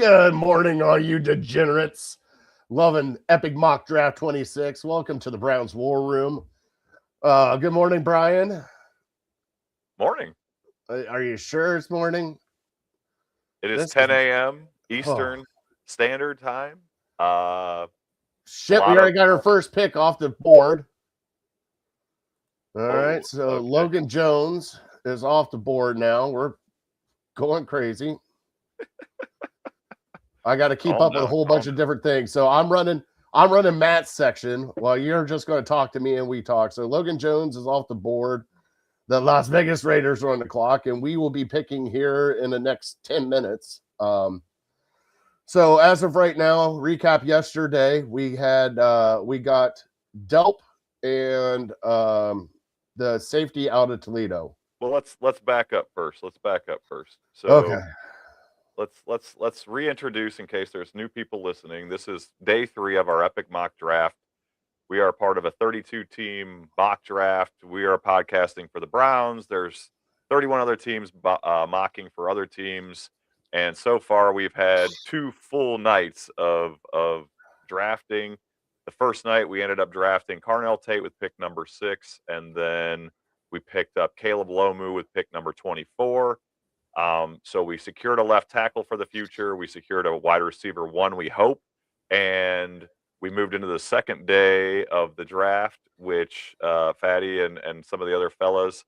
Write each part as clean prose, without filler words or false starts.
Good morning, all you degenerates. Loving Epic Mock Draft 26. Welcome to the Browns War Room. Good morning, Brian. Morning. Are you sure it's morning? It is 10 a.m. Eastern Standard Time. Shit, we already got our first pick off the board. All right, so okay. Logan Jones is off the board now. We're going crazy. I got to keep up with a whole bunch of different things. So I'm running Matt's section while you're just going to talk to me and we talk. So Logan Jones is off the board. The Las Vegas Raiders are on the clock, and we will be picking here in the next 10 minutes. So as of right now, recap yesterday, we got Delp and the safety out of Toledo. Well, let's back up first. So okay. Let's reintroduce in case there's new people listening. This is day 3 of our Epic Mock Draft. We are part of a 32-team mock draft. We are podcasting for the Browns. There's 31 other teams mocking for other teams. And so far, we've had 2 full nights of drafting. The first night, we ended up drafting Carnell Tate with pick number 6. And then we picked up Caleb Lomu with pick number 24. So we secured a left tackle for the future. We secured a wide receiver 1, we hope. And we moved into the second day of the draft, which Fatty and some of the other fellas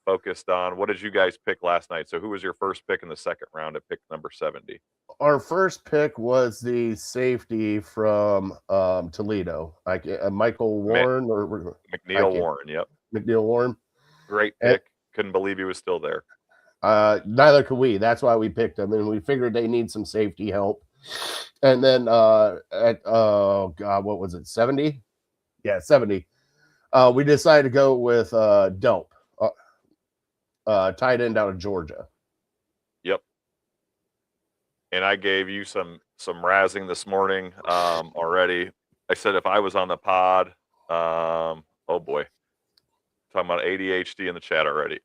focused on. What did you guys pick last night? So who was your first pick in the second round at pick number 70? Our first pick was the safety from Toledo, like Michael Warren or McNeil Warren. Yep, McNeil Warren. Great pick. Couldn't believe he was still there. Neither could we. That's why we picked him, and we figured they need some safety help. And then at what was it, 70? Yeah, 70. We decided to go with Delp, tight end out of Georgia. Yep. And I gave you some razzing this morning already. I said if I was on the pod, oh boy, talking about ADHD in the chat already.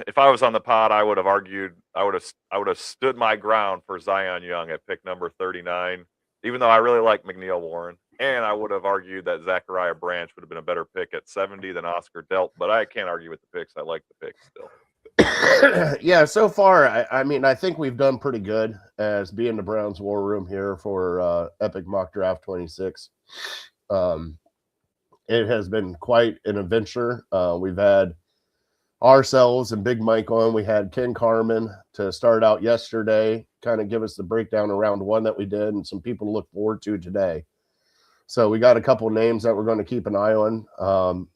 If I was on the pod, I would have argued. I would have stood my ground for Zion Young at pick number 39, even though I really like McNeil Warren, and I would have argued that Zachariah Branch would have been a better pick at 70 than Oscar Delp. But I can't argue with the picks. I like the picks still. Yeah, so far, I mean, I think we've done pretty good as being the Browns War Room here for Epic Mock Draft 26. It has been quite an adventure. We've had ourselves and Big Mike on. We had Ken Carmen to start out yesterday, kind of give us the breakdown of round 1 that we did, and some people to look forward to today. So we got a couple of names that we're going to keep an eye on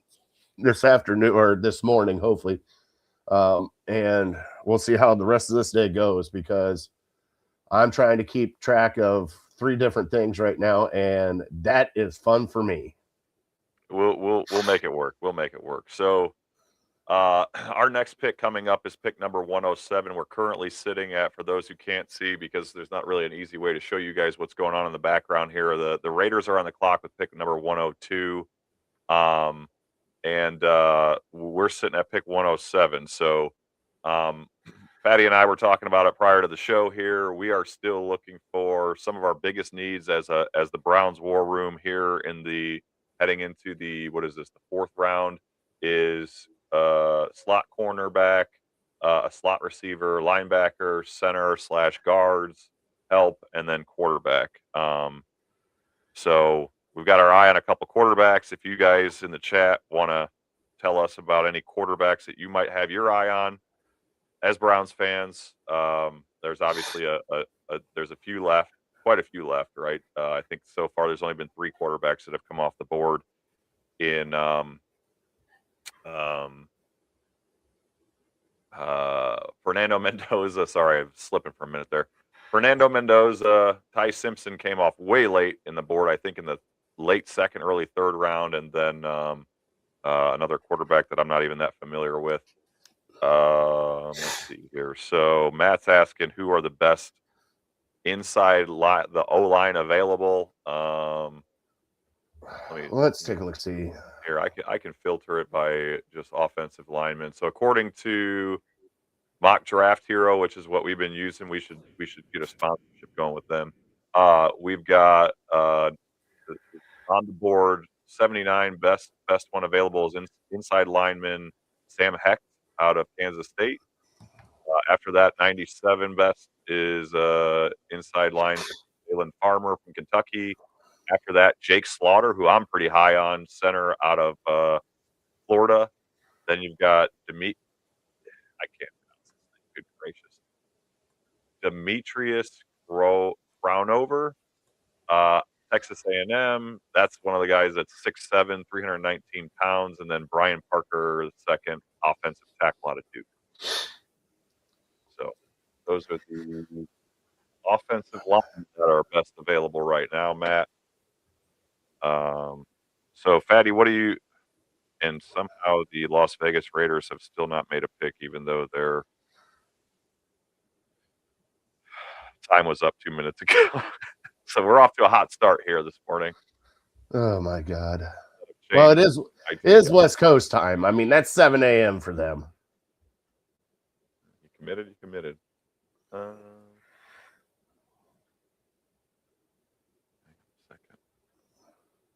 this afternoon or this morning, hopefully. And we'll see how the rest of this day goes, because I'm trying to keep track of 3 different things right now, and that is fun for me. We'll make it work. We'll make it work. So our next pick coming up is pick number 107. We're currently sitting at, for those who can't see, because there's not really an easy way to show you guys what's going on in the background here. The Raiders are on the clock with pick number 102. And we're sitting at pick 107. So Patty and I were talking about it prior to the show here. We are still looking for some of our biggest needs as the Browns War Room here in the heading into the, what is this, the 4th round, is slot cornerback, a slot receiver, linebacker, center / guards, help, and then quarterback. So we've got our eye on a couple quarterbacks. If you guys in the chat want to tell us about any quarterbacks that you might have your eye on as Browns fans, there's obviously there's a few left. Quite a few left, right? I think so far there's only been 3 quarterbacks that have come off the board in Fernando Mendoza. Sorry, I'm slipping for a minute there. Fernando Mendoza, Ty Simpson came off way late in the board, I think in the late 2nd, early 3rd round, and then another quarterback that I'm not even that familiar with. Let's see here. So Matt's asking who are the best inside the O-line available. Let's take a look. See here, I can filter it by just offensive linemen. So according to Mock Draft Hero, which is what we've been using. We should get a sponsorship going with them. We've got on the board 79 best one available is inside lineman Sam Hecht out of Kansas State. After that, 97 best is inside lineman Jalen Farmer from Kentucky. After that, Jake Slaughter, who I'm pretty high on, center out of Florida. Then you've got I can't pronounce his name. Good gracious. Demetrius Fraunover, Texas A&M. That's one of the guys that's 6'7", 319 pounds. And then Brian Parker, the second offensive tackle out of Duke. So those are the offensive lines that are best available right now, Matt. So, Fatty, what do you – and somehow the Las Vegas Raiders have still not made a pick, even though their time was up 2 minutes ago. So we're off to a hot start here this morning. Oh, my God. Well, it is West Coast time. I mean, that's 7 a.m. for them. You committed.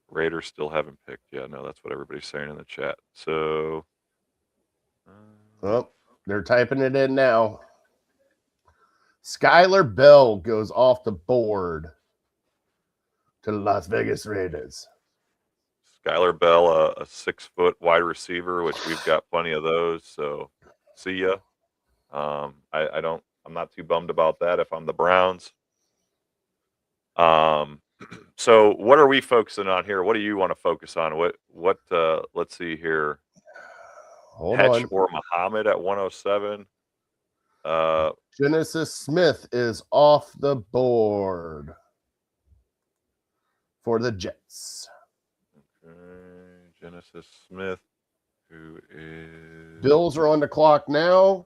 Raiders still haven't picked. Yeah, no, that's what everybody's saying in the chat. So, they're typing it in now. Skylar Bell goes off the board to the Las Vegas Raiders. Skylar Bell, a 6-foot wide receiver, which we've got plenty of those. So, see ya. I'm not too bummed about that if I'm the Browns. So what are we focusing on here? What do you want to focus on? What let's see here. Hold Hetch on. or Muhammad at 107. Genesis Smith is off the board for the Jets. Okay. Genesis Smith, who is Bills are on the clock now.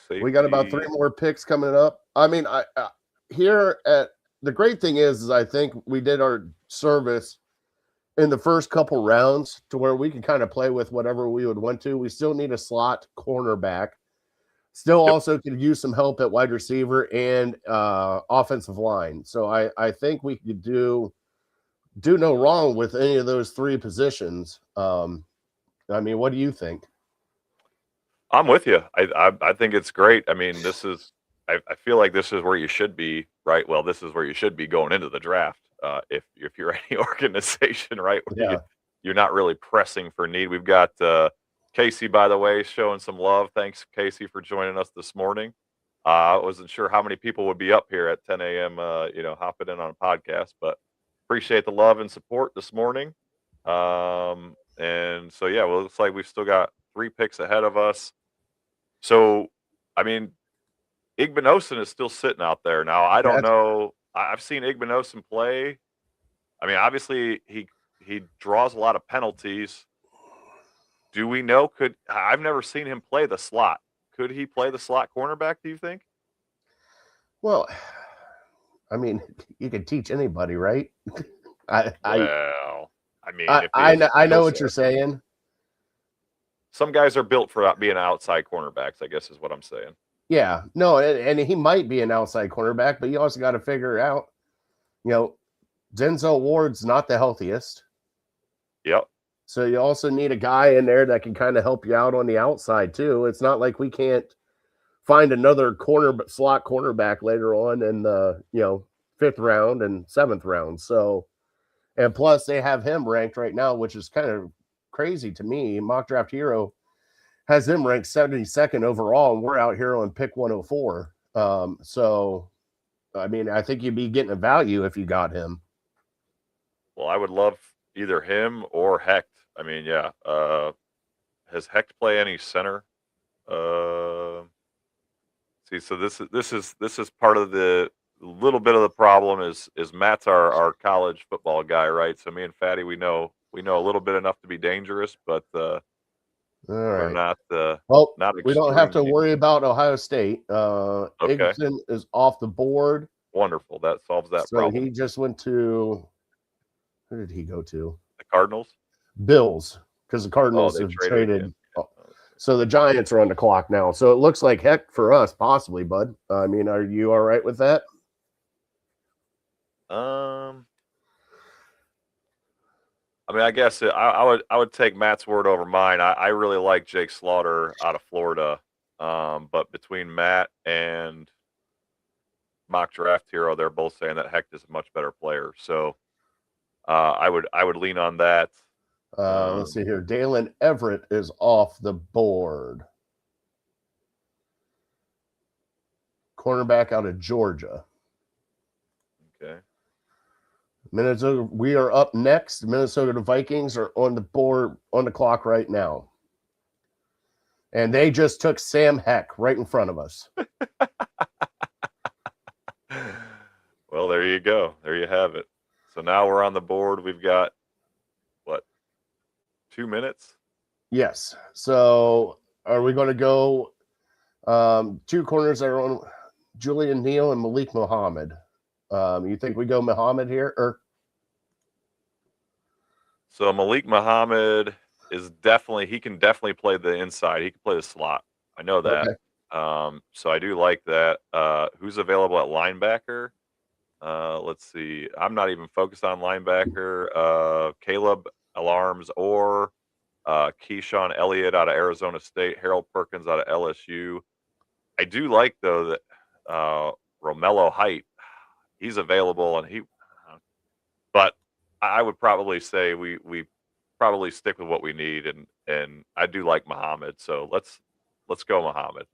safety. We got about 3 more picks coming up. I mean, here at the great thing is I think we did our service in the first couple rounds to where we can kind of play with whatever we would want to. We still need a slot cornerback. Still also could use some help at wide receiver and offensive line. So I think we could do no wrong with any of those 3 positions. I mean, what do you think? I'm with you. I think it's great. I mean, I feel like this is where you should be, right? Well, this is where you should be going into the draft. If you're any organization, right? Yeah. You're not really pressing for need. We've got Casey, by the way, showing some love. Thanks, Casey, for joining us this morning. I wasn't sure how many people would be up here at 10 a.m., hopping in on a podcast, but appreciate the love and support this morning. And so, yeah, well, it looks like we've still got 3 picks ahead of us. So, I mean, Igbinosun is still sitting out there. Now, I don't know. I've seen Igbinosun play. I mean, obviously, he draws a lot of penalties. Do we know? I've never seen him play the slot. Could he play the slot cornerback, do you think? Well, I mean, you can teach anybody, right? I know what you're saying. Some guys are built for being outside cornerbacks, I guess is what I'm saying. Yeah, no, and he might be an outside cornerback, but you also got to figure out, Denzel Ward's not the healthiest. Yep. So you also need a guy in there that can kind of help you out on the outside too. It's not like we can't find another slot cornerback later on in the 5th round and 7th round. So, and plus they have him ranked right now, which is kind of crazy to me. Mock Draft Hero has him ranked 72nd overall, and we're out here on pick 104. So, I mean, I think you'd be getting a value if you got him. Well, I would love either him or Hecht. I mean, yeah. Has Hecht play any center? See, so this is part of the little bit of the problem is Matt's our college football guy, right? So me and Fatty, we know a little bit enough to be dangerous, but all we're right. not we don't have to worry about Ohio State. Okay. Igson is off the board. Wonderful. That solves that problem. So he just went to, who did he go to? The Cardinals? Bills, because the Cardinals have traded So the Giants are on the clock now. So it looks like heck for us, possibly, bud. I mean, are you all right with that? I mean, I guess I would take Matt's word over mine. I really like Jake Slaughter out of Florida, but between Matt and Mock Draft Hero, they're both saying that Hecht is a much better player. So I would lean on that. Let's see here. Dalen Everett is off the board. Cornerback out of Georgia. Okay. Minnesota, we are up next. Minnesota Vikings are on the board, on the clock right now. And they just took Sam Heck right in front of us. Well, there you go. There you have it. So now we're on the board. We've got, what, 2 minutes? Yes. So are we going to go two corners that are on Julian Neal and Malik Muhammad? You think we go Muhammad here? So Malik Muhammad is he can definitely play the inside. He can play the slot. I know that. Okay. So I do like that. Who's available at linebacker? Let's see. I'm not even focused on linebacker. Caleb Alarms or Keyshawn Elliott out of Arizona State, Harold Perkins out of LSU. I do like though that Romello Height, he's available but I would probably say we probably stick with what we need, and I do like Muhammad, so let's go Muhammad.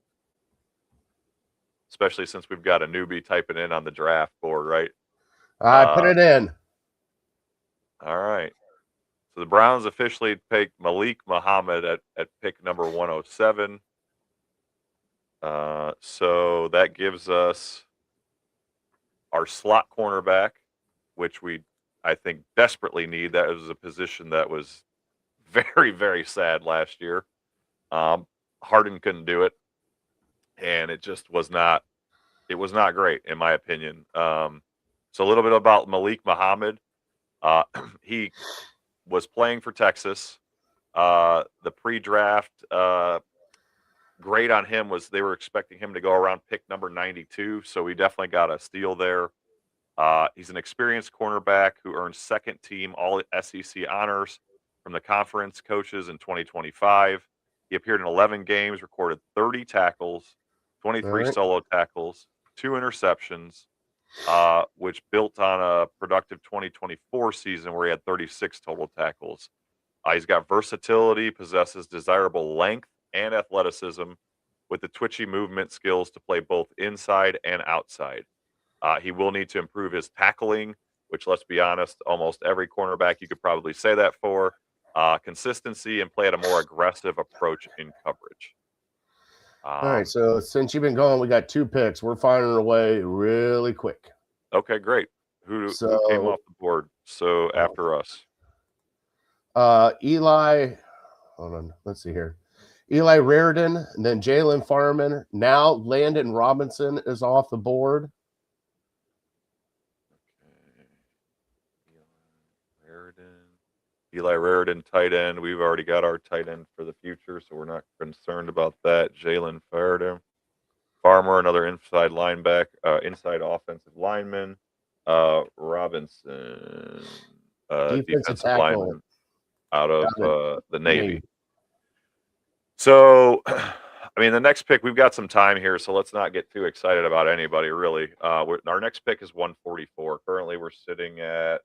Especially since we've got a newbie typing in on the draft board, right? I put it in. All right. So the Browns officially picked Malik Muhammad at pick number 107. So that gives us our slot cornerback, which I think desperately need. That was a position that was very, very sad last year. Harden couldn't do it, and it just was not. It was not great, in my opinion. So a little bit about Malik Muhammad. He was playing for Texas. The pre-draft grade on him was they were expecting him to go around pick number 92, so we definitely got a steal there. He's an experienced cornerback who earned second team All SEC honors from the conference coaches in 2025. He appeared in 11 games, recorded 30 tackles, 23 solo tackles, 2 interceptions, which built on a productive 2024 season where he had 36 total tackles. He's got versatility, possesses desirable length and athleticism with the twitchy movement skills to play both inside and outside. He will need to improve his tackling, which, let's be honest, almost every cornerback you could probably say that for. Consistency and play at a more aggressive approach in coverage. All right. So since you've been gone, we got 2 picks. We're firing away really quick. Okay, great. Who came off the board? So after us. Eli, hold on. Let's see here. Eli Raridan, and then Jalen Farman. Now Landon Robinson is off the board. Eli Raridan, tight end. We've already got our tight end for the future, so we're not concerned about that. Jalen Farmer, another inside linebacker, inside offensive lineman. Robinson, defensive lineman out of the Navy. So, I mean, the next pick, we've got some time here, so let's not get too excited about anybody, really. Our next pick is 144. Currently, we're sitting at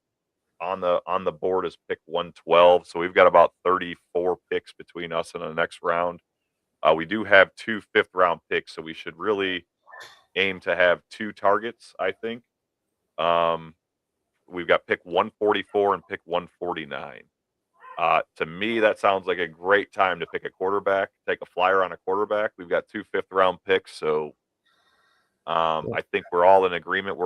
on the board is pick 112, so we've got about 34 picks between us and the next round. We do have 2 fifth-round picks, so we should really aim to have 2 targets, I think. We've got pick 144 and pick 149. To me, that sounds like a great time to pick a quarterback, take a flyer on a quarterback. We've got 2 fifth-round picks, so I think we're all in agreement.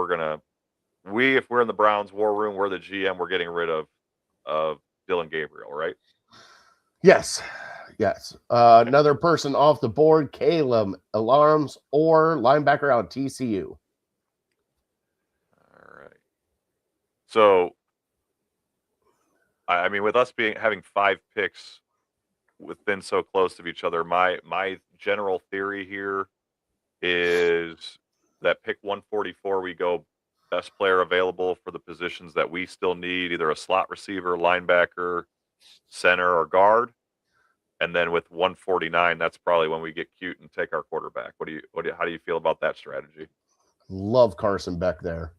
If we're in the Browns war room, we're the GM, we're getting rid of Dylan Gabriel, right? Yes. Another person off the board, Caleb Alarms or linebacker out of TCU. All right. So, I mean, with us having 5 picks, within so close of each other. My general theory here is that pick 144, we go best player available for the positions that we still need, either a slot receiver, linebacker, center, or guard. And then with 149, that's probably when we get cute and take our quarterback. How do you feel about that strategy? Love Carson Beck there.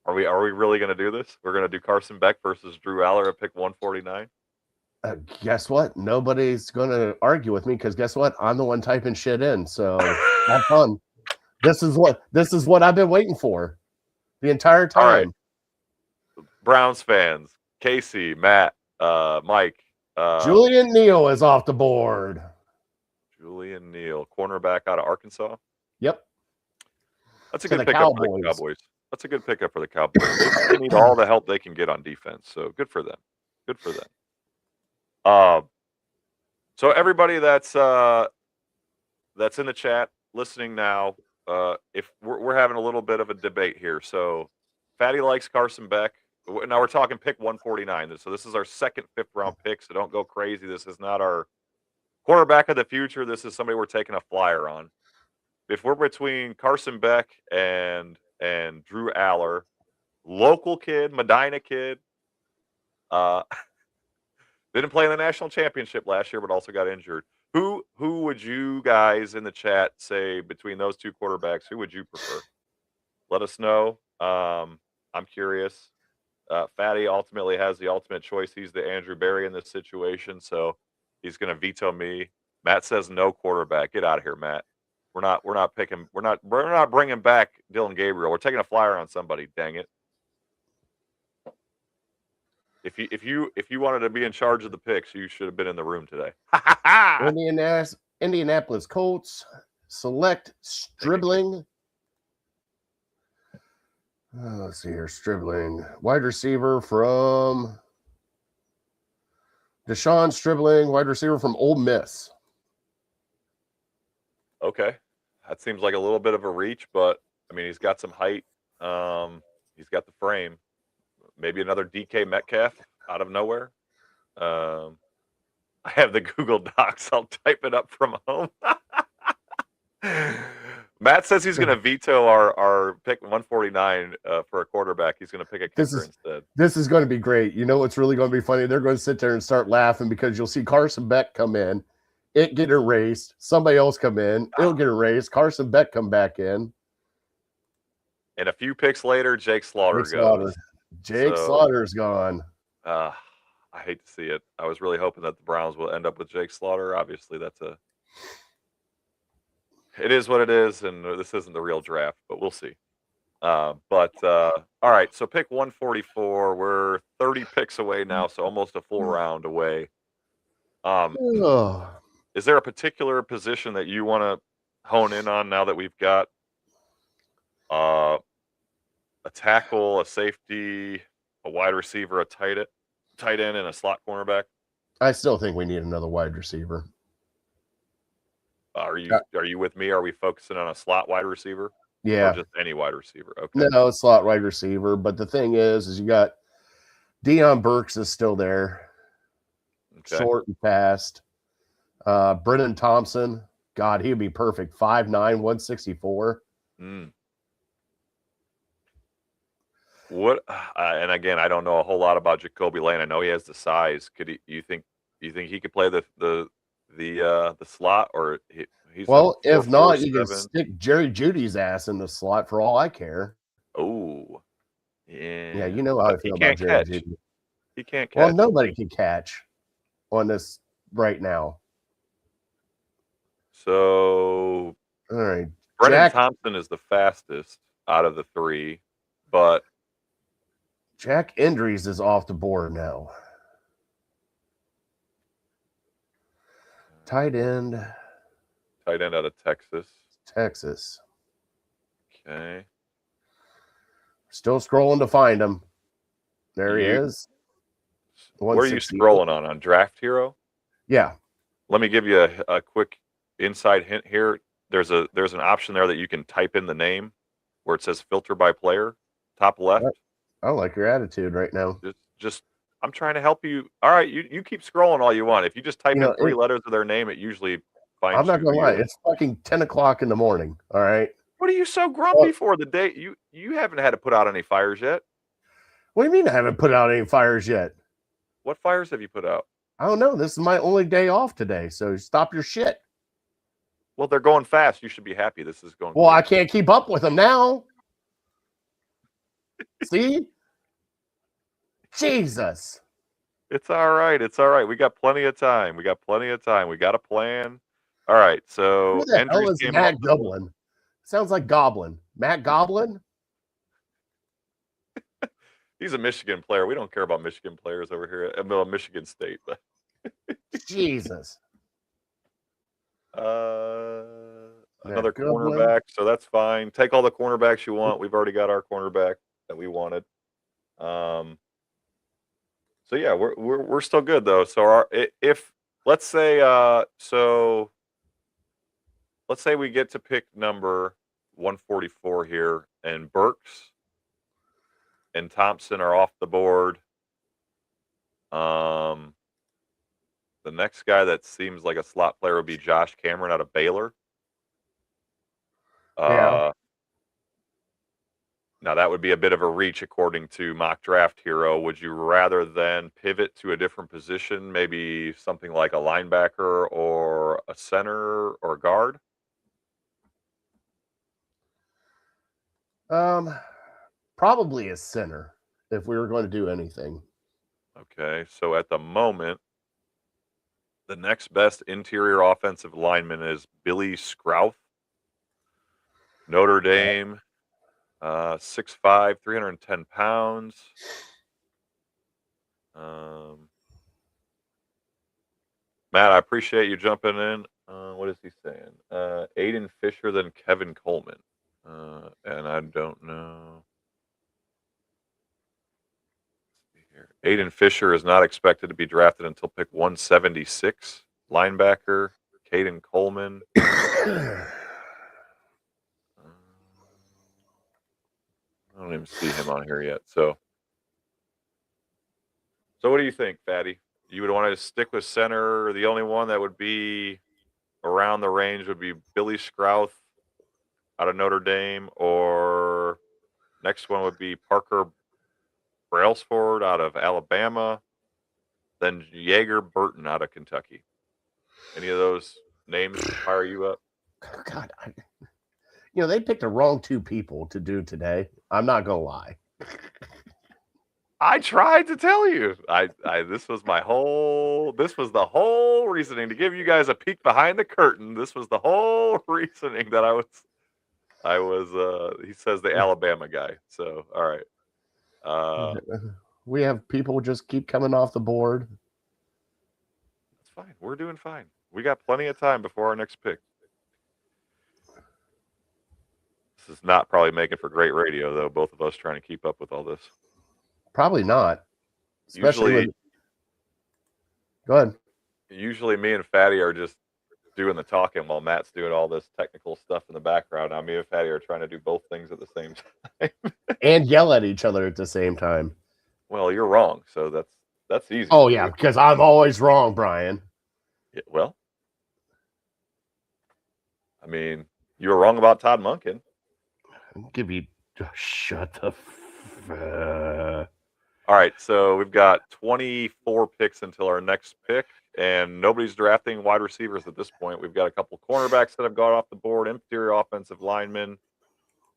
Are we really going to do this? We're going to do Carson Beck versus Drew Aller at pick 149? Guess what? Nobody's going to argue with me because guess what? I'm the one typing shit in. So have fun. This is what I've been waiting for the entire time. All right. Browns fans, Casey, Matt, Mike. Julian Neal is off the board. Julian Neal, cornerback out of Arkansas. Yep. That's a good pickup for the Cowboys. That's a good pickup for the Cowboys. They need all the help they can get on defense. So good for them. Good for them. So everybody that's in the chat listening now, if we're having a little bit of a debate here. So Fatty likes Carson Beck. Now we're talking pick 149. So this is our second, fifth round pick. So don't go crazy. This is not our quarterback of the future. This is somebody we're taking a flyer on. If we're between Carson Beck and Drew Aller, local kid, Medina kid, didn't play in the national championship last year, but also got injured. Who would you guys in the chat say between those two quarterbacks? Who would you prefer? Let us know. I'm curious. Fatty ultimately has the ultimate choice. He's the Andrew Berry in this situation, so he's going to veto me. Matt says no quarterback. Get out of here, Matt. We're not picking. We're not bringing back Dylan Gabriel. We're taking a flyer on somebody. Dang it. If you wanted to be in charge of the picks, you should have been in the room today. Indianapolis Colts select Stribling. Let's see here, Stribling, wide receiver from Deshaun Stribling, wide receiver from Ole Miss. Okay, that seems like a little bit of a reach, but I mean he's got some height. He's got the frame. Maybe another DK Metcalf out of nowhere. I have the Google Docs. I'll type it up from home. Matt says he's going to veto our pick 149 for a quarterback. He's going to pick a kicker instead. This is going to be great. You know what's really going to be funny? They're going to sit there and start laughing because you'll see Carson Beck come in, it get erased. Somebody else come in, it'll get erased. Carson Beck come back in. And a few picks later, Jake Slaughter goes. Jake Slaughter's gone. I hate to see it. I was really hoping that the Browns will end up with Jake Slaughter. Obviously, it is what it is, and this isn't the real draft, but we'll see. All right, so pick 144. We're 30 picks away now, so almost a full round away. Is there a particular position that you want to hone in on now that we've got a tackle, a safety, a wide receiver, a tight end, and a slot cornerback? I still think we need another wide receiver. Are you with me? Are we focusing on a slot wide receiver? Yeah. Or just any wide receiver? Okay. No, slot wide receiver. But the thing is you got Deion Burks is still there. Okay. Short and fast. Brennan Thompson. God, he'd be perfect. 5'9", 164. What? And again, I don't know a whole lot about Jacoby Lane. I know he has the size. You think he could play the slot, or he's if not, you can stick Jerry Judy's ass in the slot for all I care. Oh, yeah. Yeah, you know how I feel about Jerry Judy. He can't catch. Well, nobody can catch on this right now. So, all right, Brennan Thompson is the fastest out of the three, but Jack Endries is off the board now. Tight end out of Texas. Okay. Still scrolling to find him. There he is. Where are you scrolling on Draft Hero? Yeah. Let me give you a quick inside hint here. There's an option there that you can type in the name where it says filter by player, top left. I like your attitude right now. Just I'm trying to help you. All right, you keep scrolling all you want. If you just type in 3 letters of their name, it usually I'm finds not you gonna who you lie. are. It's fucking 10 o'clock in the morning. All right. What are you so Well, grumpy for? The day you haven't had to put out any fires yet. what do you mean I haven't put out any fires yet? What fires have you put out? I don't know. This is my only day off today, so stop your shit. Well, they're going fast. You should be happy. This is going Well, quick. I can't keep up with them now. See? Jesus. It's all right. It's all right. We got plenty of time. We got plenty of time. We got a plan. All right. So Who the hell entries is came Matt up. Goblin? Sounds like Goblin. Matt Goblin? He's a Michigan player. We don't care about Michigan players over here at Michigan State. But Jesus. another Matt Goblin. cornerback. So that's fine. Take all the cornerbacks you want. We've already got our cornerback that we wanted. So yeah, we're still good though. So if let's say let's say we get to pick number 144 here, and Burks and Thompson are off the board. The next guy that seems like a slot player would be Josh Cameron out of Baylor. Yeah. Now that would be a bit of a reach according to Mock Draft Hero. Would you rather then pivot to a different position, maybe something like a linebacker or a center or a guard? Probably a center if we were going to do anything. Okay, so at the moment, the next best interior offensive lineman is Billy Scrouth, Notre Dame, 6'5", 310 pounds. Matt, I appreciate you jumping in. What is he saying? Aiden Fisher, then Kevin Coleman. And I don't know. Aiden Fisher is not expected to be drafted until pick 176. Linebacker, Caden Coleman. I don't even see him on here yet. So what do you think, Fatty? You would want to stick with center. The only one that would be around the range would be Billy Scrouth out of Notre Dame, or next one would be Parker Brailsford out of Alabama, then Jaeger Burton out of Kentucky. Any of those names fire you up? God, they picked the wrong two people to do today. I'm not gonna lie. I tried to tell you. This was the whole reasoning to give you guys a peek behind the curtain. This was the whole reasoning that I was he says the Alabama guy. So all right. We have people just keep coming off the board. That's fine. We're doing fine. We got plenty of time before our next pick. This is not probably making for great radio, though, both of us trying to keep up with all this. Probably not. Go ahead. Usually me and Fatty are just doing the talking while Matt's doing all this technical stuff in the background. Now me and Fatty are trying to do both things at the same time. And yell at each other at the same time. Well, you're wrong, so that's easy. Oh, yeah, because I'm always wrong, Brian. Yeah, well, I mean, you were wrong about Todd Monken. Shut the All right, so we've got 24 picks until our next pick, and nobody's drafting wide receivers at this point. We've got a couple cornerbacks that have gone off the board, interior offensive linemen.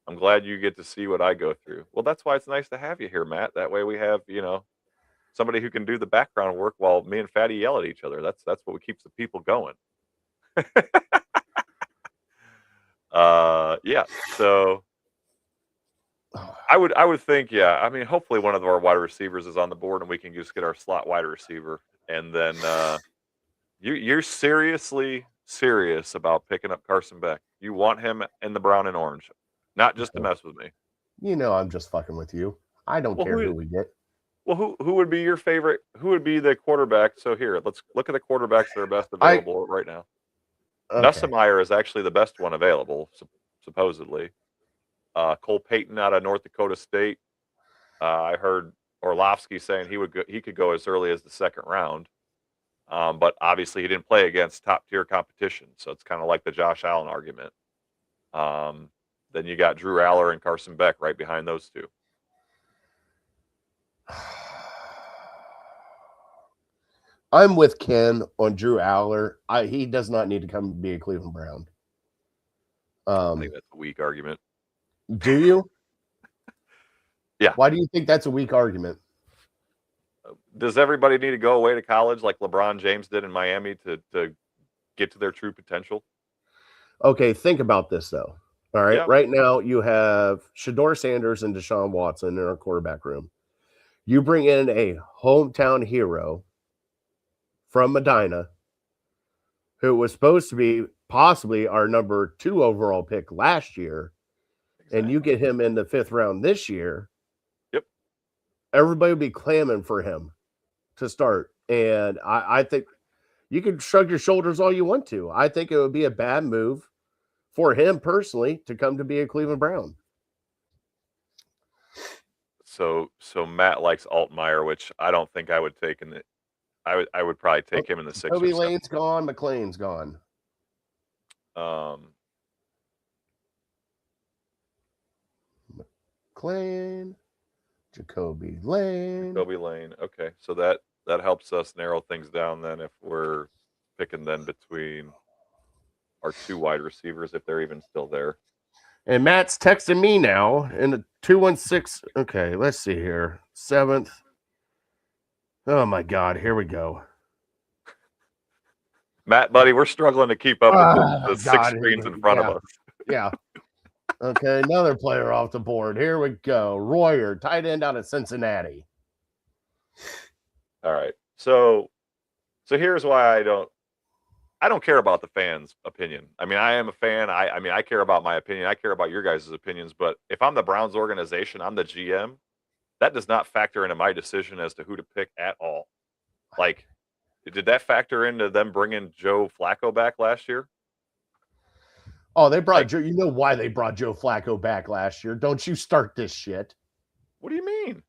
I'm glad you get to see what I go through. Well, that's why it's nice to have you here, Matt. That way we have, somebody who can do the background work while me and Fatty yell at each other. That's what keeps the people going. Yeah, so I would think, yeah. I mean, hopefully one of our wide receivers is on the board and we can just get our slot wide receiver. And then you're seriously serious about picking up Carson Beck. You want him in the brown and orange, not just to mess with me. I'm just fucking with you. I don't care who we get. Well, who would be your favorite? Who would be the quarterback? So here, let's look at the quarterbacks that are best available right now. Okay. Nussmeier is actually the best one available, supposedly. Cole Payton out of North Dakota State. I heard Orlovsky saying he could go as early as the second round. But obviously he didn't play against top tier competition. So it's kind of like the Josh Allen argument. Then you got Drew Aller and Carson Beck right behind those two. I'm with Ken on Drew Aller. He does not need to come be a Cleveland Brown. I think that's a weak argument. Do you? Yeah. Why do you think that's a weak argument? Does everybody need to go away to college like LeBron James did in Miami to get to their true potential? Okay, think about this though. All right. Yeah. Right now you have Shedeur Sanders and Deshaun Watson in our quarterback room. You bring in a hometown hero from Medina, who was supposed to be possibly our number 2 overall pick last year, and you get him in the 5th round this year. Yep. Everybody will be clamoring for him to start. And I think you can shrug your shoulders all you want to. I think it would be a bad move for him personally to come to be a Cleveland Brown. So Matt likes Altmaier, which I don't think I would take in the. I would probably take him in the 6th. Toby Lane's gone. McLean's gone. McLean, Jacoby Lane. Jacoby Lane. Okay, so that helps us narrow things down then if we're picking then between our 2 wide receivers if they're even still there. And Matt's texting me now in the 216. Okay, let's see here. 7th. Oh my God, here we go. Matt, buddy, we're struggling to keep up with the 6 screens in front of us. Yeah. Okay, another player off the board. Here we go. Royer, tight end out of Cincinnati. All right. So here's why I don't care about the fans' opinion. I mean, I am a fan. I care about my opinion. I care about your guys' opinions. But if I'm the Browns organization, I'm the GM, that does not factor into my decision as to who to pick at all. Like, did that factor into them bringing Joe Flacco back last year? Oh, they brought Joe. You know why they brought Joe Flacco back last year? Don't you start this shit. What do you mean?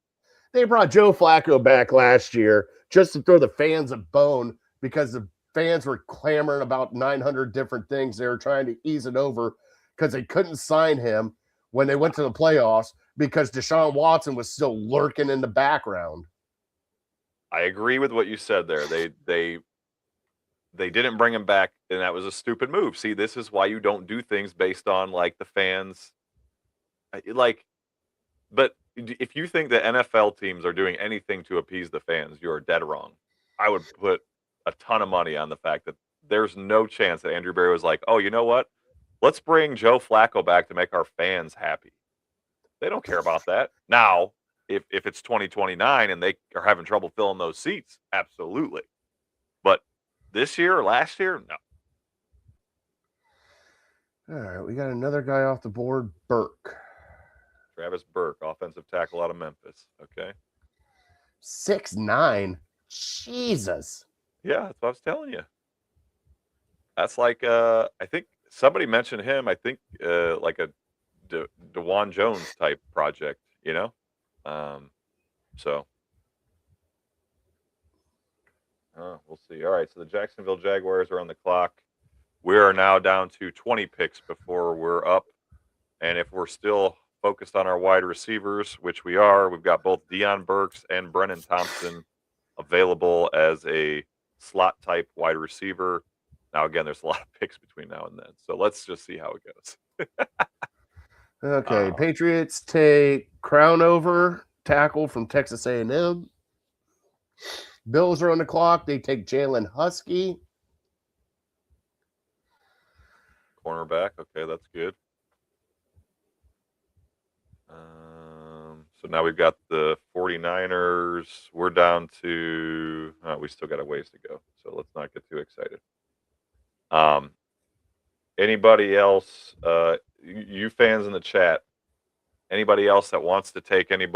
They brought Joe Flacco back last year just to throw the fans a bone because the fans were clamoring about 900 different things. They were trying to ease it over because they couldn't sign him when they went to the playoffs because Deshaun Watson was still lurking in the background. I agree with what you said there. They didn't bring him back, and that was a stupid move. See, this is why you don't do things based on like the fans. But if you think that NFL teams are doing anything to appease the fans, you're dead wrong. I would put a ton of money on the fact that there's no chance that Andrew Berry was like, oh, you know what? Let's bring Joe Flacco back to make our fans happy. They don't care about that. Now, if it's 2029 and they are having trouble filling those seats, absolutely. But this year or last year, no. All right, we got another guy off the board, Burke. Travis Burke, offensive tackle out of Memphis. Okay. 6'9". Jesus. Yeah, that's what I was telling you. That's like I think somebody mentioned him. I think like a DeJuan Jones type project, you know. So we'll see. All right, so the Jacksonville Jaguars are on the clock. We are now down to 20 picks before we're up, and if we're still focused on our wide receivers, which we are, we've got both Deion Burks and Brennan Thompson available as a slot type wide receiver. Now, again, there's a lot of picks between now and then, so let's just see how it goes. Okay, Patriots take Crownover, tackle from Texas A&M. Bills are on the clock. They take Jalen Husky. Cornerback, okay, that's good. So now we've got the 49ers. We're down to, we still got a ways to go, so let's not get too excited. Anybody else, you fans in the chat, anybody else that wants to take any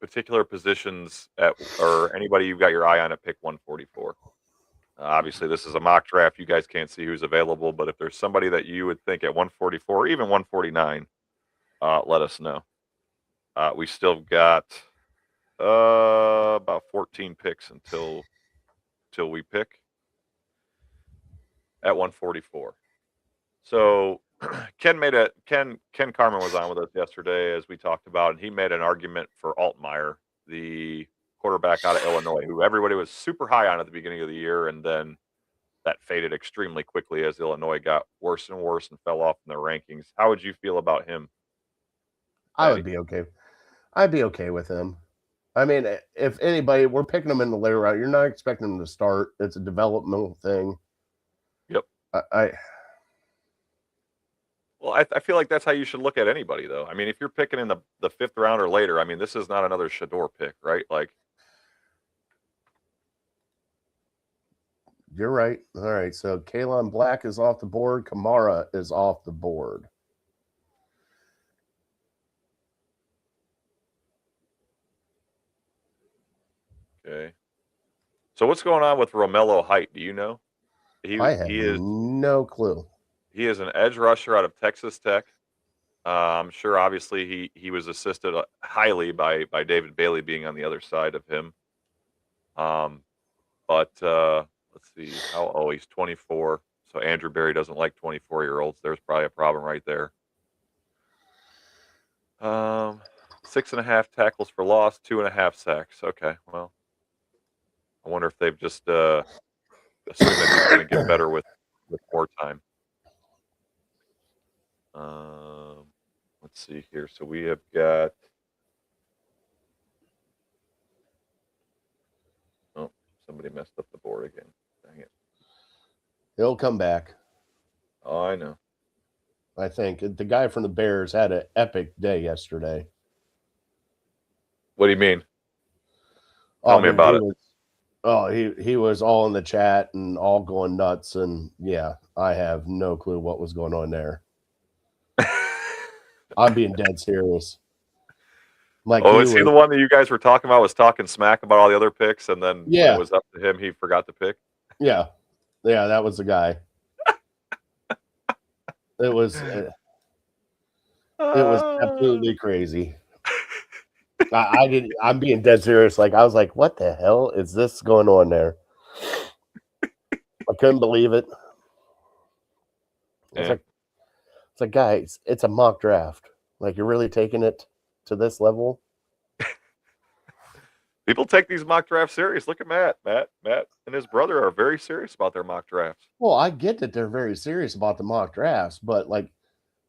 particular positions or anybody you've got your eye on at pick 144? Obviously, this is a mock draft. You guys can't see who's available, but if there's somebody that you would think at 144 or even 149, let us know. We still got About 14 picks until we pick at 144. So Ken Carmen was on with us yesterday, as we talked about, and he made an argument for Altmaier, the quarterback out of Illinois, who everybody was super high on at the beginning of the year, and then that faded extremely quickly as Illinois got worse and worse and fell off in their rankings. How would you feel about him, I would Patty? be okay. I'd be okay with him. I mean, if anybody, we're picking him in the later round. You're not expecting him to start. It's a developmental thing. Yep. Well, I feel like that's how you should look at anybody, though. I mean, if you're picking in the 5th round or later, I mean, this is not another Shador pick, right? Like, you're right. All right. So Kalon Black is off the board. Kamara is off the board. okay. So what's going on with Romello Height? Do you know? I have no clue. He is an edge rusher out of Texas Tech. I'm sure, obviously, he was assisted highly by David Bailey being on the other side of him. But let's see. He's 24. So Andrew Berry doesn't like 24-year-olds. There's probably a problem right there. 6.5 tackles for loss, 2.5 sacks. Okay, well, I wonder if they've just assumed that he's going to get better with more time. Let's see here. So we have got. Oh, somebody messed up the board again. Dang it. He'll come back. Oh, I know. I think the guy from the Bears had an epic day yesterday. What do you mean? Tell me about it. He was all in the chat and all going nuts, and yeah, I have no clue what was going on there. I'm being dead serious. Like, is he the one that you guys were talking about? Was talking smack about all the other picks, and then when it was up to him, he forgot to pick. Yeah, that was the guy. It was absolutely crazy. I'm being dead serious. Like, I was like, what the hell is this going on there? I couldn't believe it. It's like, guys, it's a mock draft. Like, you're really taking it to this level? People take these mock drafts serious. Look at Matt. Matt and his brother are very serious about their mock drafts. Well, I get that they're very serious about the mock drafts, but like,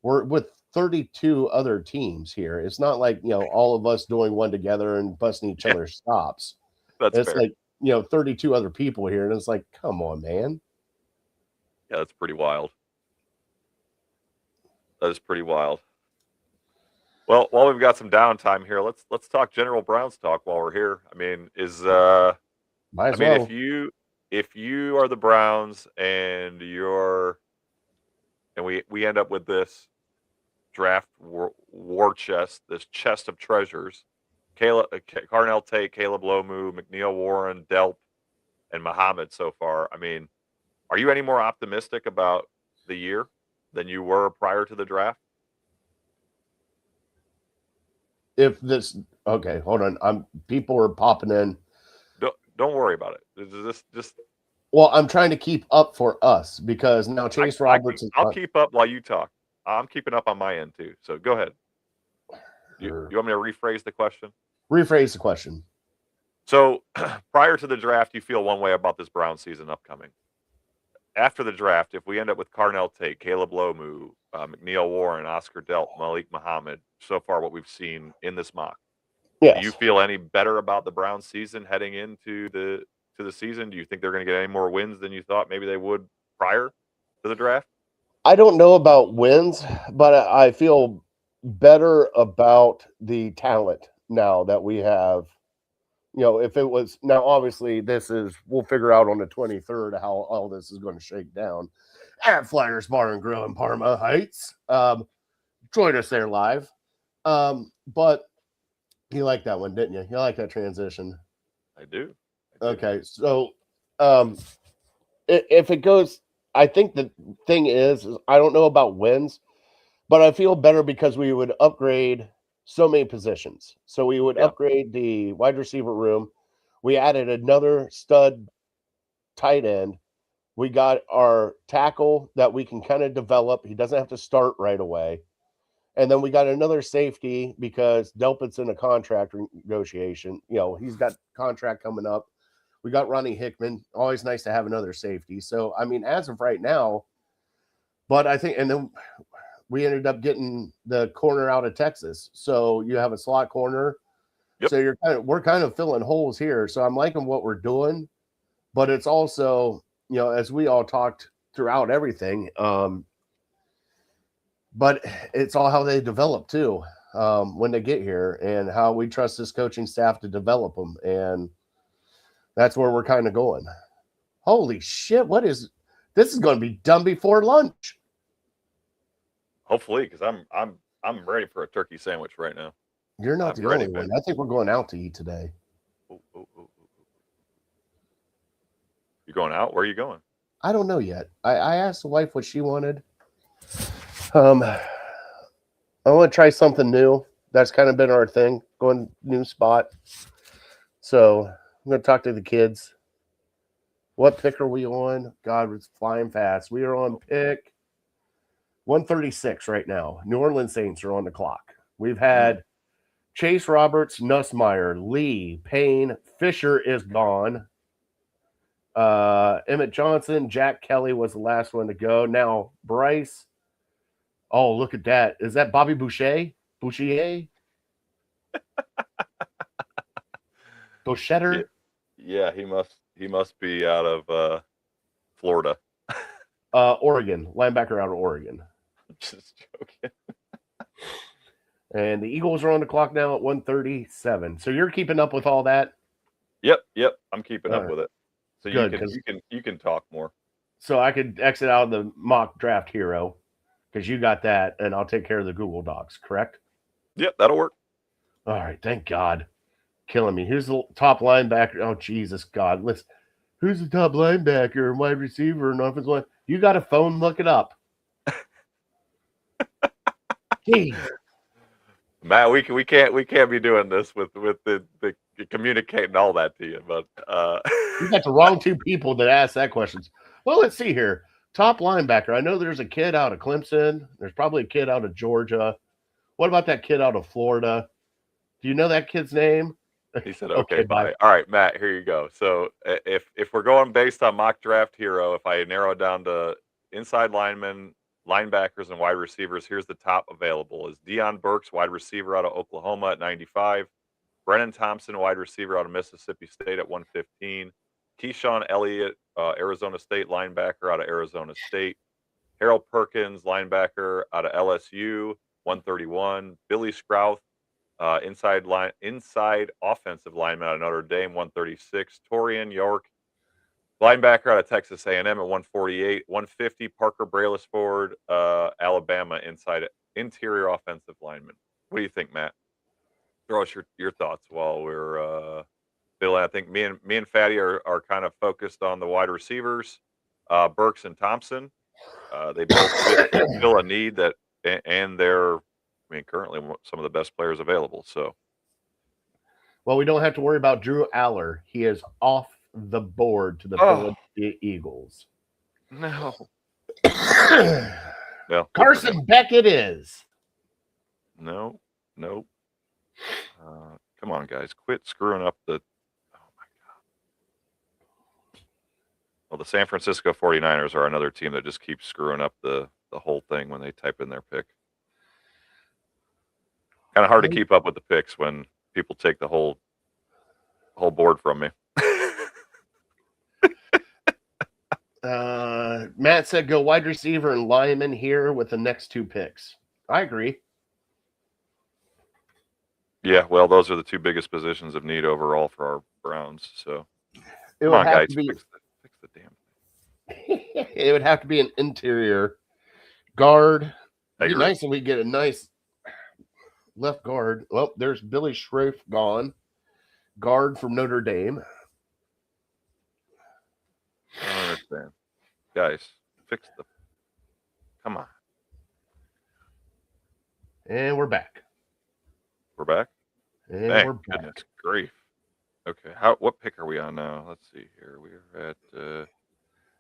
we're with 32 other teams here. It's not like, all of us doing one together and busting each other's stops. It's fair. Like, 32 other people here, and it's like, come on, man. Yeah, that's pretty wild. That is pretty wild. Well, while we've got some downtime here, let's talk General Browns talk while we're here. I mean, if you are the Browns and we end up with this draft war chest, this chest of treasures, Carnell Tate, Caleb Lomu, McNeil Warren, Delp, and Muhammad so far. I mean, are you any more optimistic about the year than you were prior to the draft? Okay, hold on. People are popping in. Don't worry about it. Just. Well, I'm trying to keep up for us because now Chase Roberts. I'll keep up while you talk. I'm keeping up on my end too. So go ahead. You want me to rephrase the question? Rephrase the question. So prior to the draft, you feel one way about this Brown season upcoming. After the draft, if we end up with Carnell Tate, Caleb Lomu, McNeil Warren, Oscar Delp, Malik Muhammad, so far what we've seen in this mock, yes. Do you feel any better about the Brown season heading into the season? Do you think they're going to get any more wins than you thought maybe they would prior to the draft? I don't know about wins, but I feel better about the talent now that we have. If it was now, obviously we'll figure out on the 23rd how all this is going to shake down at Flyers Bar and Grill in Parma Heights. Join us there live. But you like that one, didn't you? You like that transition? I do. Okay. So, if it goes, I think the thing is I don't know about wins, but I feel better because we would upgrade so many positions. So we would Yeah. upgrade the wide receiver room. We added another stud tight end. We got our tackle that we can kind of develop. He doesn't have to start right away. And then we got another safety because Delpit's in a contract negotiation. You know, he's got contract coming up. We got Ronnie Hickman. Always nice to have another safety. So, I mean, as of right now, but I think, and then we ended up getting the corner out of Texas. So you have a slot corner. Yep. So we're kind of filling holes here. So I'm liking what we're doing, but it's also, you know, as we all talked throughout everything, but it's all how they develop too, when they get here, and how we trust this coaching staff to develop them. And that's where we're kind of going. Holy shit. This is going to be done before lunch. Hopefully, because I'm ready for a turkey sandwich right now. You're not I'm the ready, only man. one. I think we're going out to eat today. Ooh. You going out? Where are you going? I don't know yet. I asked the wife what she wanted. I want to try something new. That's kind of been our thing, going new spot. So I'm going to talk to the kids. What pick are we on? God, it's flying fast. We are on pick 136 right now. New Orleans Saints are on the clock. We've had Chase Roberts, Nussmeier, Lee, Payne, Fisher is gone. Emmett Johnson, Jack Kelly was the last one to go. Now Bryce. Oh, look at that. Is that Bobby Boucher? Boucher? Bouchetter? Yeah, he must be out of Florida. Oregon. Linebacker out of Oregon. I'm just joking. And the Eagles are on the clock now at 137. So you're keeping up with all that? Yep. I'm keeping up with it. So Good, you can talk more. So I could exit out of the mock draft hero because you got that, and I'll take care of the Google Docs, correct? Yep, that'll work. All right, thank God. Killing me. Here's the top linebacker. Oh, Jesus God. Who's the top linebacker and wide receiver and offensive line? You got a phone, look it up. Jeez. Matt, we can't be doing this with the communicating all that to you, but You got the wrong two people that asked that questions. Well, let's see here. Top linebacker. I know there's a kid out of Clemson. There's probably a kid out of Georgia. What about that kid out of Florida? Do you know that kid's name? He said, okay, bye. All right, Matt, here you go. So if we're going based on mock draft hero, if I narrow it down to inside linemen, linebackers, and wide receivers, here's the top available. Is Deion Burks, wide receiver out of Oklahoma at 95. Brennan Thompson, wide receiver out of Mississippi State at 115. Keyshawn Elliott, Arizona State linebacker out of Arizona State. Harold Perkins, linebacker out of LSU, 131. Billy Scrouth, inside offensive lineman out of Notre Dame, 136. Torian York, linebacker out of Texas A&M at 148. 150. Parker Brailsford, Alabama, interior offensive lineman. What do you think, Matt? Throw us your thoughts while we're Bill. I think me and Fatty are kind of focused on the wide receivers, Burks and Thompson. They both fill a need that, and they're, currently some of the best players available. So, well, we don't have to worry about Drew Aller. He is off the board to the Philadelphia Eagles. No. Well, Carson Beckett is. No. Come on, guys, quit screwing up the. Oh my God. Well, the San Francisco 49ers are another team that just keeps screwing up the whole thing when they type in their pick. Kind of hard to keep up with the picks when people take the whole board from me. Matt said go wide receiver and lineman here with the next two picks. I agree. Yeah, well, those are the two biggest positions of need overall for our Browns. So, come on, guys, fix the damn thing. It would have to be an interior guard. It'd be nice if we get a nice left guard. Well, there's Billy Schroef gone. Guard from Notre Dame. I don't understand. Guys, fix the. Come on. And we're back. We're back. And Thank we're back. goodness grief. Okay, what pick are we on now? Let's see here. We're at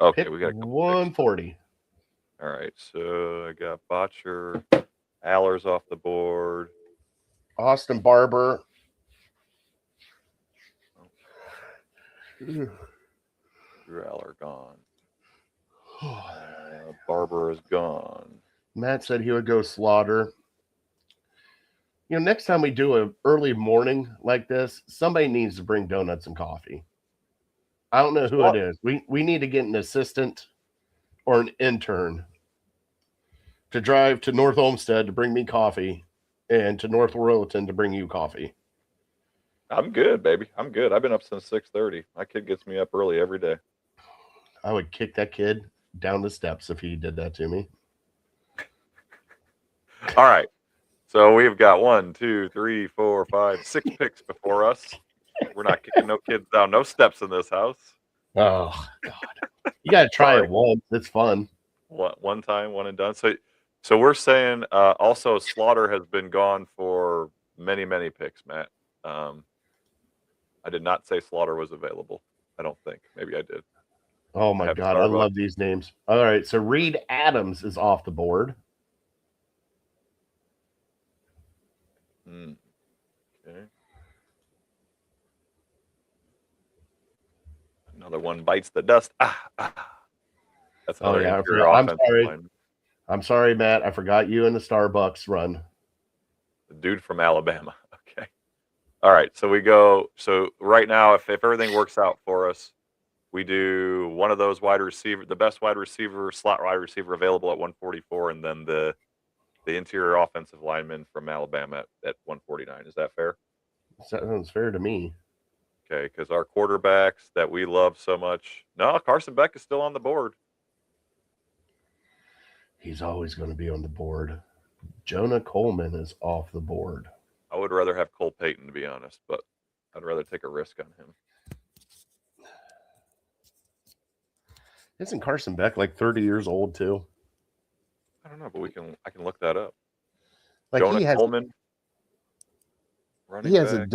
okay. Pick We got a couple picks. 140. All right, so I got Botcher, Allers off the board. Austin Barber. Drew Aller gone. Barber is gone. Matt said he would go Slaughter. You know, next time we do an early morning like this, somebody needs to bring donuts and coffee. I don't know who it is. We need to get an assistant or an intern to drive to North Olmsted to bring me coffee and to North Royalton to bring you coffee. I'm good, baby. I'm good. I've been up since 6:30. My kid gets me up early every day. I would kick that kid down the steps if he did that to me. All right. So we've got 1, 2, 3, 4, 5, 6 picks before us. We're not kicking no kids down, no steps in this house. Oh, God. You got to try it once. It's fun. One time, one and done. So we're saying also Slaughter has been gone for many, many picks, Matt. I did not say Slaughter was available. I don't think. Maybe I did. Oh, my God. I love these names. All right. So Reed Adams is off the board. Okay. Another one bites the dust. That's another interior offensive line. I'm sorry, Matt. I forgot you in the Starbucks run. The dude from Alabama. Okay. All right. So we go. So right now, if everything works out for us, we do one of those wide receiver, the best wide receiver, slot wide receiver available at 144, and then the interior offensive lineman from Alabama at 149. Is that fair? That sounds fair to me. Okay, because our quarterbacks that we love so much. No, Carson Beck is still on the board. He's always going to be on the board. Jonah Coleman is off the board. I would rather have Cole Payton, to be honest, but I'd rather take a risk on him. Isn't Carson Beck like 30 years old too? I don't know, but I can look that up. Like Jonah Coleman. He hasn't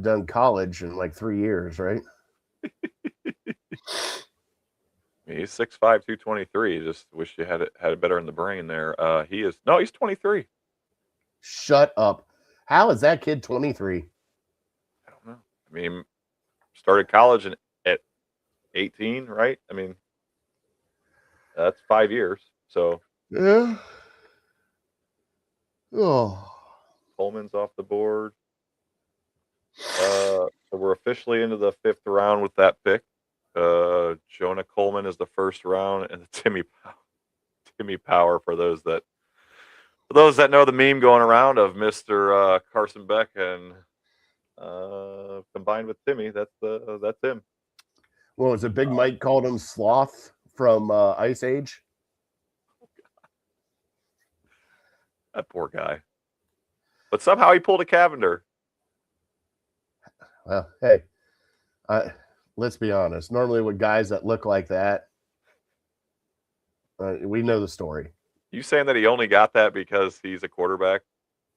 done college in like 3 years, right? He's 6'5", 223. Just wish you had it better in the brain there. He's 23. Shut up. How is that kid 23? I don't know. I mean, started college at 18, right? I mean, that's 5 years. So yeah. Oh. Coleman's off the board. So we're officially into the 5th round with that pick. Jonah Coleman is the 1st round, and Timmy Power for those that know the meme going around of Mr. Carson Beck and combined with Timmy. That's him. Well, was it Big Mike called him Sloth from Ice Age? That poor guy. But somehow he pulled a Cavender. Well, hey, let's be honest. Normally with guys that look like that, we know the story. You saying that he only got that because he's a quarterback?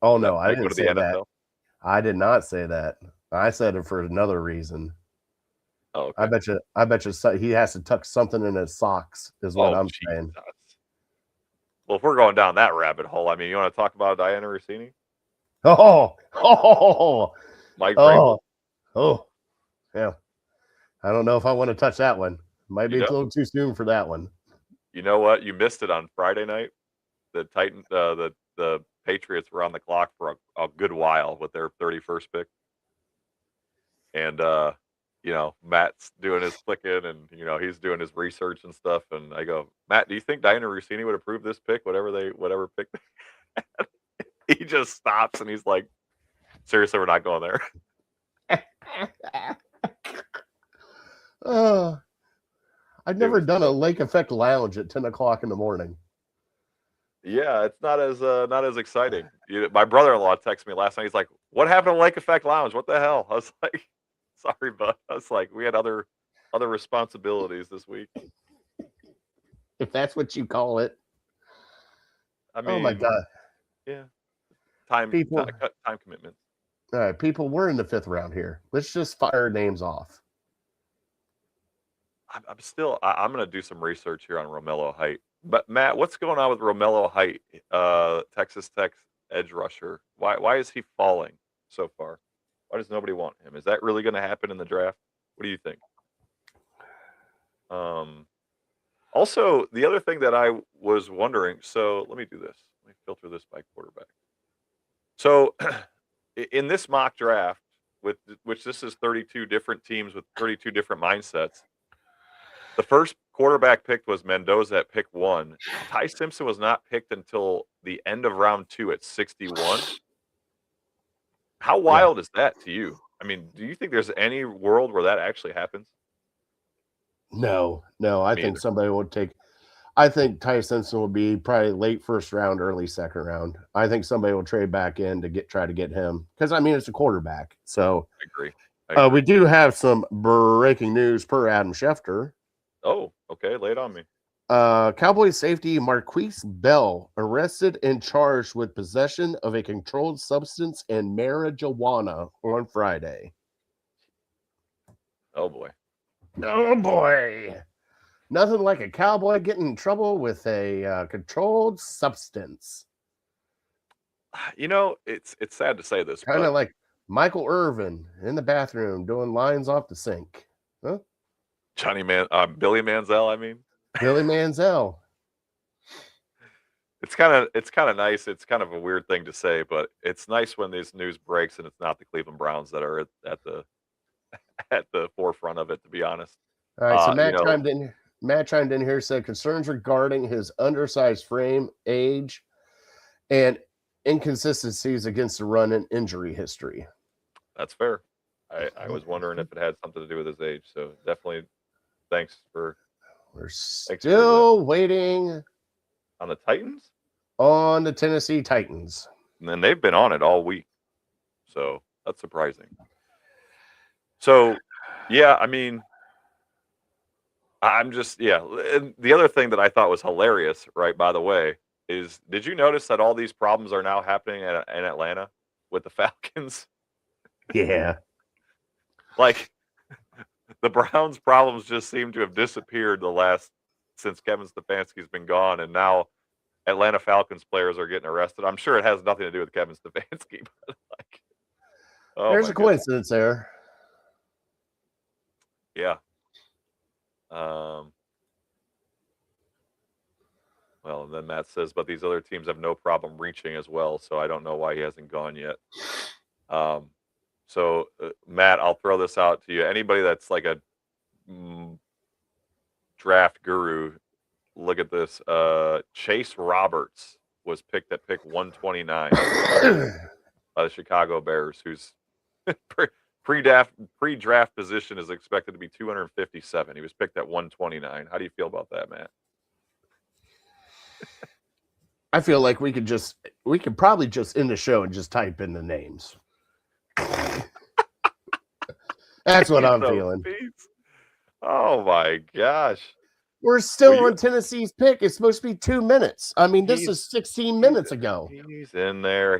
Oh, no, I didn't say that. I did not say that. I said it for another reason. Oh, okay. I bet you he has to tuck something in his socks is what I'm saying. Well, if we're going down that rabbit hole, I mean, you want to talk about Diana Rossini? Mike Vrabel. Yeah. I don't know if I want to touch that one. Might be a little too soon for that one. You know what? You missed it on Friday night. The Titans, the Patriots were on the clock for a good while with their 31st pick, and Matt's doing his clicking, and he's doing his research and stuff. And I go, Matt, do you think Diana Rossini would approve this pick, whatever pick? He just stops and he's like, seriously, we're not going there. I've never done a Lake Effect lounge at 10 o'clock in the morning. Yeah, it's not as exciting. My brother-in-law texted me last night. He's like, "What happened to Lake Effect Lounge? What the hell?" I was like, "Sorry, bud." I was like, "We had other responsibilities this week." If that's what you call it. I mean, oh my God. Yeah. time People, time commitments. all right, people, we're in the 5th round here. Let's just fire names off. I'm going to do some research here on Romello Height. But Matt, what's going on with Romello Height, Texas Tech edge rusher? Why is he falling so far? Why does nobody want him? Is that really going to happen in the draft? What do you think? Also, the other thing that I was wondering, so let me do this. Let me filter this by quarterback. So in this mock draft, which this is 32 different teams with 32 different mindsets, the first quarterback picked was Mendoza at pick 1. Ty Simpson was not picked until the end of round 2 at 61. How wild is that to you? I mean, do you think there's any world where that actually happens? No. I think somebody would take. I think Ty Simpson will be probably late 1st round, early 2nd round. I think somebody will trade back in to try to get him because I mean it's a quarterback. So I agree. We do have some breaking news per Adam Schefter. Oh, okay. Lay it on me. Cowboys safety Marquise Bell arrested and charged with possession of a controlled substance and marijuana on Friday. Oh boy. Nothing like a cowboy getting in trouble with a controlled substance. You know, it's sad to say this, Kind of like Michael Irvin in the bathroom doing lines off the sink. Huh? Billy Manziel, I mean. Billy Manziel. It's kind of nice. It's kind of a weird thing to say, but it's nice when this news breaks and it's not the Cleveland Browns that are at the forefront of it, to be honest. All right, so Matt chimed in here, said concerns regarding his undersized frame, age, and inconsistencies against the run and injury history. That's fair. I was wondering if it had something to do with his age. So definitely thanks for. We're still waiting on the Titans? On the Tennessee Titans. And they've been on it all week. So that's surprising. So, yeah, I mean, I'm just, yeah. And the other thing that I thought was hilarious, right, by the way, is did you notice that all these problems are now happening in Atlanta with the Falcons? Yeah. Like, the Browns' problems just seem to have disappeared since Kevin Stefanski's been gone, and now Atlanta Falcons players are getting arrested. I'm sure it has nothing to do with Kevin Stefanski, but like, there's a coincidence there. Yeah. Well, and then Matt says, but these other teams have no problem reaching as well, so I don't know why he hasn't gone yet. So, Matt, I'll throw this out to you. Anybody that's like a draft guru, look at this. Chase Roberts was picked at pick 129 by the Chicago Bears, whose pre-draft position is expected to be 257. He was picked at 129. How do you feel about that, Matt? I feel like we could probably just end the show and just type in the names. That's what I'm feeling. Oh my gosh. We're still on Tennessee's pick. It's supposed to be 2 minutes. I mean, this is 16 minutes ago. He's in there.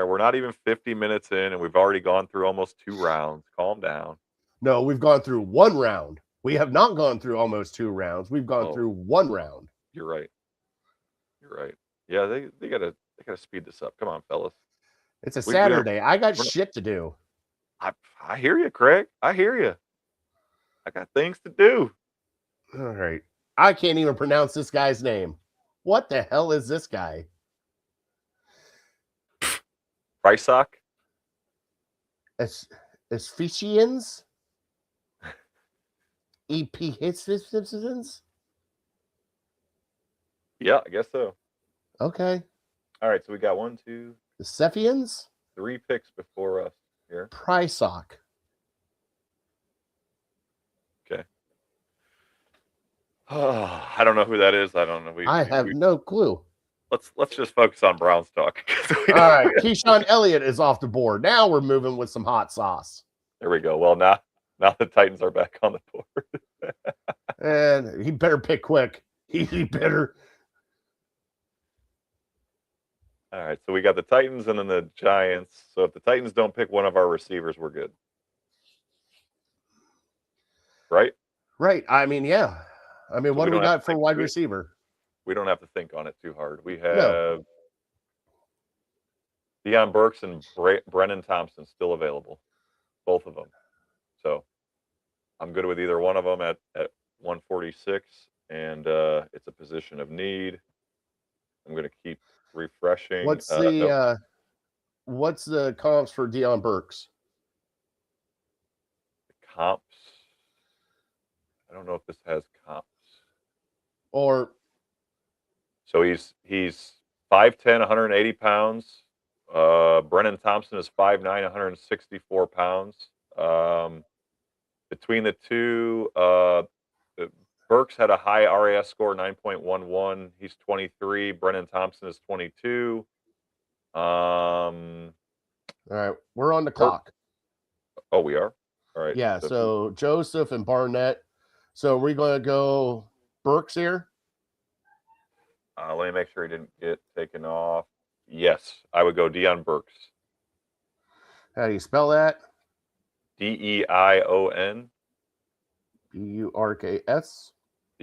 We're not even 50 minutes in, and we've already gone through almost 2 rounds. Calm down. No, we've gone through 1 round. We have not gone through almost 2 rounds. We've gone through 1 round. You're right. Yeah, they gotta speed this up. Come on, fellas. It's a Saturday. I got shit to do. I hear you, Craig. I hear you. I got things to do. All right. I can't even pronounce this guy's name. What the hell is this guy? Prysock? Esficians? Epihisons? Yeah, I guess so. Okay. All right, so we got 1, 2, the Cephians? 3 picks before us here. Prysock. Okay. I don't know who that is. I don't know. I have no clue. Let's just focus on Browns talk. All right, Keyshawn Elliott is off the board. Now we're moving with some hot sauce. There we go. Well, now the Titans are back on the board. And he better pick quick. He better. All right, so we got the Titans and then the Giants. So if the Titans don't pick one of our receivers, we're good. Right? Right. I mean, yeah. I mean, So what we do we don't have to got for think- wide we- receiver? We don't have to think on it too hard. We No. have Deion Burks and Brennan Thompson still available, both of them. So I'm good with either one of them at 146, and it's a position of need. I'm going to keep refreshing. What's Nope. what's the comps for Deion Burks? Comps? I don't know if this has comps. Or So he's 5'10", 180 pounds. Brennan Thompson is 5'9", 164 pounds. Between the two, Burks had a high RAS score, 9.11. He's 23. Brennan Thompson is 22. all right, we're on the clock. Oh, we are? All right. Yeah, so Joseph and Barnett. So we're going to go Burks here. Let me make sure he didn't get taken off. Yes, I would go Deion Burks. How do you spell that? Deion Burks. Burks.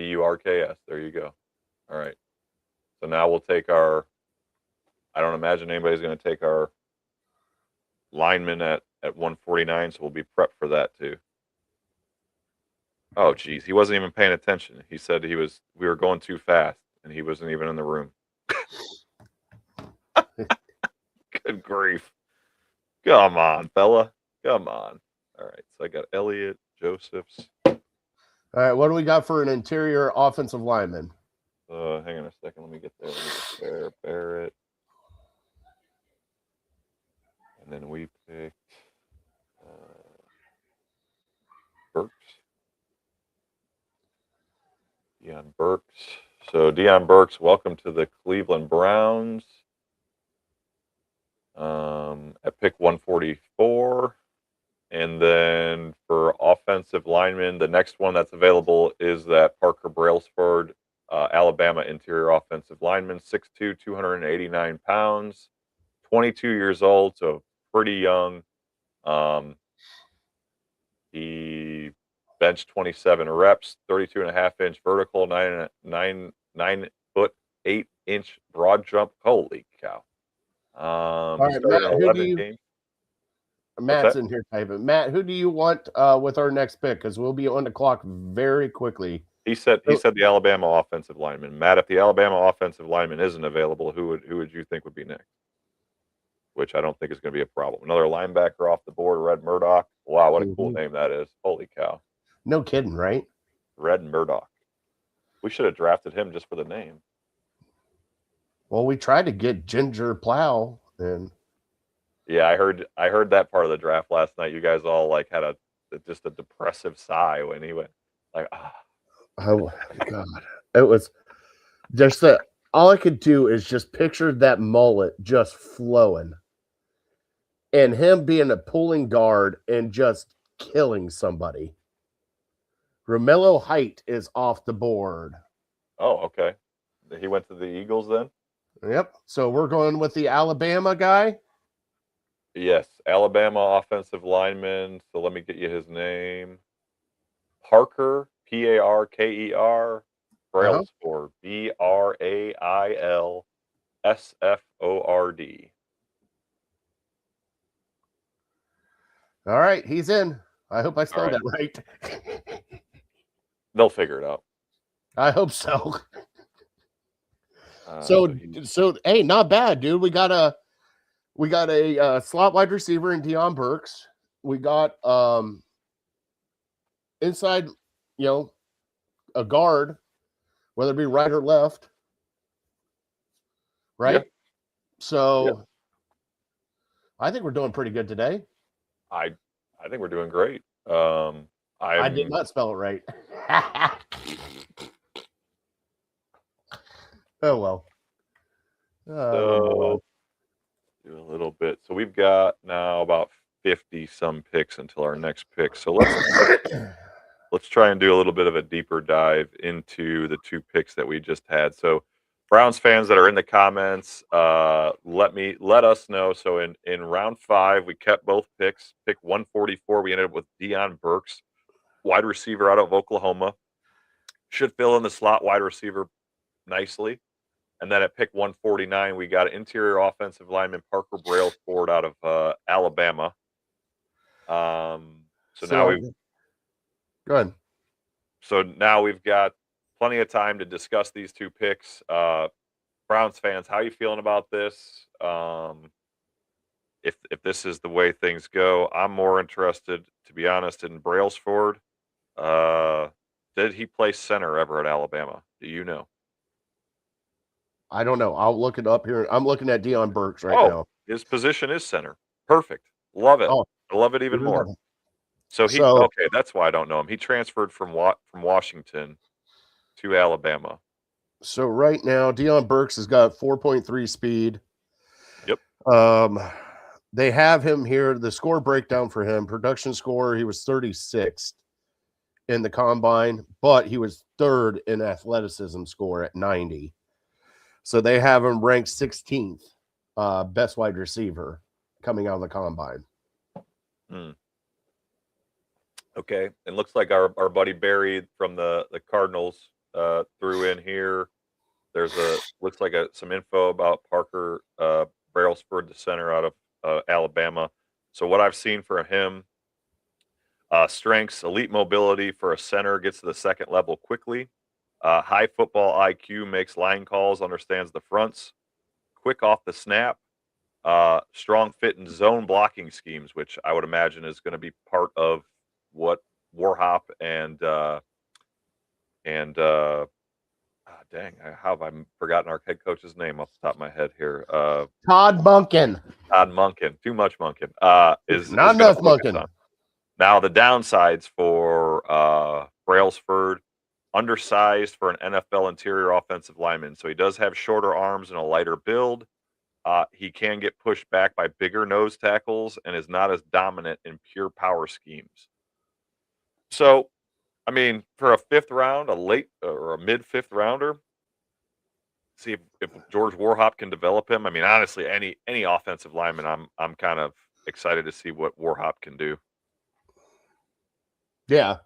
There you go. All right. So now we'll take our. I don't imagine anybody's going to take our lineman at 149, so we'll be prepped for that too. Oh, geez, he wasn't even paying attention. He said we were going too fast, and he wasn't even in the room. Good grief! Come on, fella. Come on. All right, so I got Elliott, Josephs. All right, what do we got for an interior offensive lineman? Hang on a second. Let me get there. Barrett. And then we picked Burks. Deion Burks. So Deion Burks, welcome to the Cleveland Browns. At pick 144. And then for offensive linemen, the next one that's available is that Parker Brailsford, Alabama interior offensive lineman, 6'2", 289 pounds, 22 years old, so pretty young. He benched 27 reps, 32.5-inch vertical, 9 foot 8-inch broad jump. Holy cow! All right, started Matt, in 11 games. Matt's in here typing. Matt, who do you want with our next pick? Because we'll be on the clock very quickly. He said the Alabama offensive lineman. Matt, if the Alabama offensive lineman isn't available, who would you think would be next? Which I don't think is going to be a problem. Another linebacker off the board, Red Murdoch. Wow, what a cool name that is. Holy cow. No kidding, right? Red Murdoch. We should have drafted him just for the name. Well, we tried to get Ginger Plow, and yeah, I heard that part of the draft last night. You guys all like had just a depressive sigh when he went like, oh God, it was just that. All I could do is just picture that mullet just flowing, and him being a pulling guard and just killing somebody. Romello Height is off the board. Oh, okay. He went to the Eagles then? Yep. So we're going with the Alabama guy? Yes. Alabama offensive lineman. So let me get you his name. Parker, Parker, Brailsford, Brailsford. All right, he's in. I hope I spelled that right. They'll figure it out. I hope so. So hey, not bad, dude. We got a slot wide receiver in Deion Burks. We got inside, a guard, whether it be right or left. Right? Yep. So yep. I think we're doing pretty good today. I think we're doing great. I did not spell it right. Oh well. So do a little bit. So we've got now about 50 some picks until our next pick. So let's try and do a little bit of a deeper dive into the two picks that we just had. So Browns fans that are in the comments, let us know. So in round 5, we kept both picks. Pick 144, we ended up with Deion Burks, wide receiver out of Oklahoma. Should fill in the slot wide receiver nicely. And then at pick 149, we got interior offensive lineman Parker Brailsford out of Alabama. So now go ahead. So now we've got plenty of time to discuss these two picks. Browns fans, how are you feeling about this? If this is the way things go, I'm more interested, to be honest, in Brailsford. Did he play center ever at Alabama? Do you know? I don't know. I'll look it up here. I'm looking at Deion Burks right now. His position is center. Perfect. Love it. Oh, I love it even more. So okay, that's why I don't know him. He transferred from Washington to Alabama. So right now, Deion Burks has got 4.3 speed. Yep. They have him here. The score breakdown for him, production score, he was 36th in the combine, but he was 3rd in athleticism score at 90. So they have him ranked 16th, best wide receiver coming out of the combine. Okay, and looks like our buddy Barry from the Cardinals threw in here. There's looks like some info about Parker Brailsford, the center out of Alabama. So what I've seen for him, strengths, elite mobility for a center, gets to the second level quickly. High football IQ, makes line calls, understands the fronts, quick off the snap, strong fit in zone blocking schemes, which I would imagine is going to be part of what Warhop and dang, how have I forgotten our head coach's name off the top of my head here? Todd Monken. Todd Monken. Too much Monken. Is not enough Monken. On. Now the downsides for Brailsford, undersized for an NFL interior offensive lineman. So he does have shorter arms and a lighter build. He can get pushed back by bigger nose tackles and is not as dominant in pure power schemes. So, I mean, for a 5th round, a late or a mid-5th rounder, see if George Warhop can develop him. I mean, honestly, any offensive lineman, I'm kind of excited to see what Warhop can do. Yeah,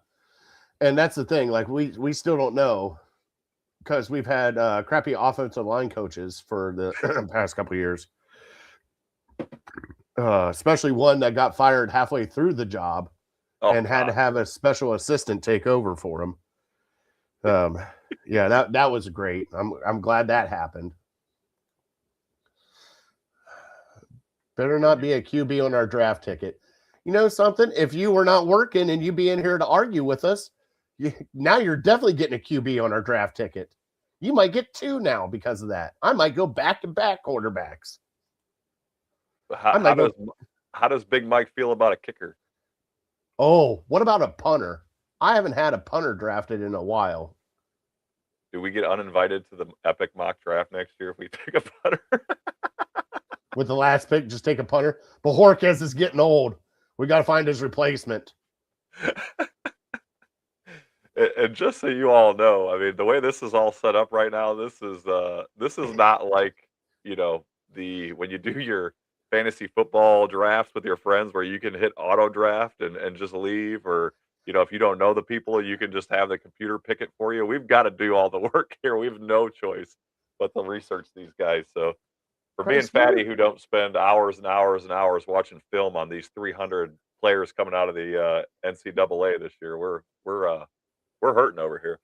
and that's the thing. Like we still don't know because we've had crappy offensive line coaches for the past couple of years, especially one that got fired halfway through the job. And had to have a special assistant take over for him. Yeah, that was great. I'm glad that happened. Better not be a QB on our draft ticket. You know something? If you were not working and you be in here to argue with us, now you're definitely getting a QB on our draft ticket. You might get 2 now because of that. I might go back-to-back quarterbacks. How does Big Mike feel about a kicker? Oh, what about a punter? I haven't had a punter drafted in a while. Do we get uninvited to the epic mock draft next year if we take a punter? With the last pick, just take a punter. But Horquez is getting old. We got to find his replacement. And just so you all know, I mean, the way this is all set up right now, this is not like, when you do your fantasy football drafts with your friends where you can hit auto draft and just leave, or if you don't know the people, you can just have the computer pick it for you. We've got to do all the work here. We have no choice but to research these guys. So for me and Fatty, who don't spend hours and hours and hours watching film on these 300 players coming out of the NCAA this year, we're hurting over here.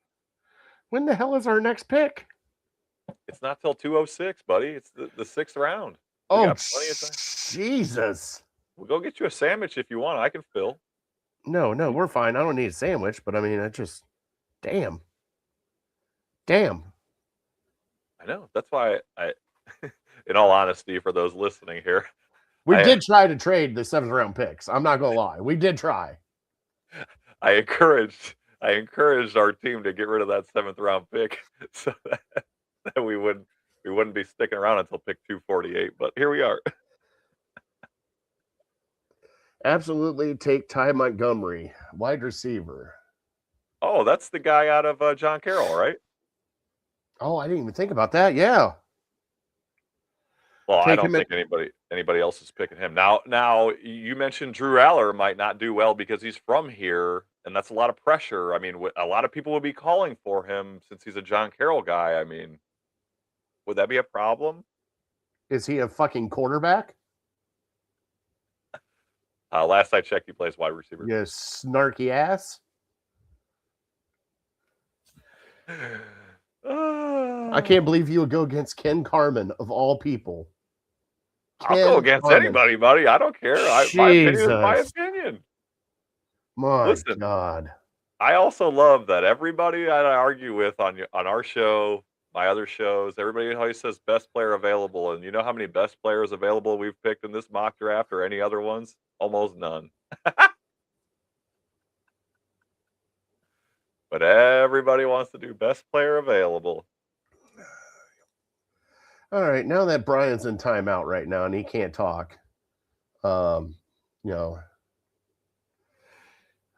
When the hell is our next pick? It's not till 206, buddy. It's the 6th round. Oh, Jesus. We'll go get you a sandwich if you want. I can fill. No, we're fine. I don't need a sandwich, but I mean, damn. I know. That's why I in all honesty, for those listening here, we did try to trade the 7th round picks. I'm not going to lie. We did try. I encouraged our team to get rid of that 7th round pick so that we wouldn't be sticking around until pick 248, but here we are. Absolutely take Ty Montgomery, wide receiver. Oh, that's the guy out of John Carroll, right? Oh, I didn't even think about that. Yeah. Well, I Take don't him at, think anybody else is picking him. Now you mentioned Drew Aller might not do well because he's from here, and that's a lot of pressure. I mean, a lot of people will be calling for him since he's a John Carroll guy. I mean, would that be a problem? is he a fucking quarterback? Last I checked, he plays wide receiver. You snarky ass. I can't believe you would go against Ken Carman of all people. I'll go against anybody, buddy. I don't care. My opinion is my Jesus. opinion. My Listen, God. I also love that everybody I argue with on our show, my other shows, everybody always says best player available. And you know how many best players available we've picked in this mock draft or any other ones? Almost none. But everybody wants to do best player available. All right, now that Brian's in timeout right now and he can't talk, you know,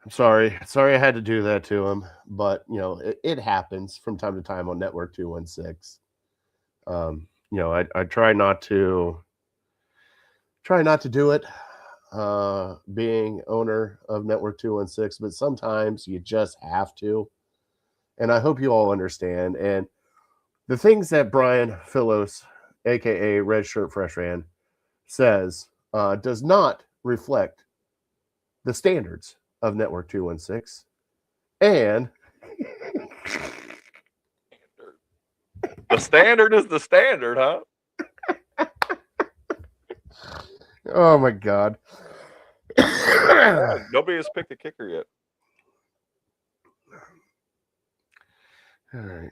I'm sorry. Sorry I had to do that to him, but you know, it happens from time to time on Network 216. You know, I try not to do it, being owner of Network 216, but sometimes you just have to. And I hope you all understand. And the things that Brian Philos, aka Red Shirt Freshman, says does not reflect the standards of Network 216. And the standard is the standard, huh? Oh my God. Nobody has picked a kicker yet. All right.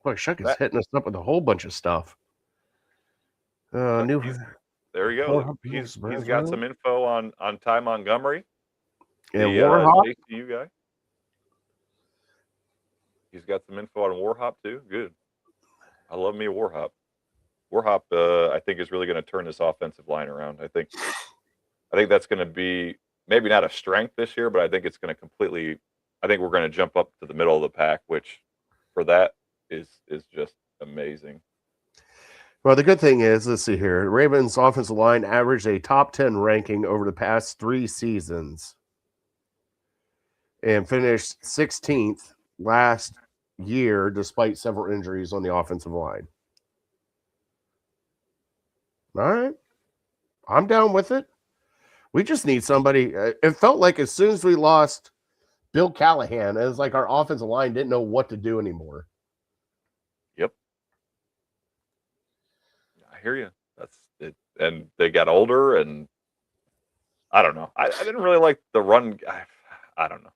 Boy, Shuck is hitting us up with a whole bunch of stuff. There we go. He's got some info on Ty Montgomery, the JCU guy. He's got some info on Warhop too. Good. I love me a Warhop. Warhop, I think, is really going to turn this offensive line around. I think that's going to be maybe not a strength this year, but I think it's going to completely. I think we're going to jump up to the middle of the pack, which for that is just amazing. Well, the good thing is, let's see here. Ravens offensive line averaged a top 10 ranking over the past 3 seasons and finished 16th last year despite several injuries on the offensive line. All right. I'm down with it. We just need somebody. It felt like as soon as we lost Bill Callahan, it was like our offensive line didn't know what to do anymore. Yep. I hear you. That's it. And they got older, and I don't know. I didn't really like the run. I don't know.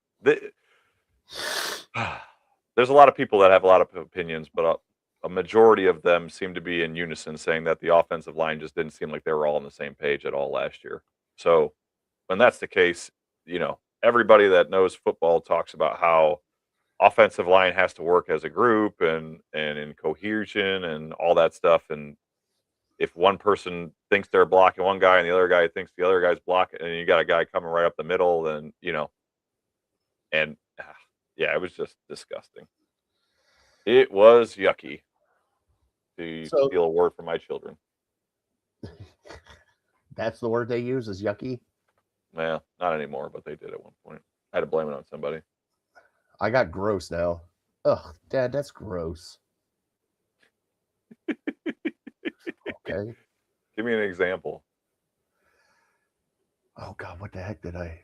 There's a lot of people that have a lot of opinions, but a majority of them seem to be in unison saying that the offensive line just didn't seem like they were all on the same page at all last year. So when that's the case, you know, everybody that knows football talks about how offensive line has to work as a group and in cohesion and all that stuff. And if one person thinks they're blocking one guy and the other guy thinks the other guy's blocking, and you got a guy coming right up the middle, then, you know, and yeah, it was just disgusting. It was yucky, to steal a word from my children. That's the word they use, is yucky? Well, not anymore, but they did at one point. I had to blame it on somebody. I got gross now. Ugh, Dad, that's gross. Okay. Give me an example. Oh, God, what the heck did I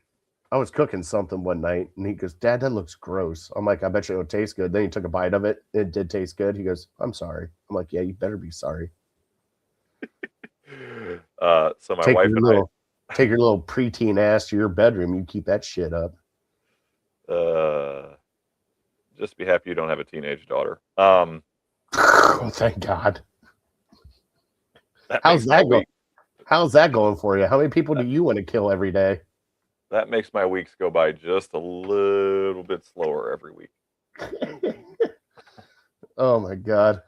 was cooking something one night, and he goes, Dad, that looks gross. I'm like, I bet you it'll taste good. Then he took a bite of it. It did taste good. He goes, I'm sorry. I'm like, yeah, you better be sorry. So my wife and take your little preteen ass to your bedroom. You keep that shit up. Just be happy you don't have a teenage daughter. Oh, thank God. How's that going? How's that going for you? How many people do you want to kill every day? That makes my weeks go by just a little bit slower every week. Oh my God.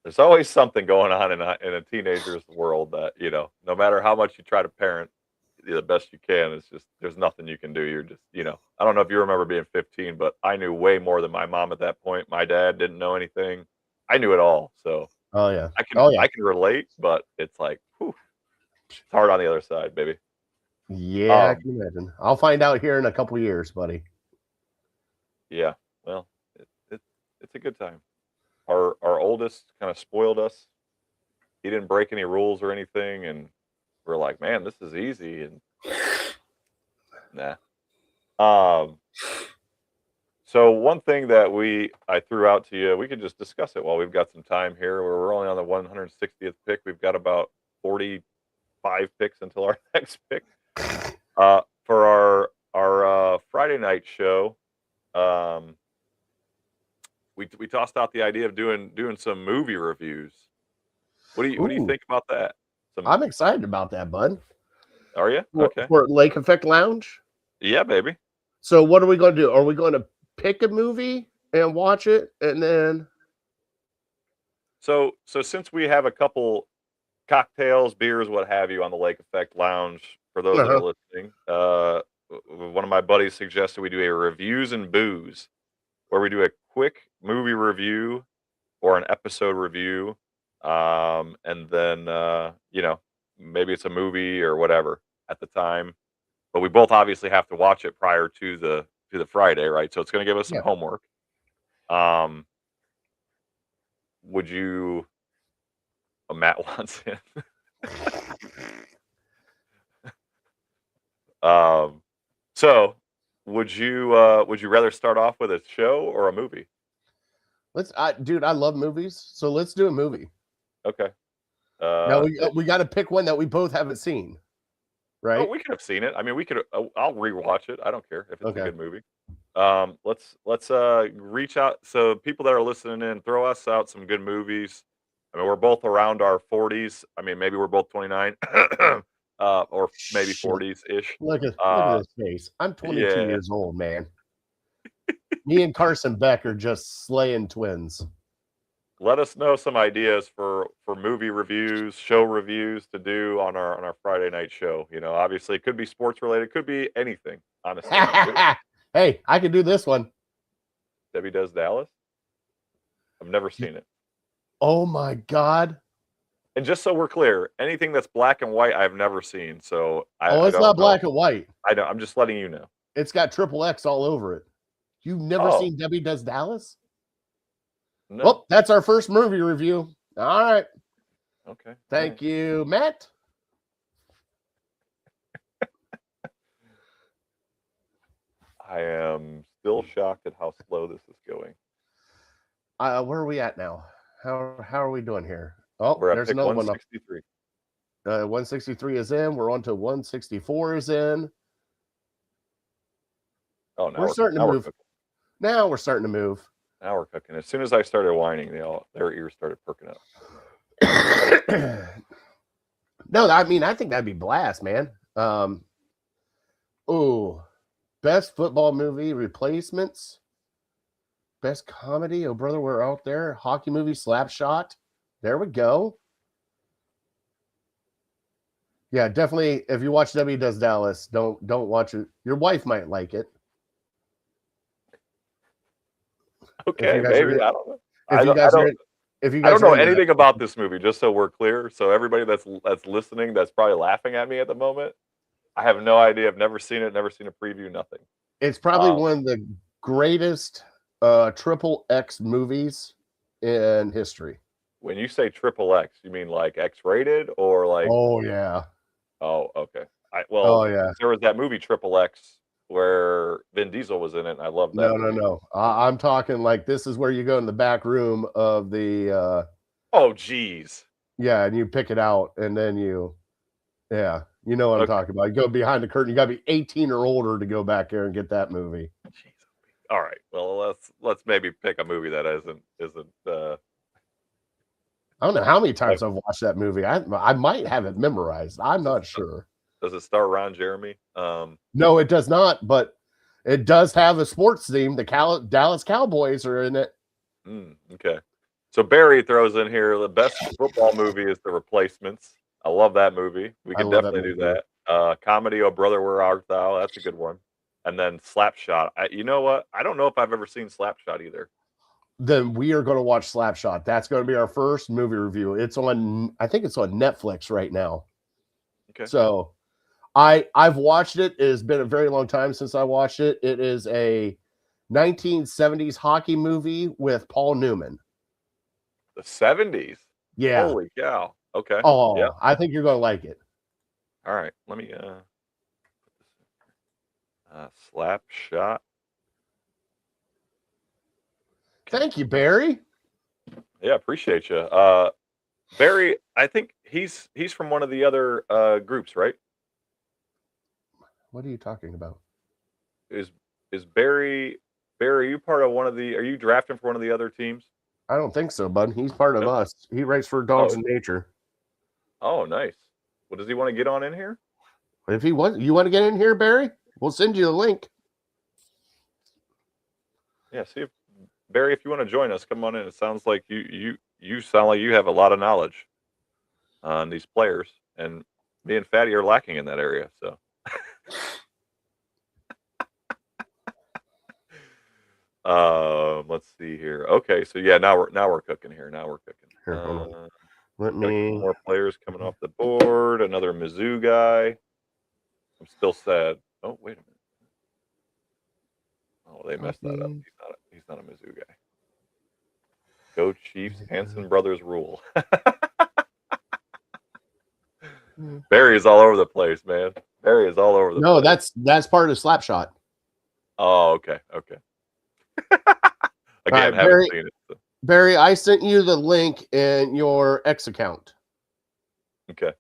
There's always something going on in a teenager's world that, you know, no matter how much you try to parent, the best you can. It's just there's nothing you can do. You're just I don't know if you remember being 15, but I knew way more than my mom at that point. My dad didn't know anything. I knew it all, so Oh yeah. I Oh yeah. can relate, but it's like whew, it's hard on the other side, baby. Yeah, I can imagine. I'll find out here in a couple years, buddy. Yeah, well, it's a good time. Our oldest kind of spoiled us. He didn't break any rules or anything, and we're like, man, this is easy, and nah. Um, so one thing that I threw out to you, we could just discuss it while we've got some time here. Where we're only on the 160th pick. We've got about 45 picks until our next pick. For our Friday night show, we tossed out the idea of doing some movie reviews. What do you Ooh, think about that? I'm excited about that, bud. Are you For, okay? for Lake Effect Lounge. Yeah, baby. So what are we going to do? Are we going to pick a movie and watch it, and then? So since we have a couple cocktails, beers, what have you, on the Lake Effect Lounge, for those that are listening, one of my buddies suggested we do a reviews and booze, where we do a quick movie review or an episode review, and then maybe it's a movie or whatever at the time, but we both obviously have to watch it prior to the Friday, right? So it's going to give us some homework. Would you? Matt wants in. So would you rather start off with a show or a movie? Dude, I love movies, so let's do a movie. Okay. Now we got to pick one that we both haven't seen, right? Oh, we could have seen it. I mean, we could. I'll rewatch it. I don't care if it's a good movie. Let's reach out. So people that are listening in, throw us out some good movies. I mean, we're both around our 40s. I mean, maybe we're both 29, or maybe 40s ish. Look at this face. I'm 22 years old, man. Me and Carson Beck are just slaying twins. Let us know some ideas for movie reviews, show reviews to do on our Friday night show. Obviously it could be sports related, could be anything, honestly. Hey, I can do this one. Debbie Does Dallas? I've never seen it. Oh my God. And just so we're clear, anything that's black and white, I've never seen. So it's not black and white. I'm just letting you know. It's got XXX all over it. You've never seen Debbie Does Dallas? No. Well, that's our first movie review. All right. Okay. Thank you, Matt. I am still shocked at how slow this is going. Where are we at now? How are we doing here? Oh, we're at there's pick another 163. 163 is in. We're on to 164 is in. Oh, now we're starting to move. Now we're starting to move. Now we're cooking. As soon as I started whining, their ears started perking up. No, I mean, I think that'd be blast, man. Best football movie replacements. Best comedy. Oh, brother, we're out there. Hockey movie, Slapshot. There we go. Yeah, definitely. If you watch Debbie Does Dallas, don't watch it. Your wife might like it. Okay, maybe. I don't know. I don't know anything about this movie, just so we're clear. So everybody that's listening, that's probably laughing at me at the moment, I have no idea. I've never seen it, never seen a preview, nothing. It's probably one of the greatest XXX movies in history. When you say XXX, you mean like X-rated or like? Oh yeah. Oh, okay. There was that movie XXX where Vin Diesel was in it, and I love that. No. I'm talking like this is where you go in the back room of the. Oh, geez. Yeah, and you pick it out, and then you know what I'm talking about. You go behind the curtain. You got to be 18 or older to go back there and get that movie. Jeez. All right. Well, let's maybe pick a movie that isn't. I don't know how many times I've watched that movie. I might have it memorized. I'm not sure. Does it star Ron Jeremy? No, it does not. But it does have a sports theme. The Dallas Cowboys are in it. Okay. So Barry throws in here the best football movie is The Replacements. I love that movie. We can definitely do that. Comedy, Oh Brother, Where Art Thou? That's a good one. And then Slapshot. You know what? I don't know if I've ever seen Slapshot either. Then we are going to watch Slapshot. That's going to be our first movie review. I think it's on Netflix right now. Okay. So I've watched it. It has been a very long time since I watched it. It is a 1970s hockey movie with Paul Newman. The 70s. Yeah. Holy cow. Okay. Oh, Yeah. I think you're going to like it. All right. Let me Slapshot. Thank you, Barry. Yeah, appreciate you. Barry, I think he's from one of the other groups, right? What are you talking about? Is Barry, are you part of are you drafting for one of the other teams? I don't think so, bud. He's part of Nope. us. He writes for Dogs in Nature. Oh, nice. Well, does he want to get on in here? If he wants, you want to get in here, Barry? We'll send you the link. Yeah, see if Barry, if you want to join us, come on in. It sounds like you sound like you have a lot of knowledge on these players, and me and Fatty are lacking in that area. So, let's see here. Okay, so yeah, now we're cooking here. Now we're cooking. Here, hold on. Let Got a couple me. more players coming off the board. Another Mizzou guy. I'm still sad. Oh, wait a minute. Oh, they messed that up. He's not a Mizzou guy. Go Chiefs. Hanson Brothers rule. Barry is all over the place, man. Barry is all over the place. No, that's part of Slapshot. Oh, okay. Again, right, haven't seen it. So. Barry, I sent you the link in your X account. Okay.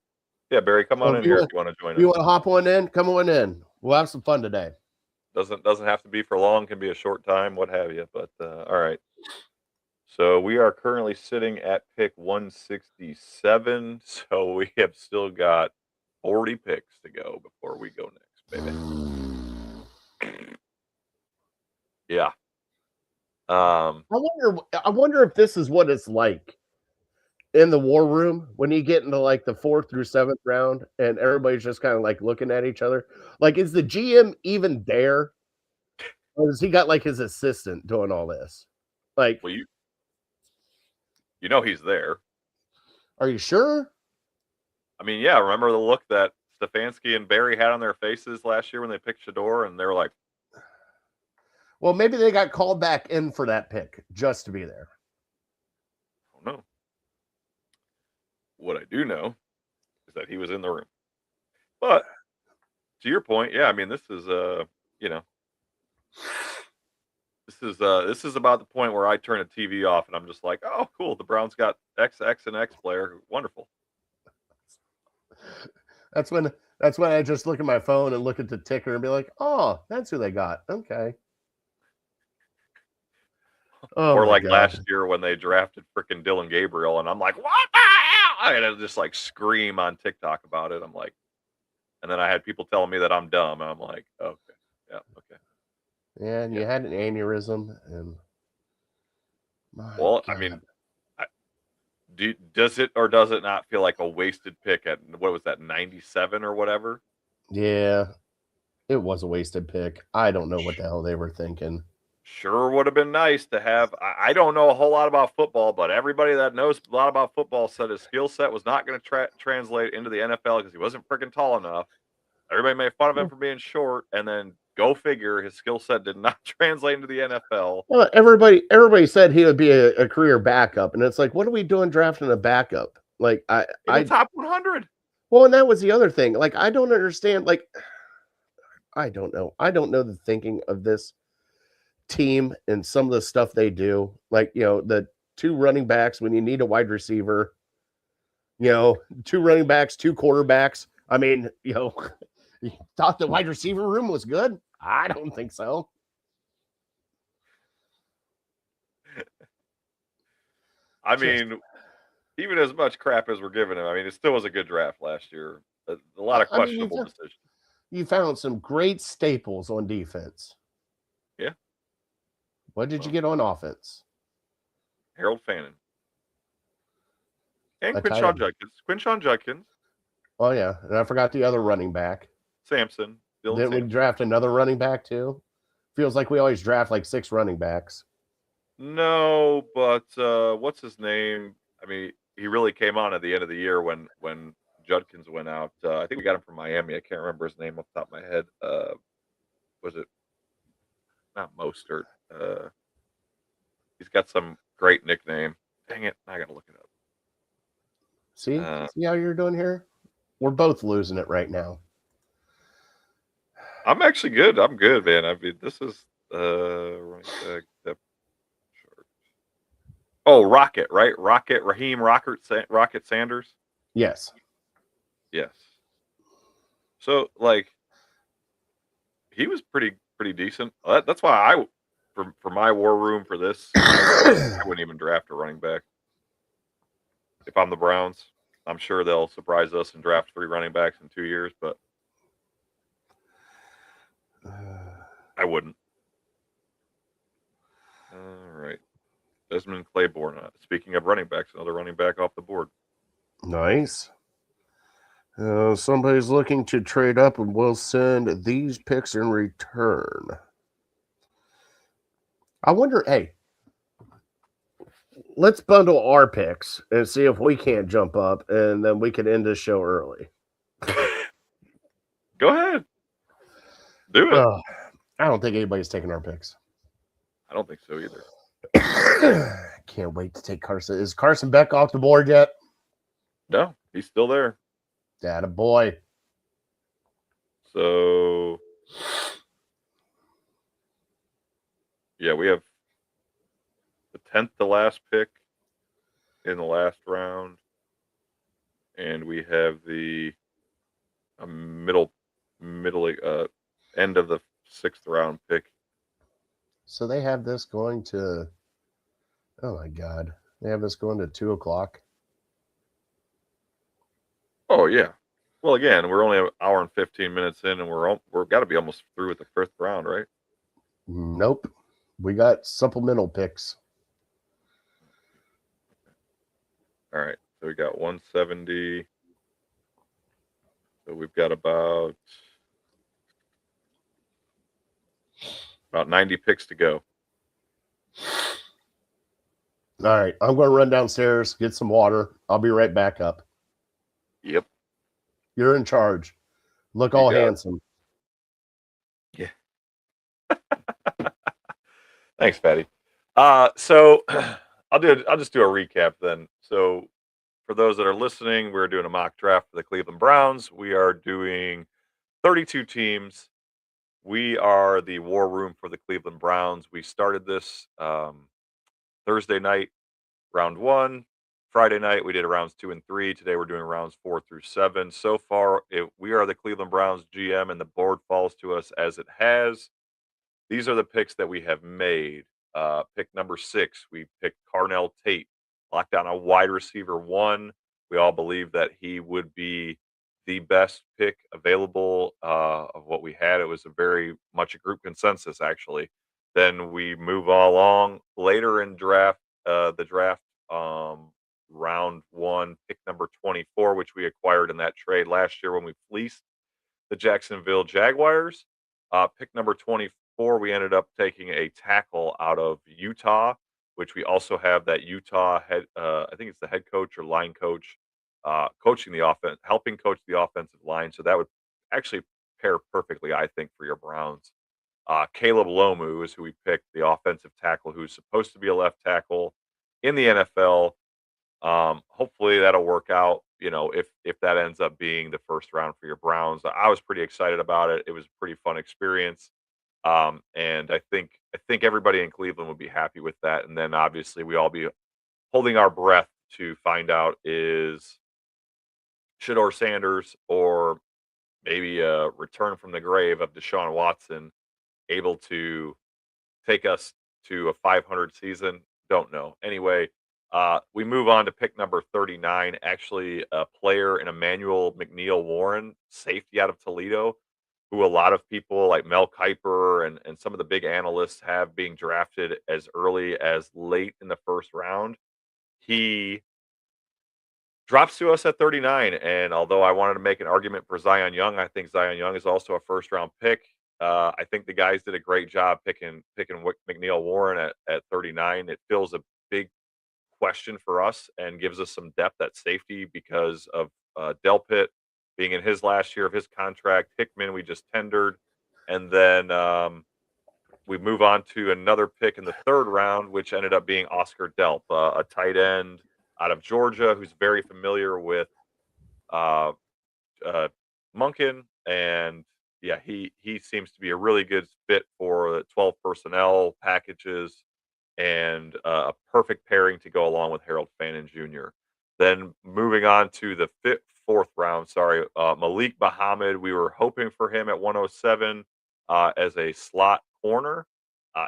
Yeah, Barry, come on in here if you want to join us. You want to hop on in? Come on in. We'll have some fun today. Doesn't have to be for long. Can be a short time, what have you. But all right. So we are currently sitting at pick 167. So we have still got 40 picks to go before we go next, baby. Yeah. I wonder if this is what it's like in the war room when you get into like the 4th through 7th round and everybody's just kind of like looking at each other. Like, is the GM even there? Or has he got like his assistant doing all this? Like, well, you know he's there. Are you sure? I mean, yeah. Remember the look that Stefanski and Barry had on their faces last year when they picked Shador, and they were like, well, maybe they got called back in for that pick just to be there. I don't know. What I do know is that he was in the room. But to your point, yeah, I mean, this is this is about the point where I turn the TV off and I'm just like, oh, cool, the Browns got X and X player, wonderful. That's when I just look at my phone and look at the ticker and be like, oh, that's who they got. Okay. Oh, or like last year when they drafted freaking Dylan Gabriel, and I'm like, what the hell? I had to just like scream on TikTok about it. I'm like, and then I had people telling me that I'm dumb, and I'm like, okay, yeah, okay. Yeah, and you had an aneurysm, and well, God. I mean, does it or does it not feel like a wasted pick at what was that 97 or whatever? Yeah, it was a wasted pick. I don't know what the hell they were thinking. Sure would have been nice to have. I don't know a whole lot about football, but everybody that knows a lot about football said his skill set was not going to translate into the NFL because he wasn't freaking tall enough. Everybody made fun of him for being short, and then go figure, his skill set did not translate into the NFL. Well, everybody said he would be a career backup, and it's like, what are we doing drafting a backup? Like I top 100. Well, and that was the other thing. Like, I don't understand. Like, I don't know. I don't know the thinking of this team and some of the stuff they do. Like, the 2 running backs when you need a wide receiver. 2 running backs, 2 quarterbacks. I mean, you thought the wide receiver room was good? I don't think so. I mean, even as much crap as we're giving him, I mean, it still was a good draft last year. A lot of questionable decisions. You found some great staples on defense. Yeah. What did you get on offense? Harold Fannin. And Quinshon Judkins. Oh yeah, and I forgot the other running back. Samson. Dylan Didn't we Sampson. draft another running back too? Feels like we always draft like 6 running backs. No, but what's his name? I mean, he really came on at the end of the year when Judkins went out. I think we got him from Miami. I can't remember his name off the top of my head. Was it not Mostert? He's got some great nickname. Dang it! I gotta look it up. See how you're doing here? We're both losing it right now. I'm actually good. I'm good, man. I mean, this is running back depth chart. Oh, Rocket, right? Raheem Rocket Sanders. Yes. Yes. So like, he was pretty decent. That's why for my war room for this, I wouldn't even draft a running back if I'm the Browns. I'm sure they'll surprise us and draft 3 running backs in 2 years, but I wouldn't. All right. Desmond Claiborne. Speaking of running backs, another running back off the board. Nice. Somebody's looking to trade up and we'll send these picks in return. I wonder, hey, let's bundle our picks and see if we can't jump up and then we can end this show early. Go ahead. Do it. I don't think anybody's taking our picks. I don't think so either. Can't wait to take Carson. Is Carson Beck off the board yet? No, he's still there. Data boy. So, yeah, we have the 10th to last pick in the last round, and we have the middle end of the 6th round pick. So they have this going to, oh my God, they have this going to 2:00. Oh yeah. Well, again, we're only an hour and 15 minutes in, and we're got to be almost through with the 5th round, right? Nope. We got supplemental picks. All right. So we got 170. So we've got about 90 picks to go. All right. I'm going to run downstairs, get some water. I'll be right back up. Yep. You're in charge. Look all handsome. Yeah. Thanks, Patty. So I'll just do a recap then. So for those that are listening, we're doing a mock draft for the Cleveland Browns. We are doing 32 teams. We are the war room for the Cleveland Browns. We started this Thursday night, round 1. Friday night, we did rounds 2 and 3. Today, we're doing rounds 4 through 7. So far, we are the Cleveland Browns GM, and the board falls to us as it has. These are the picks that we have made. Pick number 6, we picked Carnell Tate, locked down a wide receiver 1. We all believe that he would be the best pick available of what we had. It was a very much a group consensus, actually. Then we move along later in the draft, round 1, pick number 24, which we acquired in that trade last year when we fleeced the Jacksonville Jaguars. Pick number 24, we ended up taking a tackle out of Utah, which we also have that Utah head. I think it's the head coach or line coach coaching the offense, helping coach the offensive line. So that would actually pair perfectly, I think, for your Browns. Caleb Lomu is who we picked, the offensive tackle, who's supposed to be a left tackle in the NFL. Hopefully that'll work out. You know, if that ends up being the first round for your Browns, I was pretty excited about it. It was a pretty fun experience, and I think everybody in Cleveland would be happy with that. And then obviously we all be holding our breath to find out is Shedeur Sanders or maybe a return from the grave of Deshaun Watson able to take us to a 500 season. Don't know. Anyway, we move on to pick number 39. Actually, a player in Emmanuel McNeil Warren, safety out of Toledo, who a lot of people like Mel Kiper and some of the big analysts have being drafted as early as late in the 1st round. He drops to us at 39. And although I wanted to make an argument for Zion Young, I think Zion Young is also a first round pick. I think the guys did a great job picking McNeil Warren at 39. It fills a big question for us and gives us some depth at safety because of Delpit being in his last year of his contract. Hickman we just tendered, and then we move on to another pick in the third round, which ended up being Oscar Delp, a tight end out of Georgia who's very familiar with uh, Monken, and yeah, he seems to be a really good fit for 12 personnel packages and a perfect pairing to go along with Harold Fannin Jr. Then moving on to the fourth round, Malik Muhammad. We were hoping for him at 107 as a slot corner,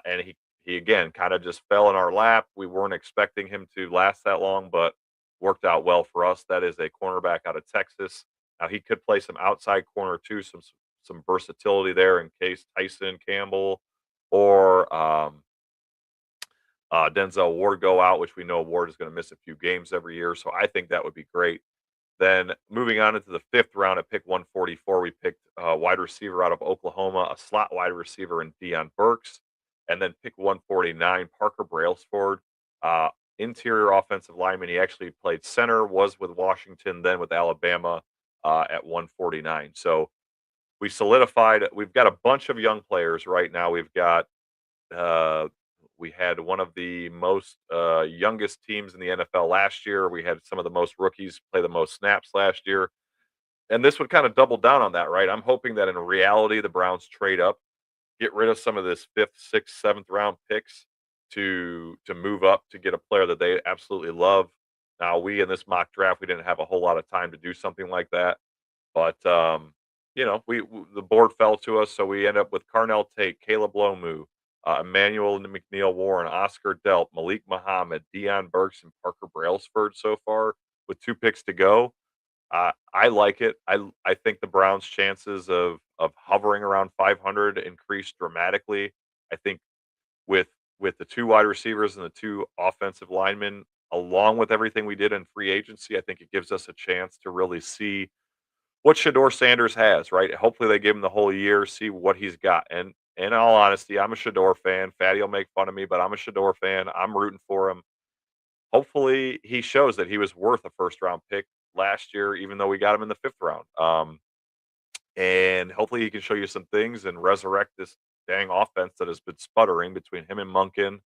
and he again kind of just fell in our lap. We weren't expecting him to last that long, but worked out well for us. That is a cornerback out of Texas. Now he could play some outside corner too, some versatility there in case Tyson Campbell or Denzel Ward go out, which we know Ward is going to miss a few games every year. So I think that would be great. Then moving on into the fifth round at pick 144, we picked a wide receiver out of Oklahoma, a slot wide receiver in Deion Burks. And then pick 149, Parker Brailsford, interior offensive lineman. He actually played center, was with Washington, then with Alabama at 149. So we solidified. We've got a bunch of young players right now. We've got we had one of the most youngest teams in the NFL last year. We had some of the most rookies play the most snaps last year. And this would kind of double down on that, right? I'm hoping that in reality, the Browns trade up, get rid of some of this fifth, sixth, seventh round picks to move up to get a player that they absolutely love. Now, we in this mock draft, we didn't have a whole lot of time to do something like that. But, the board fell to us. So we end up with Carnell Tate, Caleb Lomu, Emmanuel McNeil Warren, Oscar Delp, Malik Muhammad, Deion Burks, and Parker Brailsford so far with 2 picks to go. I like it. I think the Browns' chances of hovering around 500 increased dramatically. I think with the 2 wide receivers and the 2 offensive linemen, along with everything we did in free agency, I think it gives us a chance to really see what Shedeur Sanders has, right? Hopefully they give him the whole year, see what he's got. And in all honesty, I'm a Shedeur fan. Fatty will make fun of me, but I'm a Shedeur fan. I'm rooting for him. Hopefully he shows that he was worth a first round pick last year, even though we got him in the 5th round. And hopefully he can show you some things and resurrect this dang offense that has been sputtering between him and Monken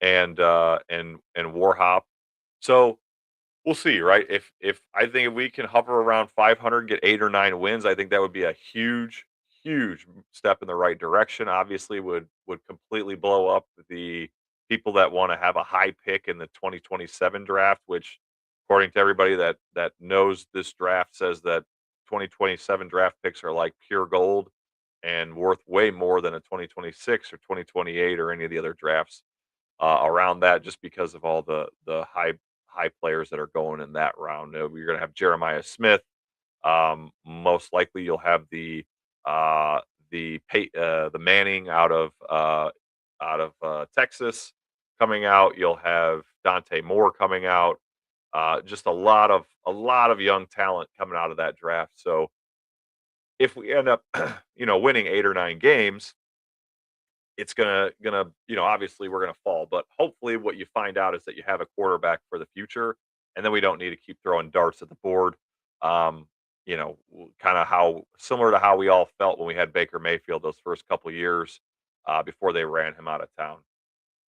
and Warhop. So we'll see, right? If I think if we can hover around 500, get 8 or 9 wins, I think that would be a huge step in the right direction. Obviously, would completely blow up the people that want to have a high pick in the 2027 draft, which, according to everybody that knows this draft, says that 2027 draft picks are like pure gold and worth way more than a 2026 or 2028 or any of the other drafts around that, just because of all the high players that are going in that round. You're going to have Jeremiah Smith. Most likely, you'll have the Manning out of Texas coming out. You'll have Dante Moore coming out. Just a lot of young talent coming out of that draft. So if we end up, winning 8 or 9 games, it's gonna obviously we're gonna fall, but hopefully what you find out is that you have a quarterback for the future, and then we don't need to keep throwing darts at the board. Kind of how similar to how we all felt when we had Baker Mayfield those first couple years before they ran him out of town.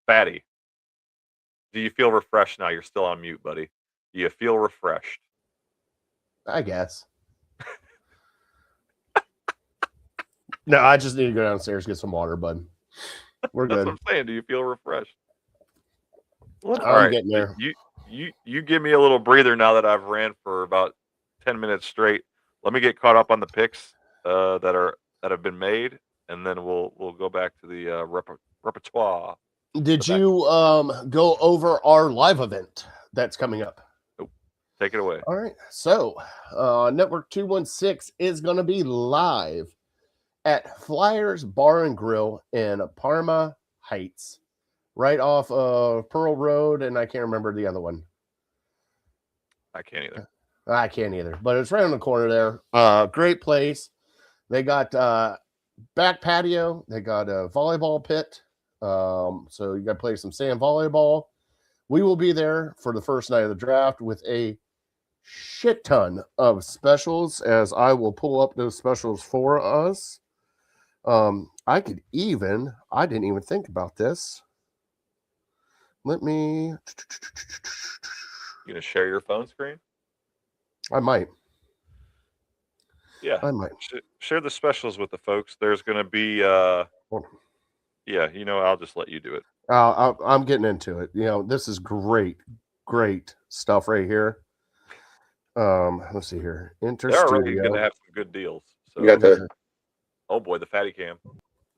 Fatty, do you feel refreshed now? You're still on mute, buddy. Do you feel refreshed? I guess. No, I just need to go downstairs, get some water, bud. We're That's good. what I'm saying. Do you feel refreshed? All right, getting there. You give me a little breather now that I've ran for about 10 minutes straight. Let me get caught up on the picks that have been made, and then we'll go back to the repertoire. Did you go over our live event that's coming up? Nope. Take it away. All right. So, Network 216 is going to be live at Flyers Bar and Grill in Parma Heights, right off of Pearl Road, and I can't remember the other one. I can't either. I can't either, but it's right on the corner there. Great place. They got back patio. They got a volleyball pit. So you got to play some sand volleyball. We will be there for the first night of the draft with a shit ton of specials, as I will pull up those specials for us. I didn't even think about this. Let me. You gonna share your phone screen? I might. Yeah, I might. share the specials with the folks. There's gonna be Hold on. yeah, I'll just let you do it. I'm getting into it. This is great stuff right here. Let's see here. Enter They're already studio. gonna have some good deals. So You got the oh boy, the fatty cam.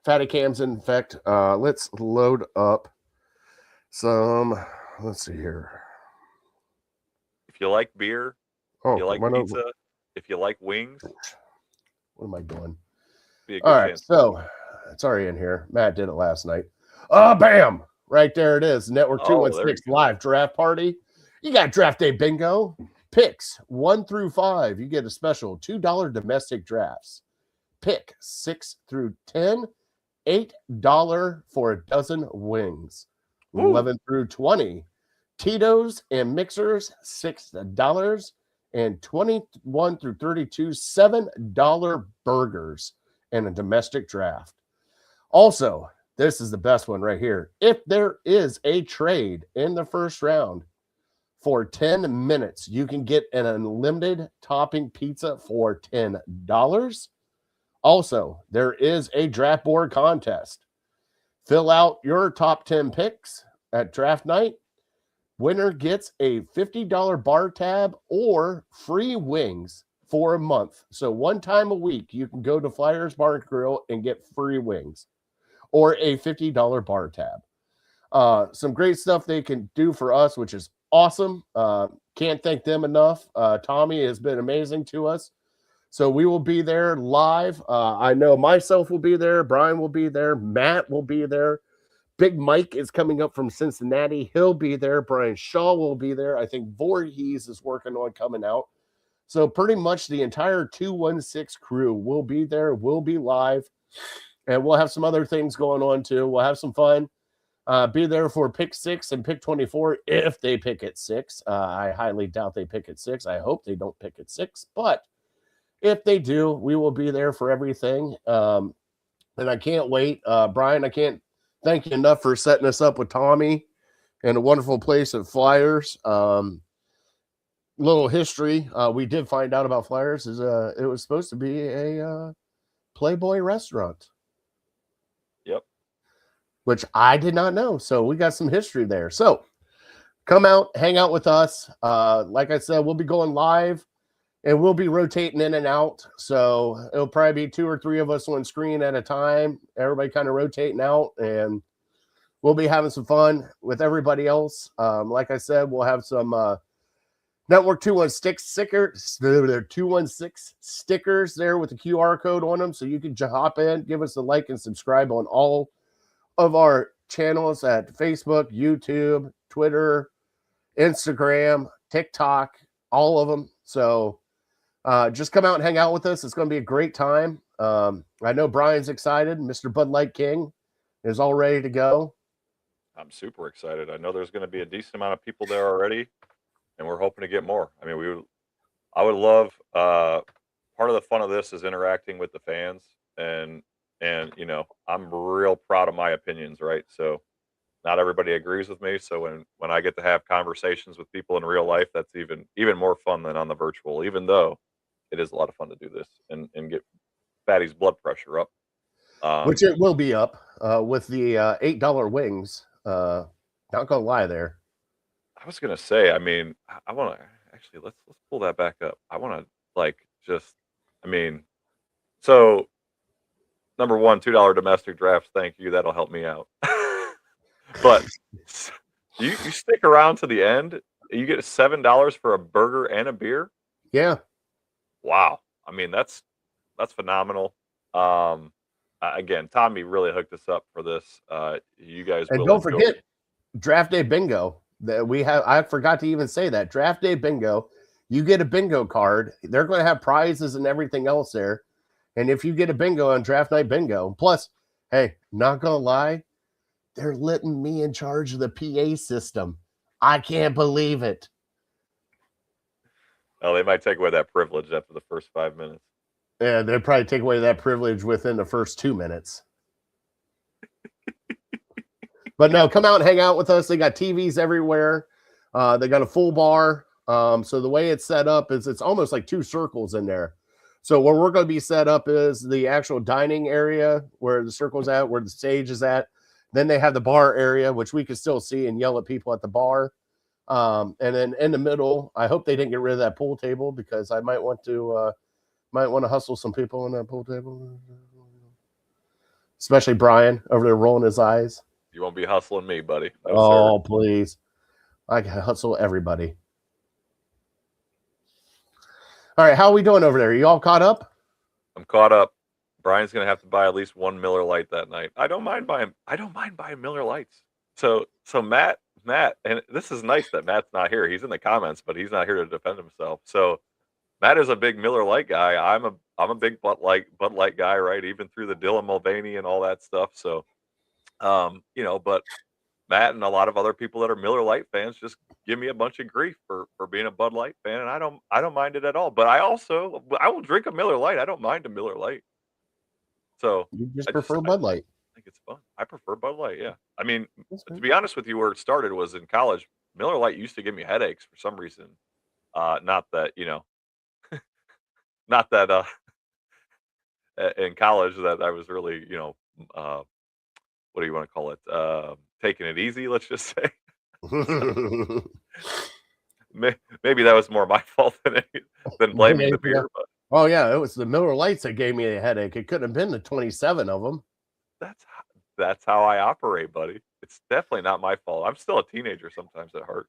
fatty cams in effect. Let's load up some. Let's see here. If you like beer, if you like why not- pizza, if you like wings, What am I doing? be a good All right, chance. so it's already in here. Matt did it last night. Bam! Right there it is. Network Oh, there 216 you go. live draft party. You got draft day bingo. Picks 1 through 5. You get a special $2 domestic drafts. Pick 6 through 10, $8 for a dozen wings. Woo. 11 through 20, Tito's and mixers, $6. And 21 through 32, $7 burgers and a domestic draft. Also, this is the best one right here. If there is a trade in the first round for 10 minutes, you can get an unlimited topping pizza for $10. Also, there is a draft board contest. Fill out your top 10 picks at draft night. Winner gets a $50 bar tab or free wings for a month. So one time a week, you can go to Flyers Bar and Grill and get free wings or a $50 bar tab. Some great stuff they can do for us, which is awesome. Can't thank them enough. Tommy has been amazing to us. So we will be there live. I know myself will be there. Brian will be there. Matt will be there. Big Mike is coming up from Cincinnati. He'll be there. Brian Shaw will be there. I think Voorhees is working on coming out. So pretty much the entire 216 crew will be there. We'll be live. And we'll have some other things going on too. We'll have some fun. Be there for pick 6 and pick 24 if they pick at 6. I highly doubt they pick at 6. I hope they don't pick at 6. But if they do, we will be there for everything. And I can't wait. Brian, I can't thank you enough for setting us up with Tommy and a wonderful place at Flyers. Little history. We did find out about Flyers. It was supposed to be a Playboy restaurant. Yep. Which I did not know. So we got some history there. So come out, hang out with us. Like I said, we'll be going live and we'll be rotating in and out. So it'll probably be 2 or 3 of us on screen at a time. Everybody kind of rotating out, and we'll be having some fun with everybody else. Like I said, we'll have some Network 216 stickers. There are 216 stickers there with the QR code on them. So you can hop in, give us a like and subscribe on all of our channels at Facebook, YouTube, Twitter, Instagram, TikTok, all of them. So just come out and hang out with us. It's going to be a great time. I know Brian's excited. Mr. Bud Light King is all ready to go. I'm super excited. I know there's going to be a decent amount of people there already, and we're hoping to get more. I mean, I would love, part of the fun of this is interacting with the fans, and I'm real proud of my opinions, right? So not everybody agrees with me. So when I get to have conversations with people in real life, that's even more fun than on the virtual, even though it is a lot of fun to do this and get Fatty's blood pressure up. Which it will be up with the $8 wings. Not gonna lie there. I was gonna say, I mean, I want to actually let's pull that back up. I want to so number one, $2 domestic drafts. Thank you. That'll help me out. But you stick around to the end, you get $7 for a burger and a beer. Yeah. Wow. I mean, that's phenomenal. Again, Tommy really hooked us up for this. You guys And will don't enjoy forget draft day bingo that we have. I forgot to even say that draft day bingo. You get a bingo card. They're going to have prizes and everything else there. And if you get a bingo on draft night bingo, plus, hey, not going to lie, they're letting me in charge of the PA system. I can't believe it. Oh, they might take away that privilege after the first 5 minutes. Yeah, they'd probably take away that privilege within the first 2 minutes. But no, come out and hang out with us. They got TVs everywhere. They got a full bar. So the way it's set up is it's almost like 2 circles in there. So where we're going to be set up is the actual dining area where the circle's at, where the stage is at. Then they have the bar area, which we can still see and yell at people at the bar. And then in the middle, I hope they didn't get rid of that pool table because I might want to hustle some people on that pool table. Especially Brian over there rolling his eyes. You won't be hustling me, buddy. No, please. I can hustle everybody. All right, how are we doing over there? Are you all caught up? I'm caught up. Brian's gonna have to buy at least 1 Miller Lite that night. I don't mind buying Miller Lights. So Matt, and this is nice that Matt's not here. He's in the comments, but he's not here to defend himself. So Matt is a big Miller Lite guy. I'm a big Bud Light guy, right? Even through the Dylan Mulvaney and all that stuff. So but Matt and a lot of other people that are Miller Lite fans just give me a bunch of grief for being a Bud Light fan, and I don't mind it at all. But I will drink a Miller Lite. I don't mind a Miller Lite. So you just prefer Bud Light. I think it's fun. I prefer Bud Light. Yeah, I mean, to be honest with you, where it started was in college. Miller Lite used to give me headaches for some reason. Not that not that in college that I was really what do you want to call it? Taking it easy, let's just say. Maybe that was more my fault than blaming the beer. But oh yeah, it was the Miller Lights that gave me a headache. It couldn't have been the 27 of them. That's how I operate, buddy. It's definitely not my fault. I'm still a teenager sometimes at heart.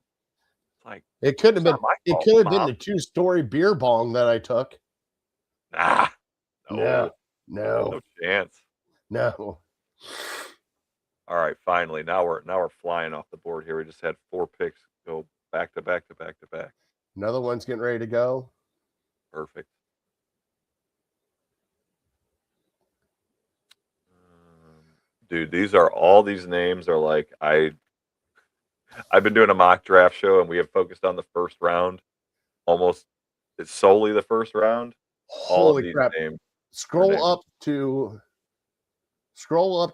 It's like it could have been. It could have been the 2-story beer bong that I took. Nah, no chance. No. All right, finally, now we're flying off the board here. We just had 4 picks go back to back to back to back. Another one's getting ready to go. Perfect. Dude, these names are like I've been doing a mock draft show and we have focused on the first round. It's solely the first round. Holy crap. Scroll up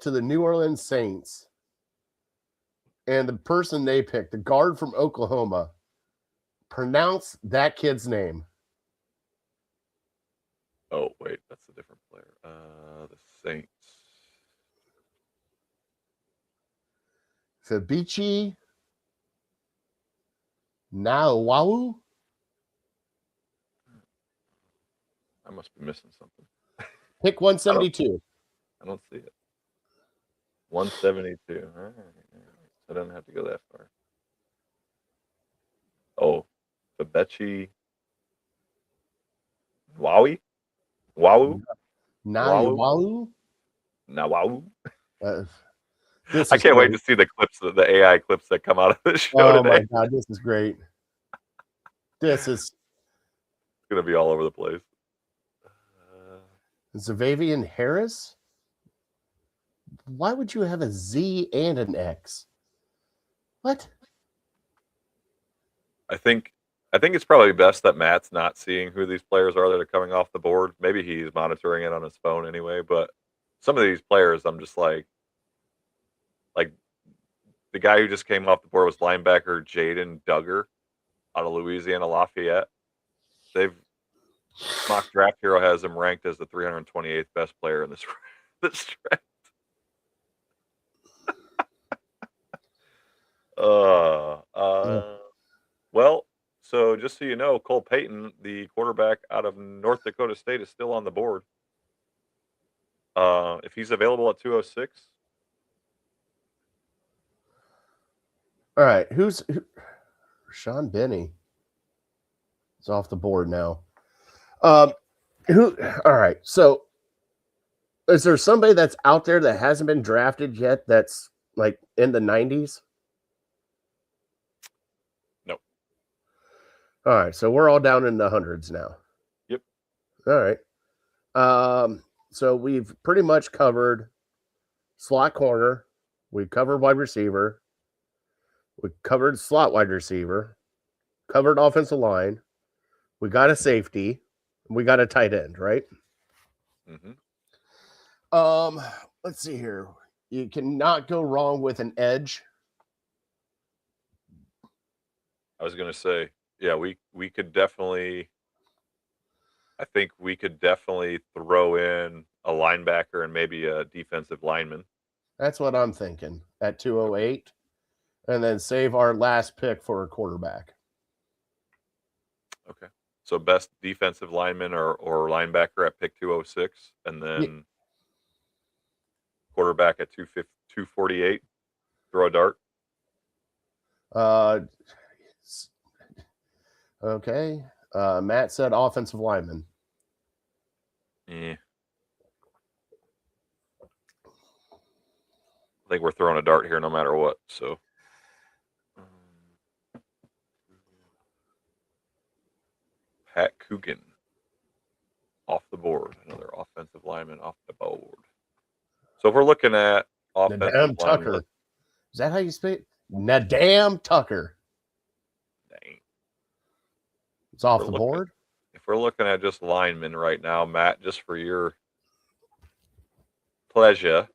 to the New Orleans Saints and the person they picked, the guard from Oklahoma. Pronounce that kid's name. Oh, wait, that's a different player. The Saints. Fabichi Nawawu? I must be missing something. Pick 172. I don't see it. 172. All right. I don't have to go that far. Oh, Fabechi. Wawu? Nawawu? I can't wait to see the clips, the AI clips that come out of this show today. Oh my God, this is great. This is going to be all over the place. Zavavian Harris? Why would you have a Z and an X? What? I think it's probably best that Matt's not seeing who these players are that are coming off the board. Maybe he's monitoring it on his phone anyway, but some of these players I'm just like the guy who just came off the board was linebacker Jaden Duggar out of Louisiana Lafayette. Mock Draft Hero has him ranked as the 328th best player in this draft. Well, so just so you know, Cole Payton, the quarterback out of North Dakota State, is still on the board. If he's available at 206. All right, who's Rashawn Benny? It's off the board now. All right, so is there somebody that's out there that hasn't been drafted yet that's like in the 90s? No. All right, so we're all down in the hundreds now. Yep. All right. So we've pretty much covered slot corner. We've covered wide receiver. We covered slot wide receiver. Covered offensive line. We got a safety. We got a tight end, right? Mm-hmm. Let's see here. You cannot go wrong with an edge. I was gonna say, yeah, we could definitely. I think we could definitely throw in a linebacker and maybe a defensive lineman. That's what I'm thinking at 208, and then save our last pick for a quarterback. Okay. So best defensive lineman or linebacker at pick 206, and then quarterback at 248. Throw a dart. Okay. Matt said offensive lineman. Yeah. I think we're throwing a dart here no matter what. So Pat Coogan off the board. Another offensive lineman off the board. So if we're looking at offensive Nadam lineman, Tucker. Is that how you speak? Nadam Tucker. dang. It's off the board. If we're looking at just linemen right now, Matt, just for your pleasure,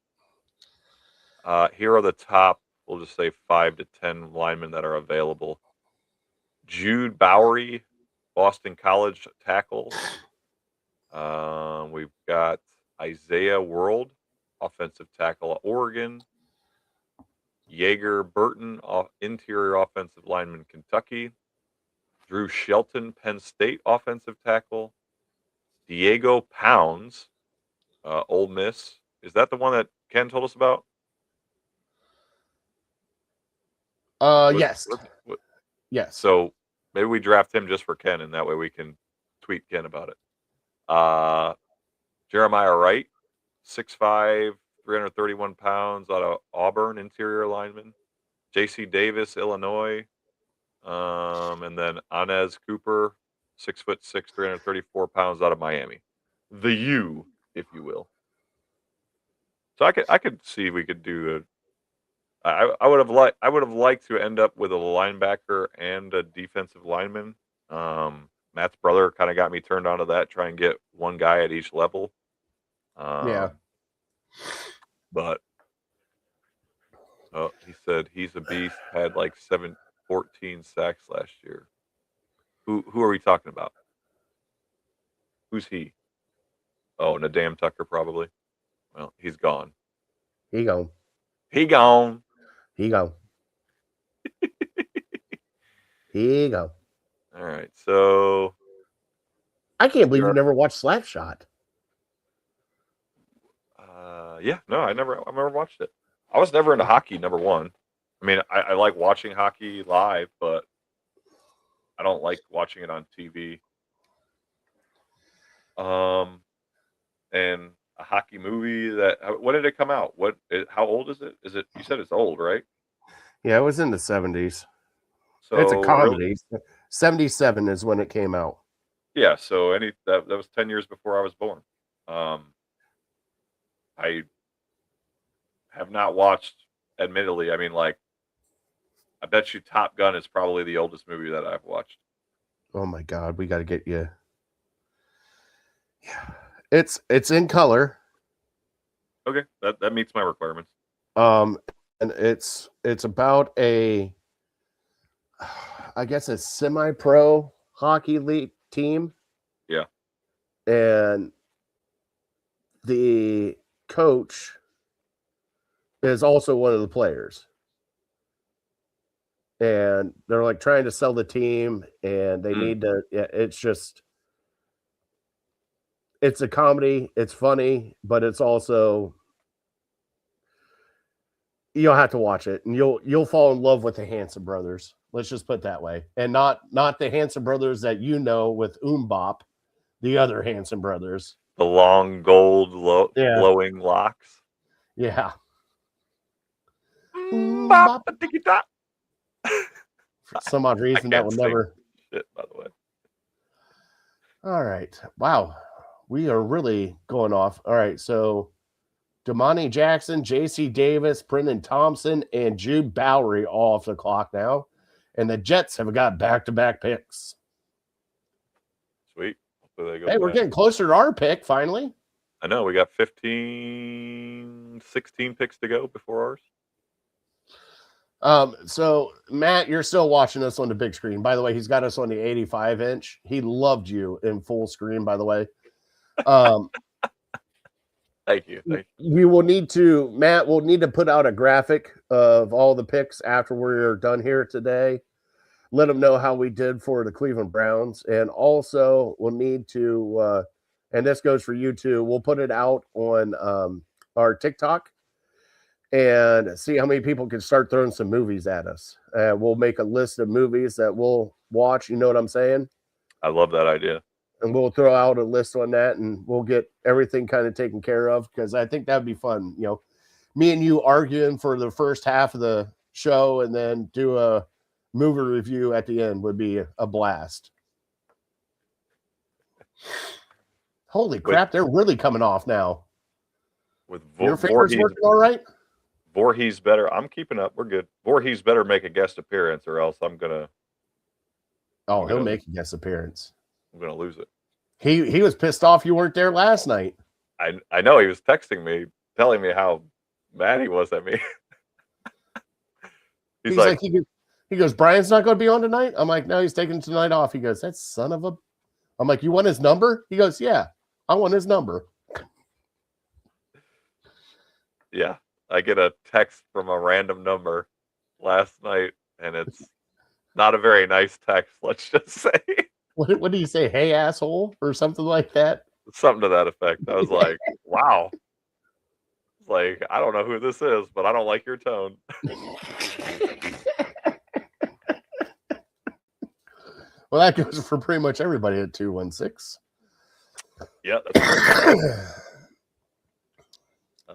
here are the top, we'll just say 5 to 10 linemen that are available. Jude Bowery, Boston College tackle. We've got Isaiah World, offensive tackle at Oregon. Jaeger Burton, interior offensive lineman, Kentucky. Drew Shelton, Penn State offensive tackle. Diego Pounds, Ole Miss. Is that the one that Ken told us about? Yes. Yes. So maybe we draft him just for Ken, and that way we can tweet Ken about it. Jeremiah Wright, 6'5", 331 pounds, out of Auburn, interior lineman. J.C. Davis, Illinois. And then Anez Cooper, 6'6", 334 pounds, out of Miami. The U, if you will. So I could see we could do I would have liked to end up with a linebacker and a defensive lineman. Matt's brother kind of got me turned on to that. Try and get one guy at each level. Yeah. But he said he's a beast. Had like 14 sacks last year. Who are we talking about? Who's he? Oh, Nadam Tucker probably. Well, he's gone. He gone. He gone. He gone. He gone. All right, so I can't believe you never watched Slapshot. Yeah, no, I never watched it. I was never into hockey. Number one, I mean, I like watching hockey live, but I don't like watching it on TV. And a hockey movie when did it come out? How old is it? You said it's old, right? Yeah, it was in the 70s. So it's a comedy. 77 is when it came out. Yeah, so that was 10 years before I was born. I have not watched, admittedly. I mean, like, I bet you Top Gun is probably the oldest movie that I've watched. Oh my God, we got to get you. Yeah, it's in color. Okay, that meets my requirements. And it's about I guess a semi-pro hockey league team. Yeah. And the coach is also one of the players. And they're like trying to sell the team, and they need to. Yeah, it's a comedy. It's funny, but it's also, you'll have to watch it, and you'll fall in love with the Hanson brothers. Let's just put it that way, and not the Hanson brothers that you know with Bop, the other Hanson brothers, the long gold flowing locks. Yeah. For some odd reason that would never. Shit, by the way. All right. Wow. We are really going off. All right. So Damani Jackson, JC Davis, Brendan Thompson, and Jude Bowery all off the clock now. And the Jets have got back-to-back picks. Sweet. Hopefully they go Hey, we're fast. getting closer to our pick finally. I know we got 16 picks to go before ours. So Matt, you're still watching us on the big screen. By the way, he's got us on the 85-inch. He loved you in full screen, by the way. Thank you. We will need to, Matt will need to put out a graphic of all the picks after we're done here today. Let them know how we did for the Cleveland Browns. And also we'll need to, and this goes for you too, we'll put it out on our TikTok and see how many people can start throwing some movies at us. We'll make a list of movies that we'll watch. You know what I'm saying? I love that idea. And we'll throw out a list on that and we'll get everything kind of taken care of because I think that'd be fun. You know, me and you arguing for the first half of the show and then do a movie review at the end would be a blast. Holy crap, they're really coming off now. With your fingers working all right? Voorhees better. I'm keeping up. We're good. Voorhees better make a guest appearance or else I'm gonna. Oh, he'll make a guest appearance. I'm gonna lose it. He was pissed off you weren't there last night. I know he was texting me, telling me how mad he was at me. He's like he goes, Brian's not going to be on tonight. I'm like, no, he's taking tonight off. He goes, that son of a. I'm like, you want his number? He goes, yeah, I want his number. Yeah, I get a text from a random number last night, and it's not a very nice text. Let's just say. What do you say? Hey, asshole, or something like that? Something to that effect. I was like, wow. It's like, I don't know who this is, but I don't like your tone. Well, that goes for pretty much everybody at 216. Yeah, that's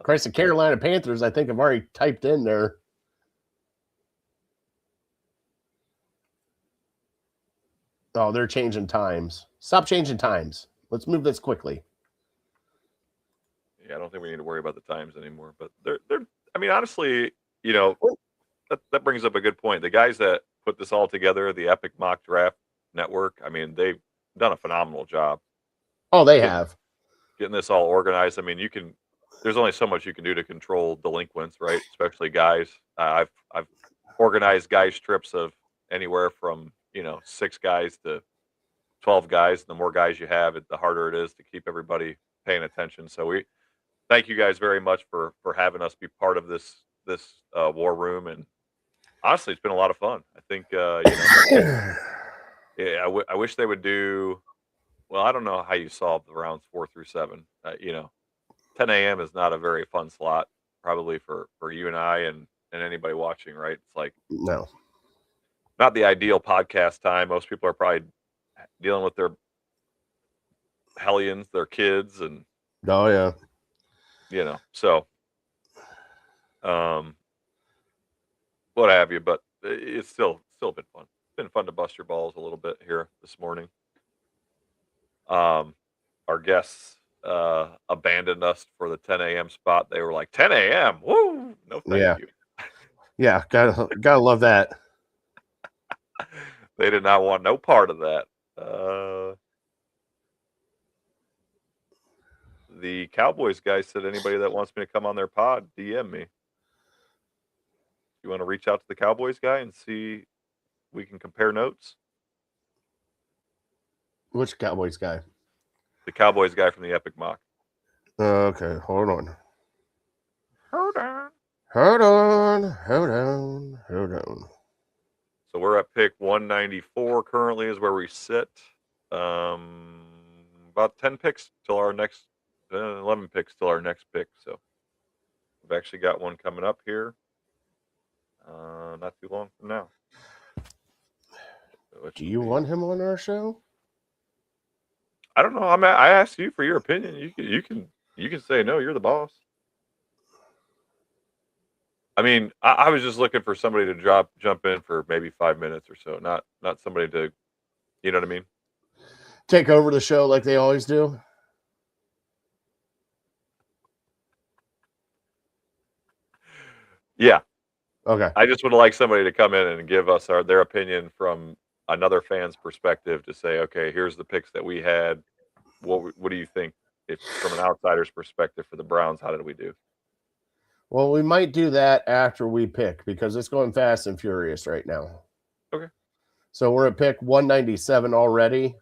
Christ, the Carolina Panthers, I think, have already typed in there. Oh, they're changing times. Stop changing times. Let's move this quickly. Yeah, I don't think we need to worry about the times anymore. But they're I mean, honestly, you know, that brings up a good point. The guys that put this all together, the Epic Mock Draft Network, I mean, they've done a phenomenal job. Oh, they have. Getting this all organized. I mean, there's only so much you can do to control delinquents, right? Especially guys. I've organized guys trips of anywhere from 6 guys to 12 guys. The more guys you have, the harder it is to keep everybody paying attention. So we thank you guys very much for having us be part of this war room. And honestly, it's been a lot of fun. I think yeah, I wish they would do. Well, I don't know how you solve the rounds 4 through 7. 10 a.m. is not a very fun slot, probably for you and I and anybody watching, right? It's like no, not the ideal podcast time. Most people are probably dealing with their hellions, their kids, and oh yeah, so what have you. But it's still been fun. It's been fun to bust your balls a little bit here this morning. Our guests abandoned us for the 10 a.m. spot. They were like, 10 a.m. Woo! No, thank you. Yeah, gotta love that. They did not want no part of that. The Cowboys guy said, anybody that wants me to come on their pod, DM me. You want to reach out to the Cowboys guy and see we can compare notes? Which Cowboys guy? The Cowboys guy from the Epic Mock. Okay, hold on. So we're at pick 194 currently is where we sit. About 10 picks till our next 11 picks till our next pick. So we've actually got one coming up here. Not too long from now. Do you want him on our show? I don't know. I asked you for your opinion. You can say no. You're the boss. I mean, I was just looking for somebody to jump in for maybe 5 minutes or so. Not somebody to, you know what I mean? take over the show like they always do? Yeah. Okay. I just would like somebody to come in and give us their opinion from another fan's perspective to say, okay, here's the picks that we had. What do you think, if from an outsider's perspective for the Browns? How did we do? Well, we might do that after we pick because it's going fast and furious right now. Okay. So we're at pick 197 already.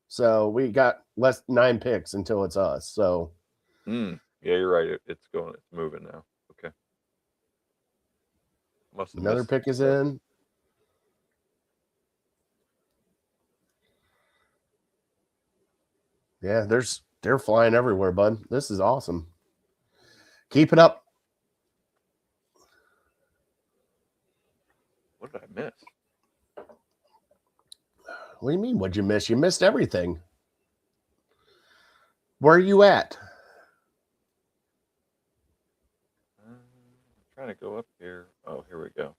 So we got 9 picks until it's us. So yeah, you're right. It's moving now. Okay. Another pick is in. Yeah, they're flying everywhere, bud. This is awesome. Keep it up. What did I miss? What do you mean? What'd you miss? You missed everything. Where are you at? I'm trying to go up here. Oh, here we go.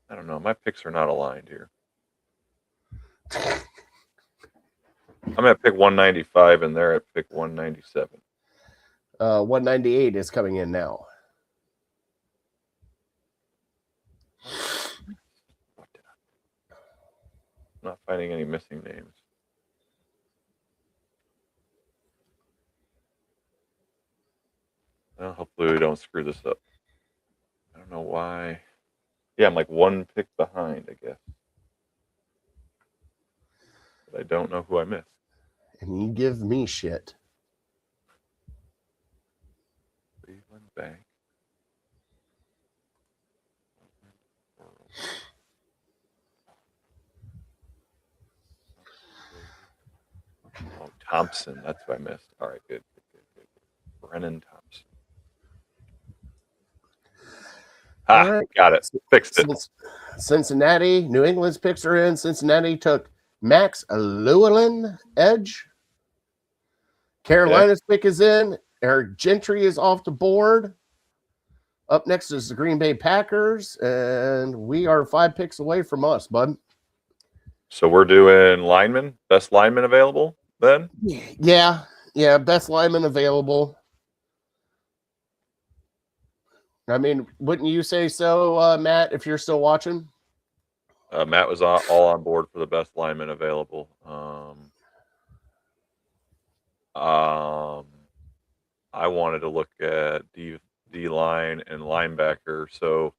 I don't know. My picks are not aligned here. I'm at pick 195 and they're at pick 197. 198 is coming in now. I'm not finding any missing names. Well, hopefully we don't screw this up. I don't know why. Yeah, I'm like one pick behind, I guess. But I don't know who I missed. And you give me shit. Cleveland Bank. Oh, Thompson. That's who I missed. All right, good. Brennan Thompson. All right. Got it. Fixed it. Cincinnati, New England's picks are in. Cincinnati took Max Llewellyn, edge. Carolina's pick is in. Eric Gentry is off the board. Up next is the Green Bay Packers, and we are 5 picks away from us, bud. So we're doing lineman, best lineman available then? Yeah, best lineman available. I mean, wouldn't you say so, Matt, if you're still watching? Matt was all on board for the best lineman available. I wanted to look at D line and linebacker. So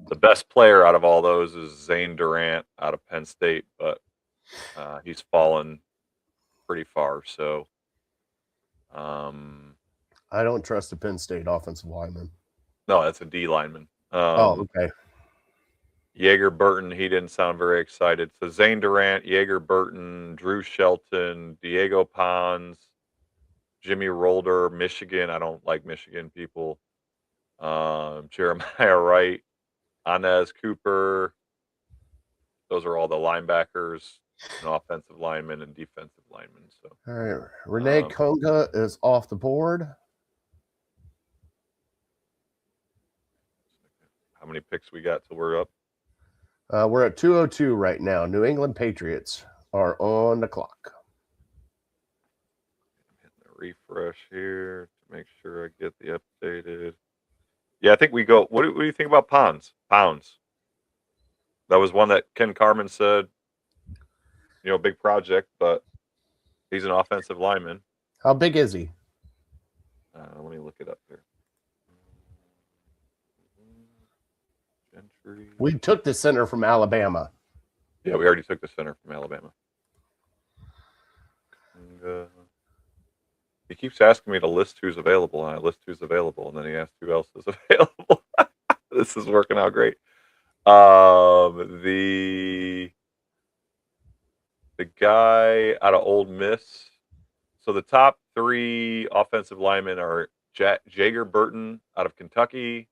the best player out of all those is Zane Durant out of Penn State, but he's fallen pretty far. So I don't trust the Penn State offensive lineman. No, that's a D lineman. Okay. Jaeger Burton, he didn't sound very excited. So Zane Durant, Jaeger Burton, Drew Shelton, Diego Pons, Jimmy Rolder, Michigan. I don't like Michigan people. Jeremiah Wright, Anez Cooper. Those are all the linebackers, and offensive linemen and defensive linemen. So all right, Renee Konga is off the board. How many picks we got till we're up? We're at 202 right now. New England Patriots are on the clock. Refresh here to make sure I get the updated. Yeah, I think we go. What do you think about Pounds? That was one that Ken Carman said, big project, but he's an offensive lineman. How big is he? Let me look it up here. Gentry. We took the center from Alabama. Yeah, we already took the center from Alabama. He keeps asking me to list who's available, and I list who's available, and then he asks who else is available. This is working out great. The guy out of Ole Miss. So the top 3 offensive linemen are Jaeger Burton out of Kentucky,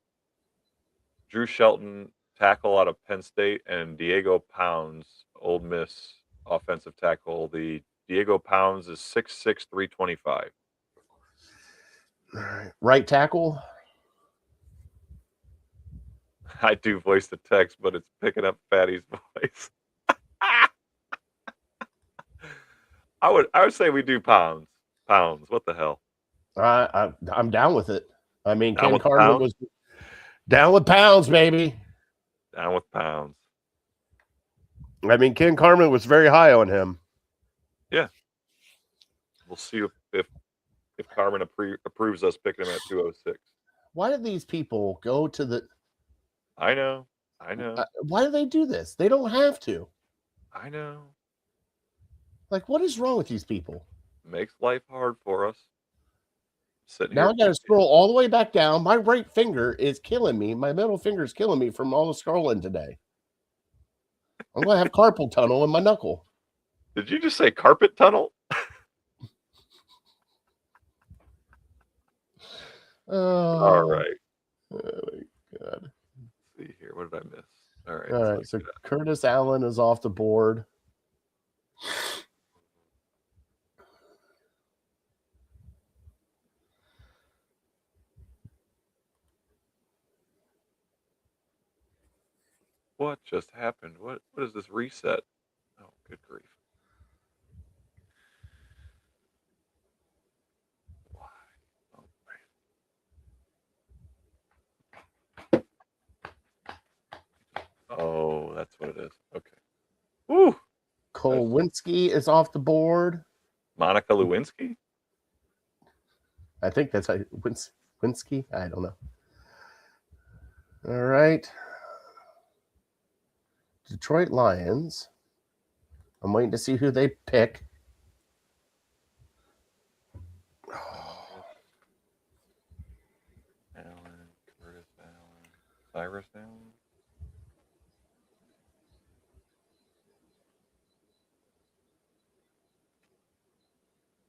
Drew Shelton, tackle out of Penn State, and Diego Pounds, Ole Miss offensive tackle. The Diego Pounds is 6'6", 325. All right. Right tackle. I do voice the text, but it's picking up Fatty's voice. I would say we do Pounds. Pounds. What the hell? I'm down with it. I mean, Down Ken with the Carmen Pounds? was down with Pounds, baby. Down with Pounds. I mean, Ken Carmen was very high on him. Yeah. We'll see if Carmen approves us picking him at 206. Why do these people go to the? I know. Why do they do this? They don't have to. I know. Like, what is wrong with these people? Makes life hard for us. Sitting Now here I got to scroll all the way back down. My right finger is killing me. My middle finger is killing me from all the scrolling today. I'm going to have carpal tunnel in my knuckle. Did you just say carpet tunnel? All right. Oh my God. Let's see here. What did I miss? All right. All right. So Curtis Allen is off the board. What just happened? What is this reset? Oh, good grief. Why? Oh, that's what it is. Okay. Woo! Kolwinski is off the board. Monica Lewinsky? I think that's how Winsky. I don't know. All right. Detroit Lions. I'm waiting to see who they pick. Allen, Curtis Allen, Cyrus Allen.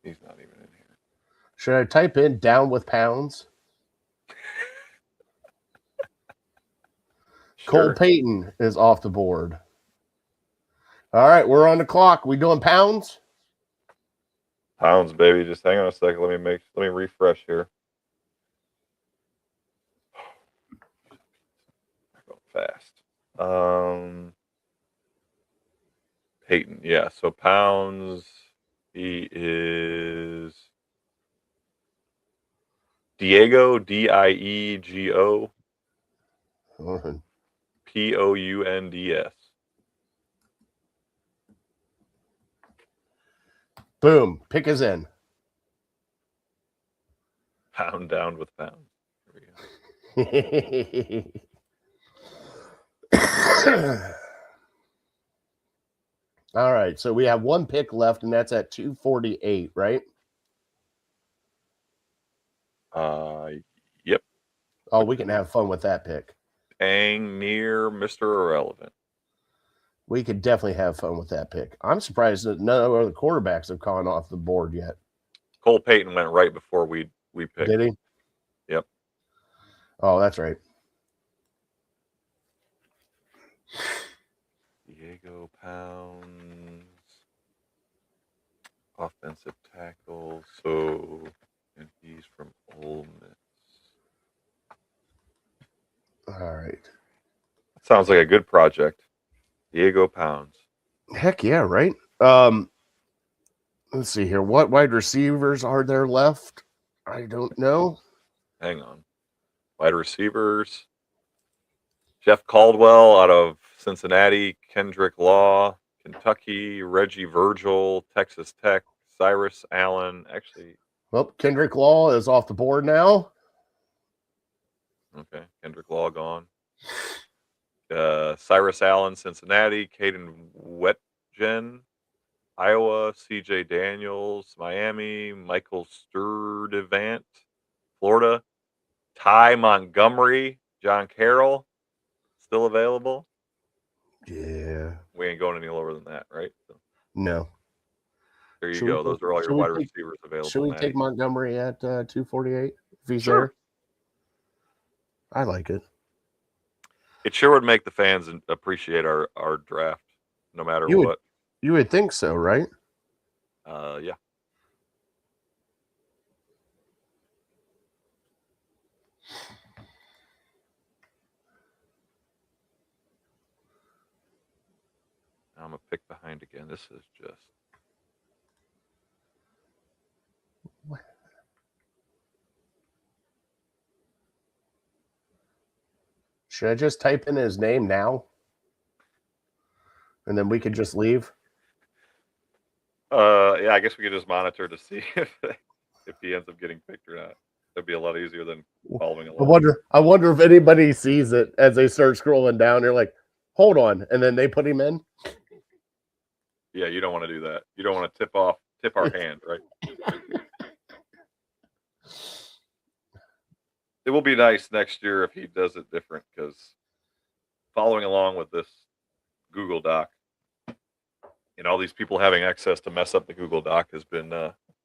He's not even in here. Should I type in down with Pounds? Cole Sure. Payton is off the board. All right, we're on the clock. We doing Pounds? Pounds, baby. Just hang on a second. Let me refresh here. Go fast. Peyton, yeah. So Pounds, he is Diego, Diego Pounds. Boom. Pick is in. Pound down with Pound. Here we go. All right, so we have one pick left, and that's at 248, right? Yep. Oh, we can have fun with that pick. Dang near Mr. Irrelevant. We could definitely have fun with that pick. I'm surprised that none of the quarterbacks have gone off the board yet. Cole Payton went right before we picked. Did he? Yep. Oh, that's right. Diego Pounds, offensive tackle. So, and he's from Ole Miss. All right. Sounds like a good project. Diego Pounds. Heck yeah, right? Let's see here. What wide receivers are there left? I don't know. Hang on. Wide receivers. Jeff Caldwell out of Cincinnati. Kendrick Law, Kentucky. Reggie Virgil, Texas Tech. Cyrus Allen. Actually. Well, Kendrick Law is off the board now. Okay. Kendrick Law gone. Cyrus Allen, Cincinnati. Caden Wetjen, Iowa. CJ Daniels, Miami. Michael Sturdivant, Florida. Ty Montgomery, John Carroll, still available. Yeah. We ain't going any lower than that, right? So, no. there you go. Those are all your wide receivers available. Should we take Montgomery at 248 if he's Sure. there? I like it. It sure would make the fans appreciate our draft, no matter You what. You would think so, right? Yeah. I'm gonna pick behind again. This is just. Should I just type in his name now? And then we could just leave? Yeah, I guess we could just monitor to see if he ends up getting picked or not. That'd be a lot easier than following along. I wonder if anybody sees it as they start scrolling down. They're like, hold on. And then they put him in. Yeah, you don't want to do that. You don't want to tip our hand, right? It will be nice next year if he does it different, because following along with this Google Doc and all these people having access to mess up the Google Doc has been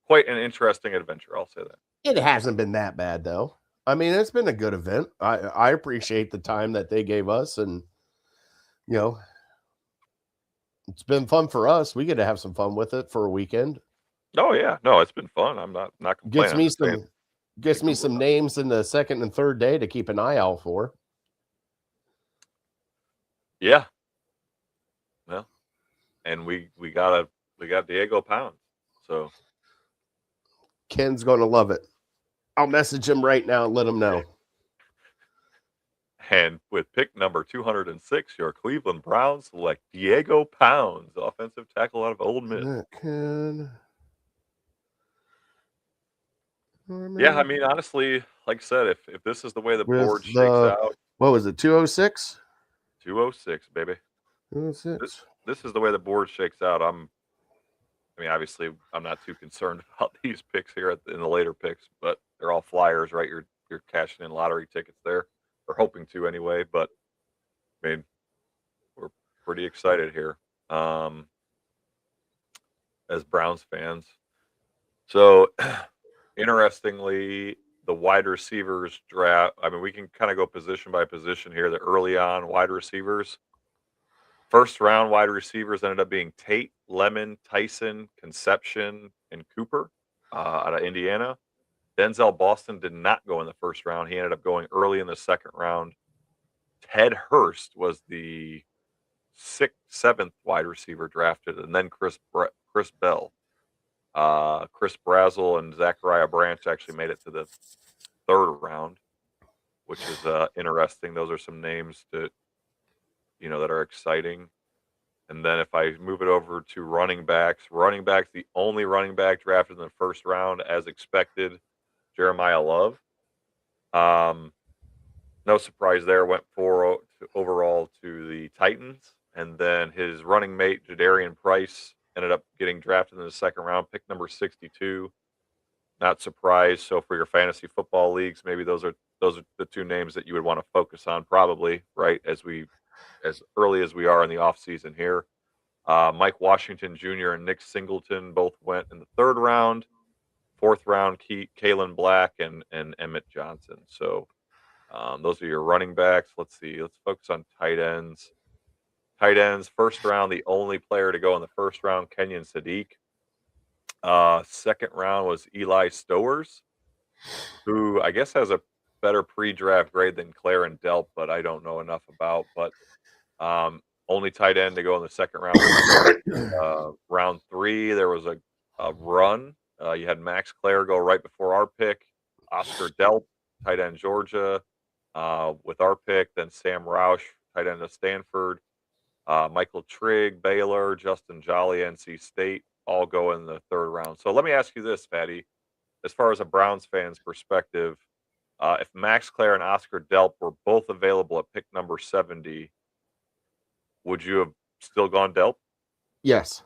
quite an interesting adventure. I'll say that. It hasn't been that bad, though. I mean, it's been a good event. I appreciate the time that they gave us, and it's been fun for us. We get to have some fun with it for a weekend. Oh yeah, no, it's been fun. I'm not complaining. Gets me some names in the second and third day to keep an eye out for. Yeah. Well, and we got Diego Pounds. So Ken's gonna love it. I'll message him right now and let him know. And with pick number 206, your Cleveland Browns select Diego Pounds, offensive tackle out of Ole Miss. Yeah, I mean, honestly, like I said, if this is the way the board shakes out. What was it, 206? 206, baby. 206. This is the way the board shakes out. I mean, obviously, I'm not too concerned about these picks here in the later picks, but they're all flyers, right? You're cashing in lottery tickets there, or hoping to anyway. But I mean, we're pretty excited here as Browns fans. So, interestingly, the wide receivers draft. I mean, we can kind of go position by position here. The early on wide receivers. First round wide receivers ended up being Tate, Lemon, Tyson, Conception, and Cooper out of Indiana. Denzel Boston did not go in the first round. He ended up going early in the second round. Ted Hurst was the seventh wide receiver drafted, and then Chris Bell. Chris Brazel and Zachariah Branch actually made it to the third round, which is interesting. Those are some names that are exciting. And then if I move it over to running backs, the only running back drafted in the first round, as expected, Jeremiah Love. No surprise there, went overall to the Titans. And then his running mate, Jadarian Price, ended up getting drafted in the second round, pick number 62. Not surprised. So for your fantasy football leagues, maybe those are the two names that you would want to focus on, probably, right? As early as we are in the offseason here. Mike Washington Jr. and Nick Singleton both went in the third round. Fourth round, Kalen Black and Emmett Johnson. So those are your running backs. Let's see. Let's focus on tight ends. Tight ends, first round, the only player to go in the first round, Kenyon Sadiq. Second round was Eli Stowers, who I guess has a better pre-draft grade than Claire and Delp, but I don't know enough about. But only tight end to go in the second round. Round 3, there was a run. You had Max Clare go right before our pick. Oscar Delp, tight end Georgia, with our pick. Then Sam Roush, tight end of Stanford. Michael Trigg, Baylor, Justin Jolly, NC State, all go in the third round. So let me ask you this, Fatty. As far as a Browns fan's perspective, if Max Clare and Oscar Delp were both available at pick number 70, would you have still gone Delp? Yes.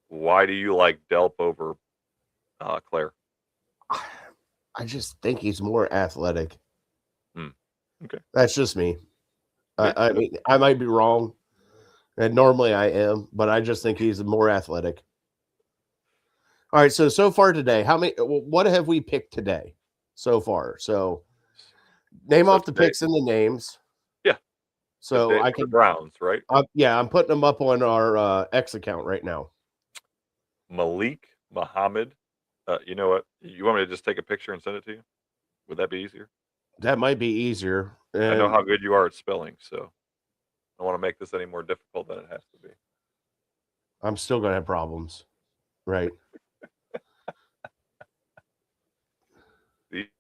Why do you like Delp over Clare? I just think he's more athletic. Okay. That's just me. I mean, I might be wrong, and normally I am, but I just think he's more athletic. All right, so far today, what have we picked today so far? So name off the picks and the names. Yeah. So I the can, Browns, right? yeah, I'm putting them up on our X account right now. Malik Muhammad. You know what? You want me to just take a picture and send it to you? Would that be easier? That might be easier. I know And how good you are at spelling, so I don't want to make this any more difficult than it has to be. I'm still going to have problems. Right.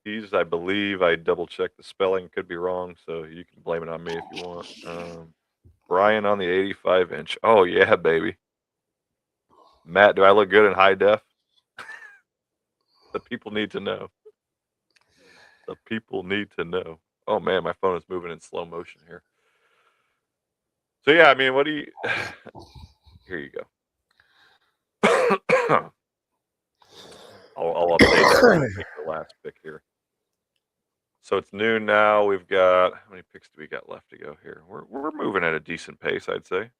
These, I believe, I double checked the spelling. Could be wrong, so you can blame it on me if you want. Brian on the 85-inch. Oh yeah, baby. Matt, do I look good in high def? The people need to know. The people need to know. Oh man, my phone is moving in slow motion here. So yeah, I mean, what do you? Here you go. I'll update that. Take the last pick here. So it's noon now. We've got, how many picks do we got left to go here? We're moving at a decent pace, I'd say.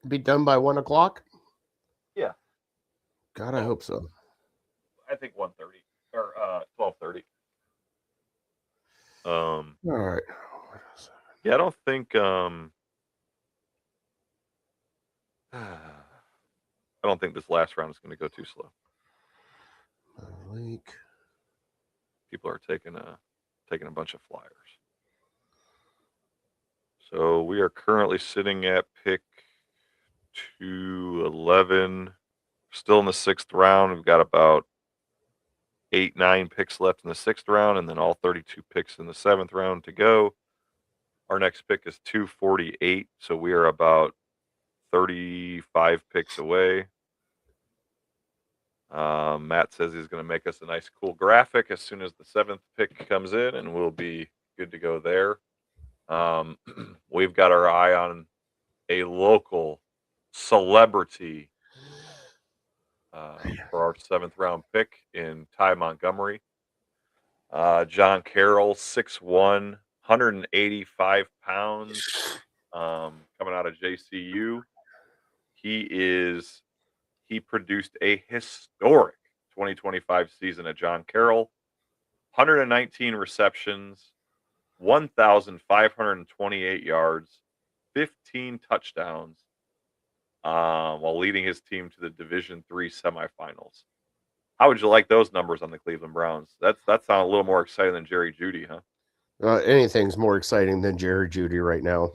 Be done by 1 o'clock. Yeah. God, I hope so. I think 1:30 or 12:30. All right. Yeah, I don't think I don't think this last round is going to go too slow. Malik. People are taking a bunch of flyers. So we are currently sitting at pick 211. Still in the 6th round. We've got about 8-9 picks left in the 6th round, and then all 32 picks in the 7th round to go. Our next pick is 248, so we are about 35 picks away. Matt says he's going to make us a nice, cool graphic as soon as the 7th pick comes in, and we'll be good to go there. We've got our eye on a local celebrity for our 7th round pick in Ty Montgomery. John Carroll, 6'1", 185 pounds, coming out of JCU. He produced a historic 2025 season at John Carroll. 119 receptions, 1,528 yards, 15 touchdowns, while leading his team to the Division III semifinals. How would you like those numbers on the Cleveland Browns? That sounds a little more exciting than Jerry Jeudy, huh? Anything's more exciting than Jerry Jeudy right now.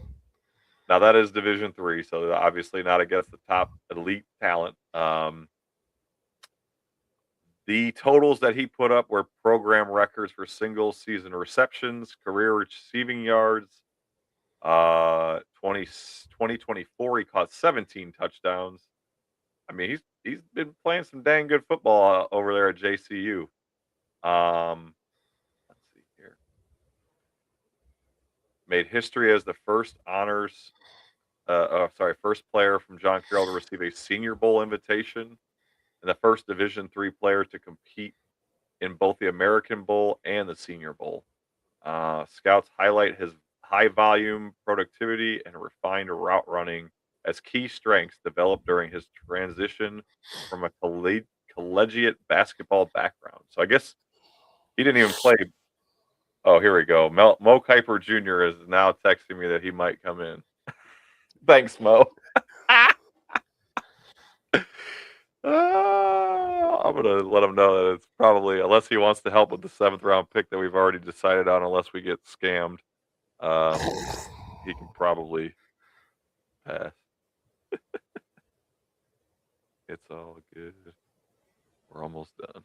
Now that is Division III, so obviously not against the top elite talent. The totals that he put up were program records for single season receptions, career receiving yards. 2024, he caught 17 touchdowns. I mean, he's been playing some dang good football over there at JCU. Let's see here. Made history as the first first player from John Carroll to receive a Senior Bowl invitation, and the first Division III player to compete in both the American Bowl and the Senior Bowl. Scouts highlight his high volume productivity and refined route running as key strengths developed during his transition from a collegiate basketball background. So I guess he didn't even play. Oh, here we go. Mo Kiper Jr. is now texting me that he might come in. Thanks, Mo. I'm going to let him know that it's probably, unless he wants to help with the 7th round pick that we've already decided on, unless we get scammed, he can probably pass. It's all good. We're almost done.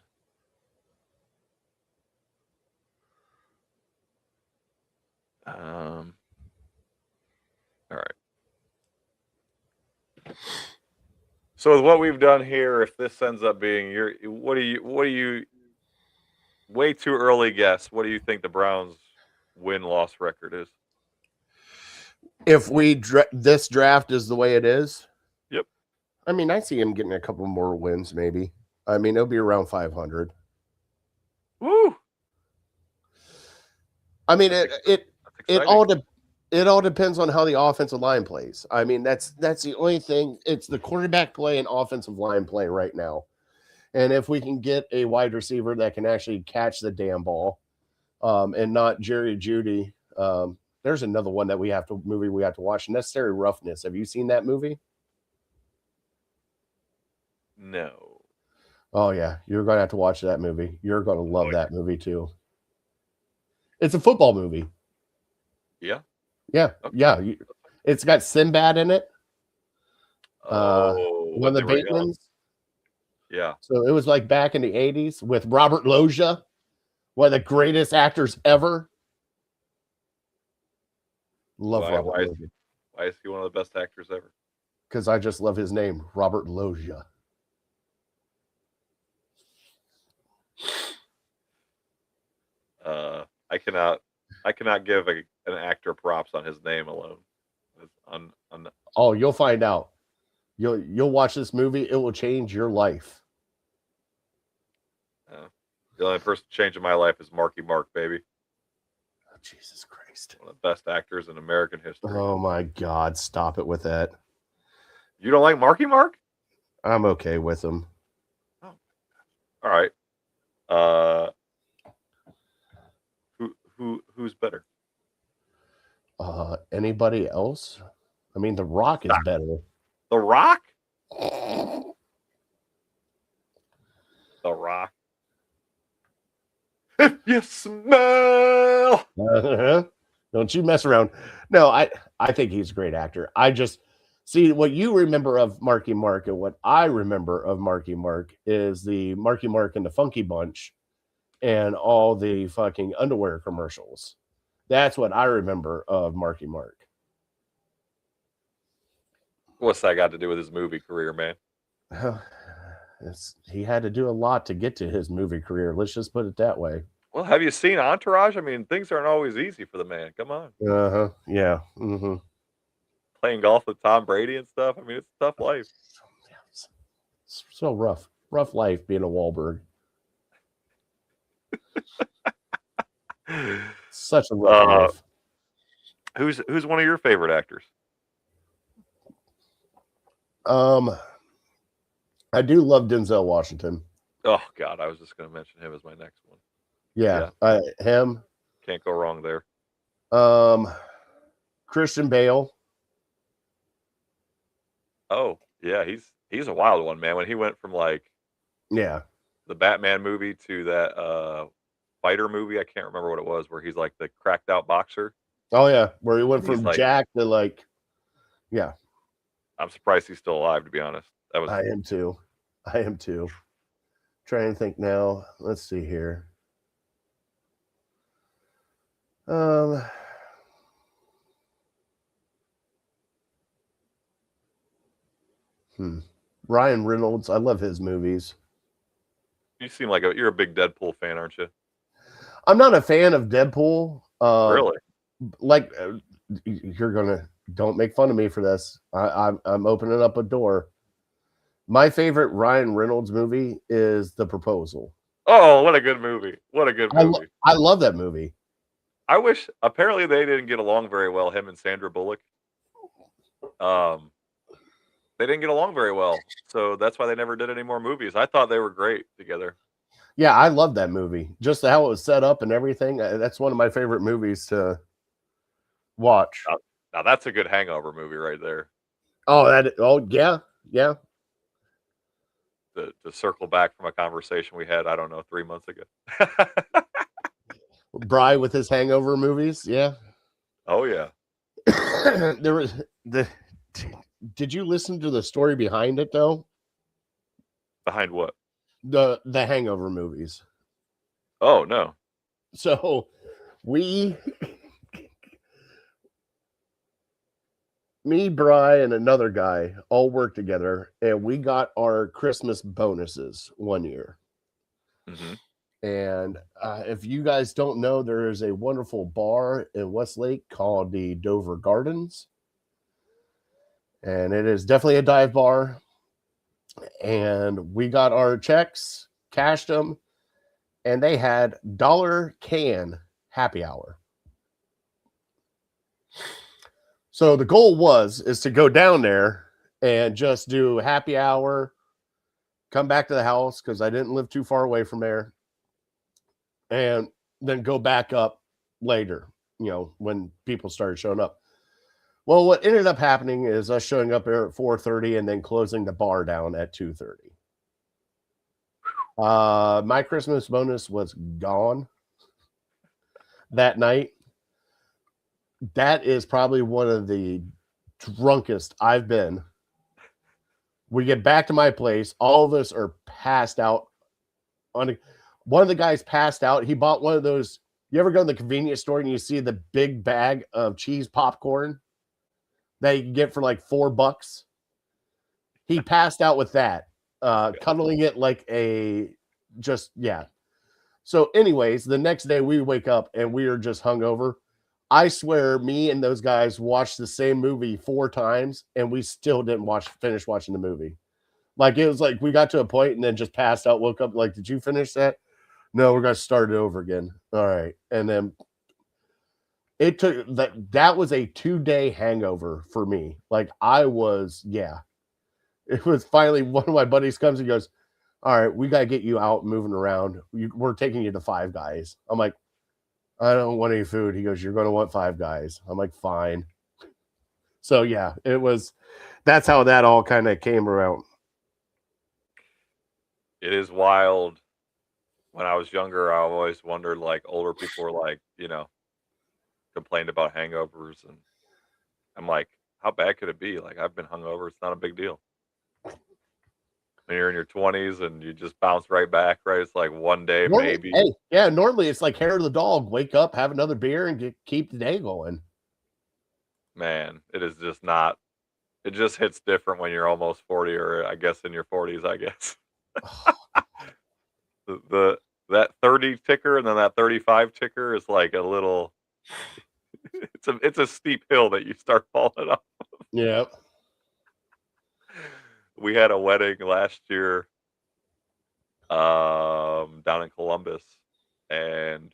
All right. So with what we've done here, if this ends up being what do you way too early guess, what do you think the Browns win-loss record is? If this draft is the way it is, Yep. I mean, I see him getting a couple more wins, maybe. I mean, it'll be around 500. Woo! I mean, it all depends on how the offensive line plays. I mean, that's the only thing. It's the quarterback play and offensive line play right now. And if we can get a wide receiver that can actually catch the damn ball, and not Jerry Jeudy, There's another one that we have to watch. Necessary Roughness. Have you seen that movie? No. Oh yeah, you're gonna have to watch that movie. You're gonna love yeah. that movie too. It's a football movie. Yeah. Yeah, Okay. yeah. It's got Sinbad in it. Oh, One of the they were young. Batemans. Yeah. So it was like back in the 80s with Robert Loggia, one of the greatest actors ever. Love Robert Loggia. Why is he one of the best actors ever? Because I just love his name, Robert Loggia. I cannot give an actor props on his name alone. Oh, you'll find out. You'll watch this movie. It will change your life. The only person changing my life is Marky Mark, baby. Oh, Jesus Christ. One of the best actors in American history. Oh my God. Stop it with that. You don't like Marky Mark? I'm okay with him. Oh. All right. Who's better? Anybody else? I mean, The Rock is better. The Rock? The Rock. If you smell. Don't you mess around. No, I think he's a great actor. I just see what you remember of Marky Mark and what I remember of Marky Mark is the Marky Mark and the Funky Bunch and all the fucking underwear commercials. That's what I remember of Marky Mark. What's that got to do with his movie career, man? He had to do a lot to get to his movie career. Let's just put it that way. Well, have you seen Entourage? I mean, things aren't always easy for the man. Come on. Yeah. Mm-hmm. Playing golf with Tom Brady and stuff. I mean, it's a tough life. It's so rough. Rough life being a Wahlberg. Such a rough life. Who's one of your favorite actors? I do love Denzel Washington. Oh God, I was just going to mention him as my next one. Yeah. Him. Can't go wrong there. Christian Bale. Oh yeah, he's a wild one, man. When he went from like the Batman movie to that fighter movie, I can't remember what it was, where he's like the cracked out boxer. Oh yeah, where he went from Jack to like, yeah. I'm surprised he's still alive, to be honest. I am too. Trying to think now. Let's see here. Ryan Reynolds. I love his movies. You seem like you're a big Deadpool fan, aren't you? I'm not a fan of Deadpool. Really? Like, don't make fun of me for this. I'm opening up a door. My favorite Ryan Reynolds movie is The Proposal. Oh, what a good movie. What a good movie. I love that movie. I wish, apparently they didn't get along very well, him and Sandra Bullock. They didn't get along very well. So that's why they never did any more movies. I thought they were great together. Yeah, I love that movie. Just how it was set up and everything. That's one of my favorite movies to watch. Now that's a good hangover movie right there. Oh, yeah. To circle back from a conversation we had, I don't know, 3 months ago. Bry with his hangover movies, yeah. Oh yeah. There was Did you listen to the story behind it though? Behind what? The hangover movies. Oh no. So me, Bry, and another guy all worked together, and we got our Christmas bonuses one year. Mm-hmm. And if you guys don't know, there is a wonderful bar in Westlake called the Dover Gardens. And it is definitely a dive bar. And we got our checks, cashed them, and they had $1 can happy hour. So the goal is to go down there and just do happy hour, come back to the house because I didn't live too far away from there, and then go back up later when people started showing up. Well, what ended up happening is us showing up there at 4:30 and then closing the bar down at 2:30. My Christmas bonus was gone that night. That is probably one of the drunkest I've been. We get back to my place. All of us are passed out. One of the guys passed out. He bought one of those. You ever go to the convenience store and you see the big bag of cheese popcorn that you can get for like $4? He passed out with that, cuddling it like So anyways, the next day we wake up and we are just hungover. I swear me and those guys watched the same movie 4 times and we still didn't finish watching the movie. Like it was like we got to a point and then just passed out, woke up like, did you finish that? No, we're gonna start it over again. All right. And then it took that was a 2-day hangover for me. Like it was finally one of my buddies comes and goes, all right, we got to get you out moving around. We're taking you to Five Guys. I'm like, I don't want any food. He goes, you're going to want Five Guys. I'm like, fine. So yeah, that's how that all kind of came around. It is wild. When I was younger, I always wondered, like, older people were like, complained about hangovers. And I'm like, how bad could it be? Like, I've been hungover. It's not a big deal. When you're in your 20s and you just bounce right back, right? It's like one day, maybe. Normally it's like hair of the dog. Wake up, have another beer, and keep the day going. Man, it is just not. It just hits different when you're almost 40, or I guess in your 40s, I guess. That 30 ticker and then that 35 ticker is like a little. It's a steep hill that you start falling off. Yeah. We had a wedding last year down in Columbus, and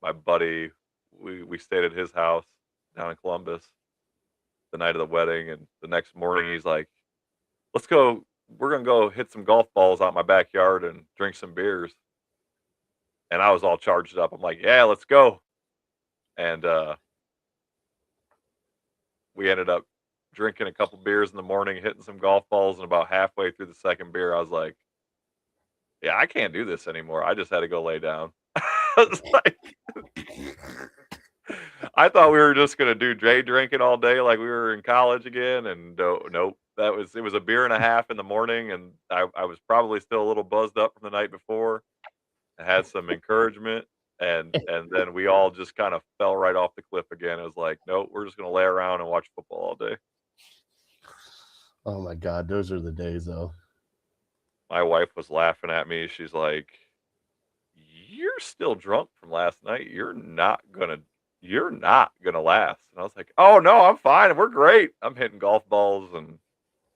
my buddy, we stayed at his house down in Columbus the night of the wedding, and the next morning he's like, let's go, we're going to go hit some golf balls out my backyard and drink some beers. And I was all charged up. I'm like, yeah, let's go. And we ended up drinking a couple beers in the morning, hitting some golf balls, and about halfway through the second beer, I was like, yeah, I can't do this anymore. I just had to go lay down. I was like, I thought we were just going to do day drinking all day like we were in college again, and nope. It was a beer and a half in the morning, and I was probably still a little buzzed up from the night before. I had some encouragement, and then we all just kind of fell right off the cliff again. It was like, nope, we're just going to lay around and watch football all day. Oh my God, those are the days though. My wife was laughing at me. She's like, you're still drunk from last night. You're not gonna last. And I was like, oh no, I'm fine. We're great. I'm hitting golf balls and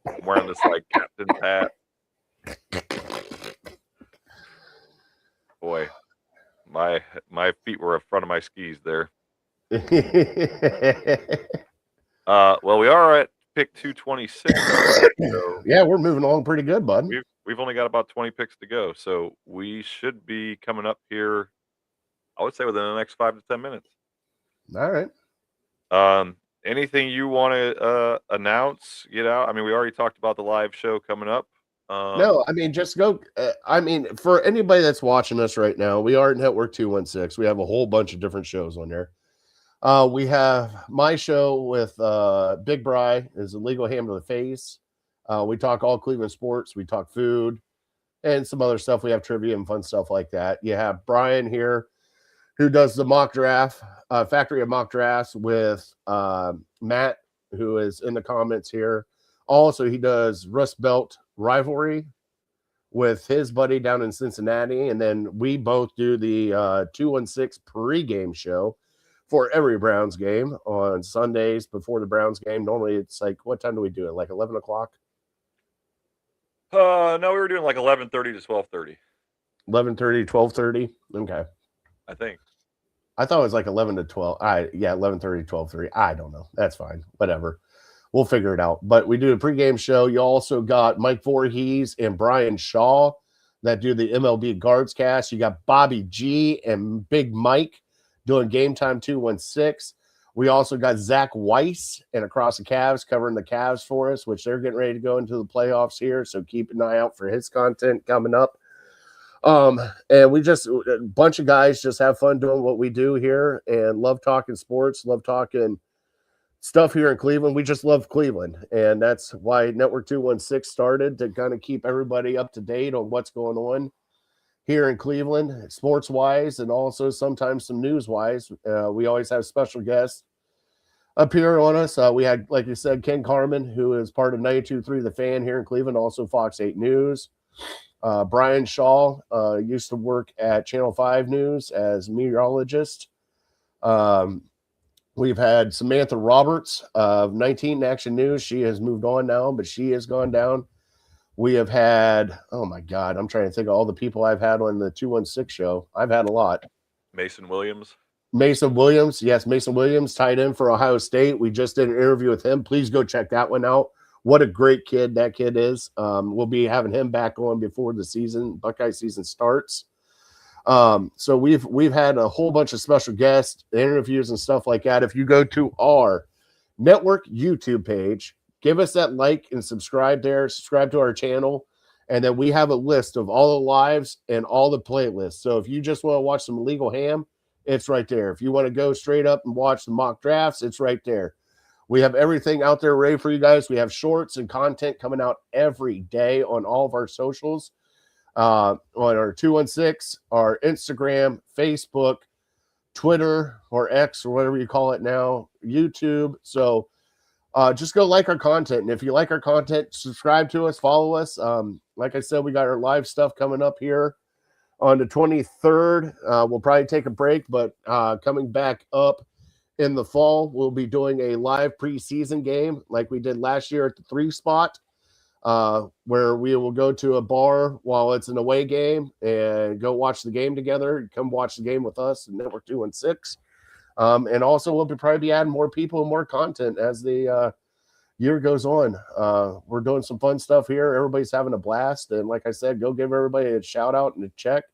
I'm wearing this like captain's hat. Boy, my feet were in front of my skis there. Well, we are at pick 226. So yeah, we're moving along pretty good, bud. We've only got about 20 picks to go, so we should be coming up here, I would say, within the next 5 to 10 minutes. All right. Anything you want to announce? We already talked about the live show coming up. No, just go. For anybody that's watching us right now, we are at Network 216. We have a whole bunch of different shows on there. We have my show with Big Bry, is a legal ham to the face. We talk all Cleveland sports. We talk food and some other stuff. We have trivia and fun stuff like that. You have Brian here, who does the mock draft, Factory of Mock Drafts with Matt, who is in the comments here. Also, he does Rust Belt Rivalry with his buddy down in Cincinnati. And then we both do the 216 pregame show for every Browns game on Sundays before the Browns game. Normally it's like, what time do we do it? Like 11 o'clock? No, we were doing like 11:30 to 12:30. 11:30, 12:30? Okay. I think. I thought it was like 11 to 12. 11:30, 12:30. I don't know. That's fine. Whatever. We'll figure it out. But we do a pregame show. You also got Mike Voorhees and Brian Shaw that do the MLB Guards cast. You got Bobby G and Big Mike doing Game Time 216. We also got Zach Weiss and Across the Cavs covering the Cavs for us, which they're getting ready to go into the playoffs here. So keep an eye out for his content coming up. And we just a bunch of guys just have fun doing what we do here and love talking sports, love talking stuff here in Cleveland. We just love Cleveland. And that's why Network 216 started, to kind of keep everybody up to date on what's going on here in Cleveland, sports wise, and also sometimes some news wise. We always have special guests up here on us. We had, like you said, Ken Carmen, who is part of 92.3 The Fan here in Cleveland, also Fox 8 News. Brian Shaw used to work at Channel 5 News as meteorologist. We've had Samantha Roberts of 19 Action News. She has moved on now, but she has gone down. We have had, oh my God, I'm trying to think of all the people I've had on the 216 show. I've had a lot. Mason Williams. Mason Williams. Yes, Mason Williams, tight end for Ohio State. We just did an interview with him. Please go check that one out. What a great kid that kid is. We'll be having him back on before the season, Buckeye season starts. So we've had a whole bunch of special guests, interviews, and stuff like that. If you go to our network YouTube page, give us that like and subscribe there. Subscribe to our channel, and then we have a list of all the lives and all the playlists. So if you just want to watch some Legal Ham, it's right there. If you want to go straight up and watch the mock drafts, it's right there. We have everything out there ready for you guys. We have shorts and content coming out every day on all of our socials, on our 216, our Instagram, Facebook, Twitter, or X, or whatever you call it now, YouTube. So just go like our content. And if you like our content, subscribe to us, follow us. Like I said, we got our live stuff coming up here on the 23rd. We'll probably take a break, but coming back up in the fall, we'll be doing a live preseason game like we did last year at the 3 spot, where we will go to a bar while it's an away game and go watch the game together. Come watch the game with us in Network 216. And also we'll probably be adding more people and more content as the year goes on. We're doing some fun stuff here. Everybody's having a blast. And like I said, go give everybody a shout out and a check.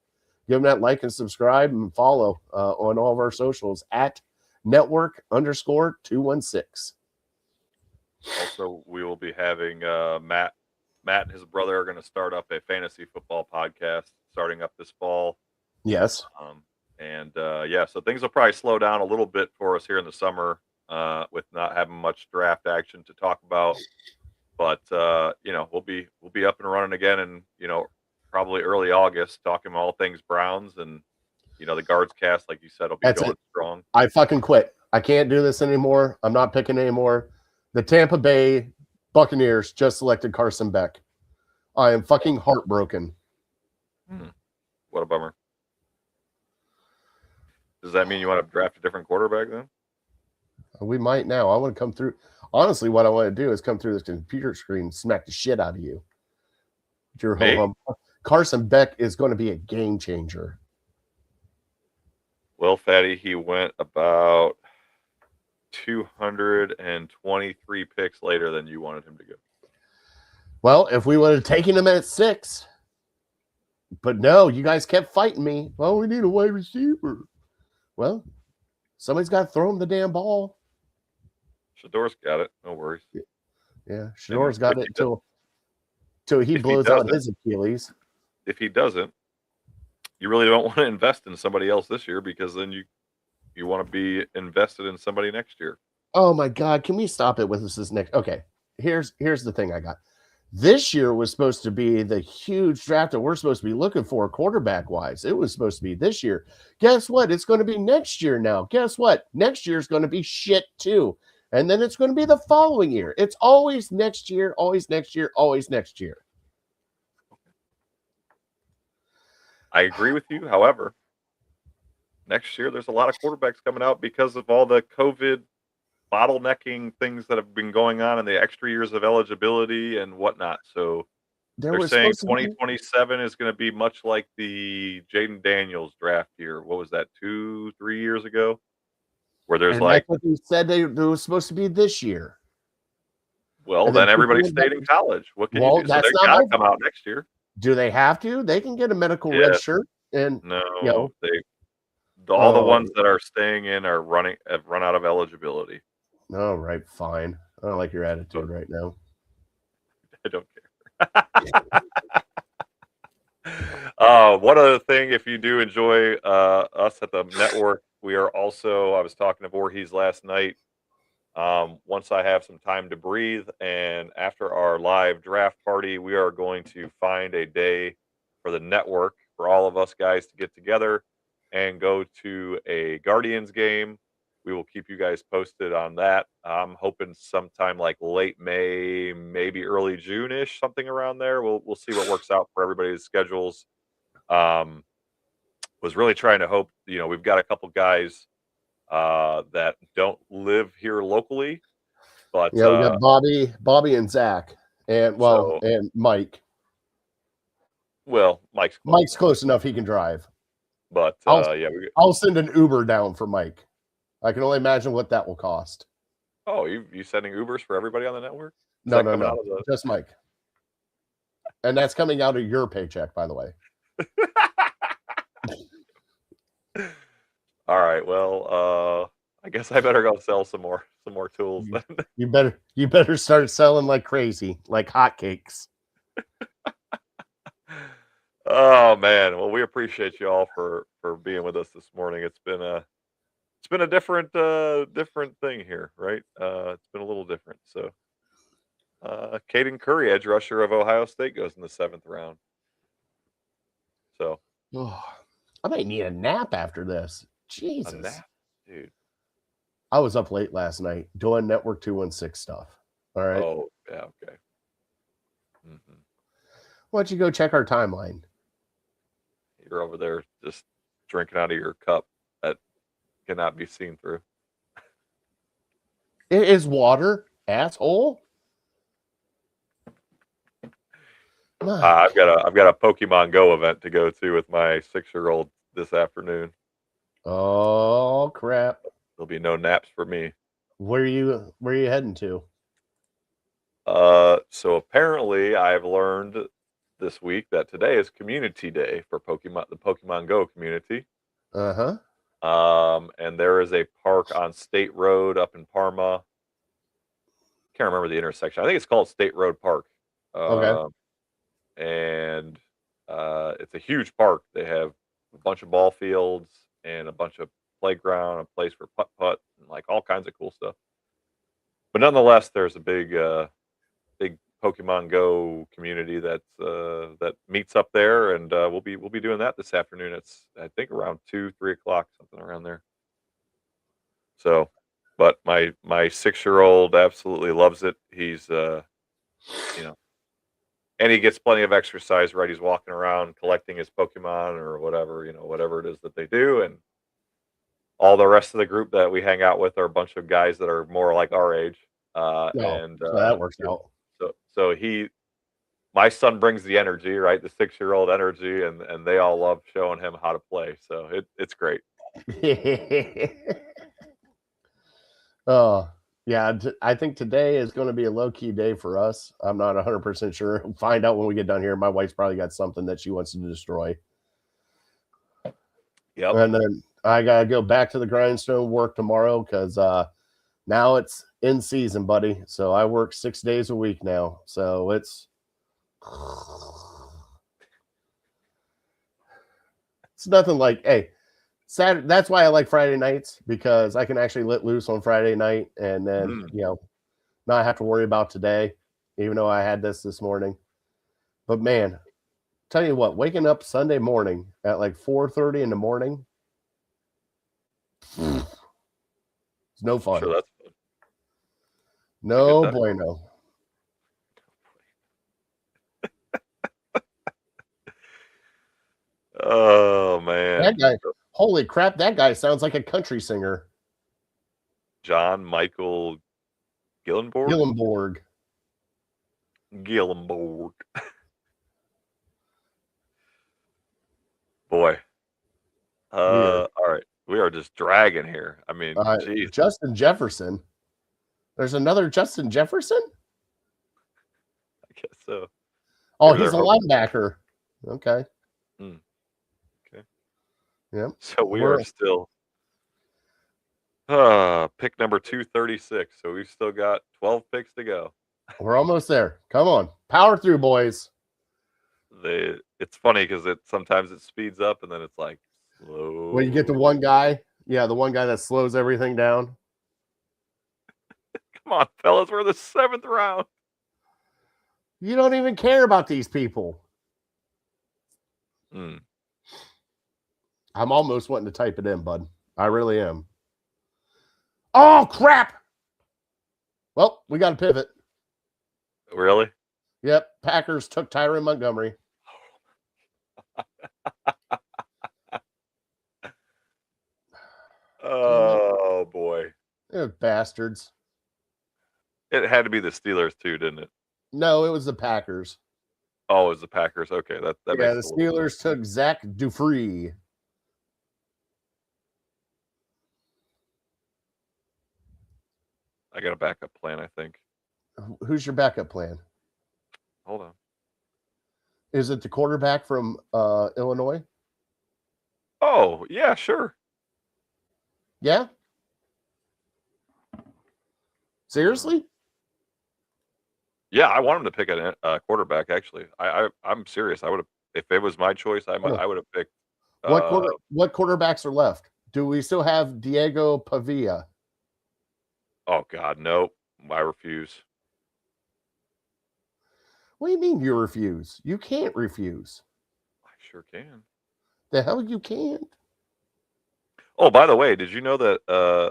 Give them that like and subscribe and follow on all of our socials at Network_216. Also, we will be having Matt and his brother are going to start up a fantasy football podcast starting up this fall. Yes. So things will probably slow down a little bit for us here in the summer with not having much draft action to talk about. But we'll be up and running again, and probably early August, talking all things Browns, and the Guards cast, like you said, will be going strong. I fucking quit. I can't do this anymore. I'm not picking anymore. The Tampa Bay Buccaneers just selected Carson Beck. I am fucking heartbroken. What a bummer. Does that mean you want to draft a different quarterback then? We might now. I want to come through. Honestly, what I want to do is come through this computer screen and smack the shit out of you. Carson Beck is going to be a game changer. Well, Fatty, he went about 223 picks later than you wanted him to go. Well, if we would have taken him at 6, but no, you guys kept fighting me. Well, we need a wide receiver. Well, somebody's got to throw him the damn ball. Shador's got it. No worries. Yeah, Shador's got it till he blows out his Achilles. If he doesn't, you really don't want to invest in somebody else this year, because then you want to be invested in somebody next year. Oh my God, can we stop it with this next? Okay, here's the thing I got. This year was supposed to be the huge draft that we're supposed to be looking for quarterback wise. It was supposed to be this year. Guess what? It's going to be next year now. Guess what? Next year is going to be shit too. And then it's going to be the following year. It's always next year, always next year, always next year. I agree with you. However, next year there's a lot of quarterbacks coming out because of all the COVID bottlenecking things that have been going on and the extra years of eligibility and whatnot. So they're saying 2027 is going to be much like the Jaden Daniels draft year. What was that, 2-3 years ago? Where there's like what they said it was supposed to be this year. Well, then everybody stayed in college. What can you do? So they're going to come out next year. Do they have to? They can get a medical red shirt and the All the Oh, ones that are staying in have run out of eligibility. all right, fine. I don't like your So attitude right now. I don't care. One other thing, if you do enjoy us at the network, we are also. I was talking to Voorhees last night. Once I have some time to breathe, and after our live draft party, we are going to find a day for the network for all of us guys to get together and go to a Guardians game. We will keep you guys posted on that. I'm hoping sometime like late May, maybe early June-ish, something around there. We'll see what works out for everybody's schedules. Was really trying to hope, we've got a couple guys that don't live here locally, but Yeah, we got Bobby and Zach, and so and Mike. Mike's close Mike's enough. close enough; he can drive. But I'll yeah, I'll send an Uber down for Mike. I can only imagine what that will cost. you sending Ubers for everybody on the network? Is No, that no, coming out no, of the? just Mike, and that's coming out of your paycheck, by the way. All right. Well, I guess I better go sell some more tools then. You better start selling like crazy, like hotcakes. Oh man. Well, we appreciate you all for being with us this morning. It's been a different thing here, right? It's been a little different. So Caden Curry, edge rusher of Ohio State, goes in the 7th round. So Oh, I might need a nap after this. a Jesus. nap, dude. I was up late last night doing Network 216 stuff. All right. Oh, yeah, okay. Mm-hmm. Why don't you go check our timeline? You're over there just drinking out of your cup that cannot be seen through. It is water, asshole. I've got a Pokemon Go event to go to with my 6-year-old this afternoon. Oh crap! There'll be no naps for me. Where are you heading to? So apparently I've learned this week that today is Community Day for the Pokemon Go community. Uh-huh. And there is a park on State Road up in Parma. Can't remember the intersection. I think it's called State Road Park. Okay. And it's a huge park. They have a bunch of ball fields and a bunch of playground, a place for putt, and like all kinds of cool stuff. But nonetheless, there's a big Pokemon Go community that meets up there, and we'll be doing that this afternoon. It's I think around 2-3 o'clock, something around there. So, but my 6-year-old absolutely loves it. He's and he gets plenty of exercise, right? He's walking around collecting his Pokemon or whatever, whatever it is that they do. And all the rest of the group that we hang out with are a bunch of guys that are more like our age. So that works out. So my son brings the energy, right? The 6-year-old energy, and they all love showing him how to play. So it's great. Oh, yeah. I think today is going to be a low-key day for us. I'm not 100% sure. We'll find out when we get done here. My wife's probably got something that she wants to destroy. Yep. And then I got to go back to the grindstone work tomorrow because now it's in season, buddy. So I work 6 days a week now. So it's nothing like, hey, Saturday. That's why I like Friday nights, because I can actually let loose on Friday night and then, not have to worry about today, even though I had this morning. But man, tell you what, waking up Sunday morning at like 4:30 in the morning, it's no fun. Sure, that's fun. No bueno. Oh man, That guy, holy crap, that guy sounds like a country singer. John Michael Gillenborg. Boy. All right. We are just dragging here. I mean, geez. Justin Jefferson. There's another Justin Jefferson? I guess so. Oh, he's a linebacker. Okay. Okay. Yep. So we We're- are still pick number 236. So we've still got 12 picks to go. We're almost there. Come on. Power through, boys. It's funny because sometimes it speeds up and then it's like slow. When you get to one guy, the one guy that slows everything down. Come on, fellas, we're in the 7th round. You don't even care about these people. Mm. I'm almost wanting to type it in, bud. I really am. Oh, crap. Well, we got to pivot. Really? Yep. Packers took Tyron Montgomery. Oh, boy. Bastards. It had to be the Steelers, too, didn't it? No, it was the Packers. Oh, it was the Packers. Okay, that Yeah, makes the it a little Steelers took Zach Dufree. I got a backup plan, I think. Who's your backup plan? Hold on. Is it the quarterback from Illinois? Oh, yeah, sure. Yeah? Seriously? Yeah, I want him to pick a quarterback. Actually, I'm serious. I would have, if it was my choice, I would have picked. What quarterbacks are left? Do we still have Diego Pavia? Oh God, no! I refuse. What do you mean you refuse? You can't refuse. I sure can. The hell you can't. Oh, by the way, did you know that? Oh,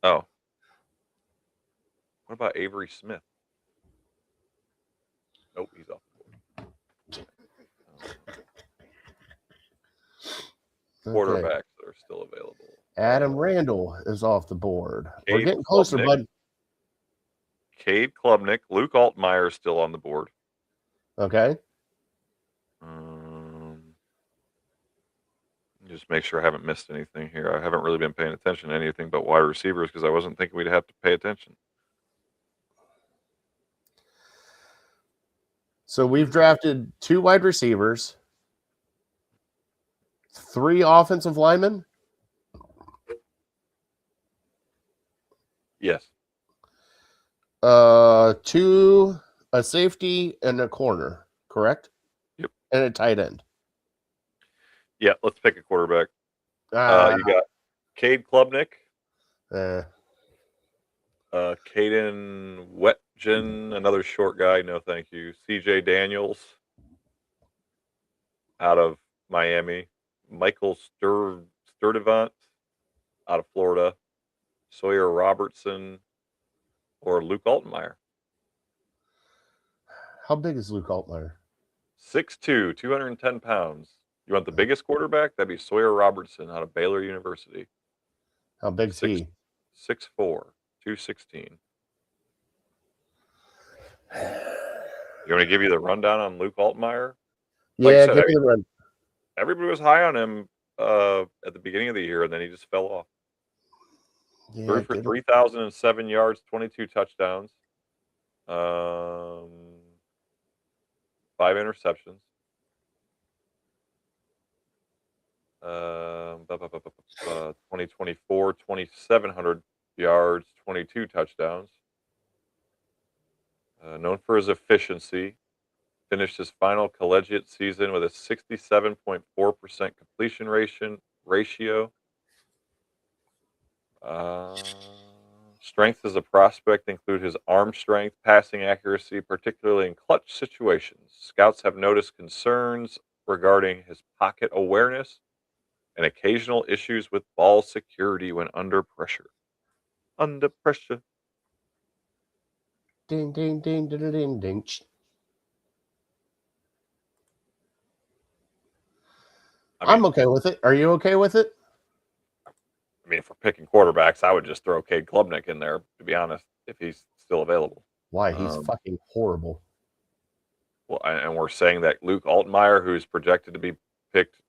what about Avery Smith? Nope, he's off the board. Quarterbacks that are still available. Adam Randall is off the board. We're Cade getting closer, Klubnik. bud. Cade Klubnik, Luke Altmaier is still on the board. Okay. Just make sure I haven't missed anything here. I haven't really been paying attention to anything but wide receivers because I wasn't thinking we'd have to pay attention. So we've drafted 2 wide receivers, 3 offensive linemen. Yes. 2, a safety and a corner, correct? Yep. And a tight end. Yeah, let's pick a quarterback. You got Cade Klubnik, Caden Wetjen, another short guy. No, thank you. CJ Daniels out of Miami. Michael Sturdivant out of Florida. Sawyer Robertson or Luke Altmaier. How big is Luke Altmaier? 6'2", 210 pounds. You want the biggest quarterback? That'd be Sawyer Robertson out of Baylor University. How big's he? 6'4", 216. You want me to give you the rundown on Luke Altmaier? Yeah, give me the run. Everybody was high on him at the beginning of the year, and then he just fell off. Yeah, Threw for 3,007 yards, 22 touchdowns, 5 interceptions. 2024, 2,700 yards, 22 touchdowns. Known for his efficiency. Finished his final collegiate season with a 67.4% completion ratio. Strengths as a prospect include his arm strength, passing accuracy, particularly in clutch situations. Scouts have noticed concerns regarding his pocket awareness and occasional issues with ball security when under pressure. Under pressure. Ding, ding, ding, ding, ding, ding. I'm okay with it. Are you okay with it? I mean, if we're picking quarterbacks, I would just throw Cade Klubnik in there, to be honest, if he's still available. Why? He's fucking horrible. Well, and we're saying that Luke Altmaier, who's projected to be picked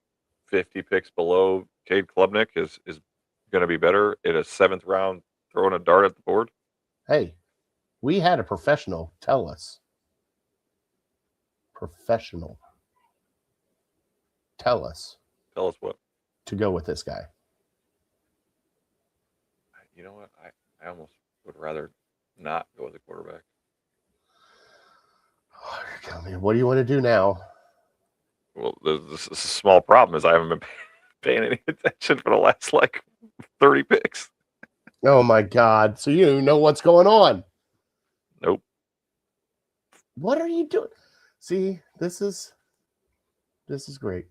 50 picks below Cade Klubnik, is going to be better in a 7th round throwing a dart at the board. Hey, we had a professional tell us. Professional. Tell us. Tell us what. to go with this guy. You know what? I almost would rather not go with a quarterback. Oh, you're telling me, what do you want to do now? Well, this is a small problem is I haven't been paying any attention for the last 30 picks. Oh my God. So you know what's going on. Nope. What are you doing? See, this is great.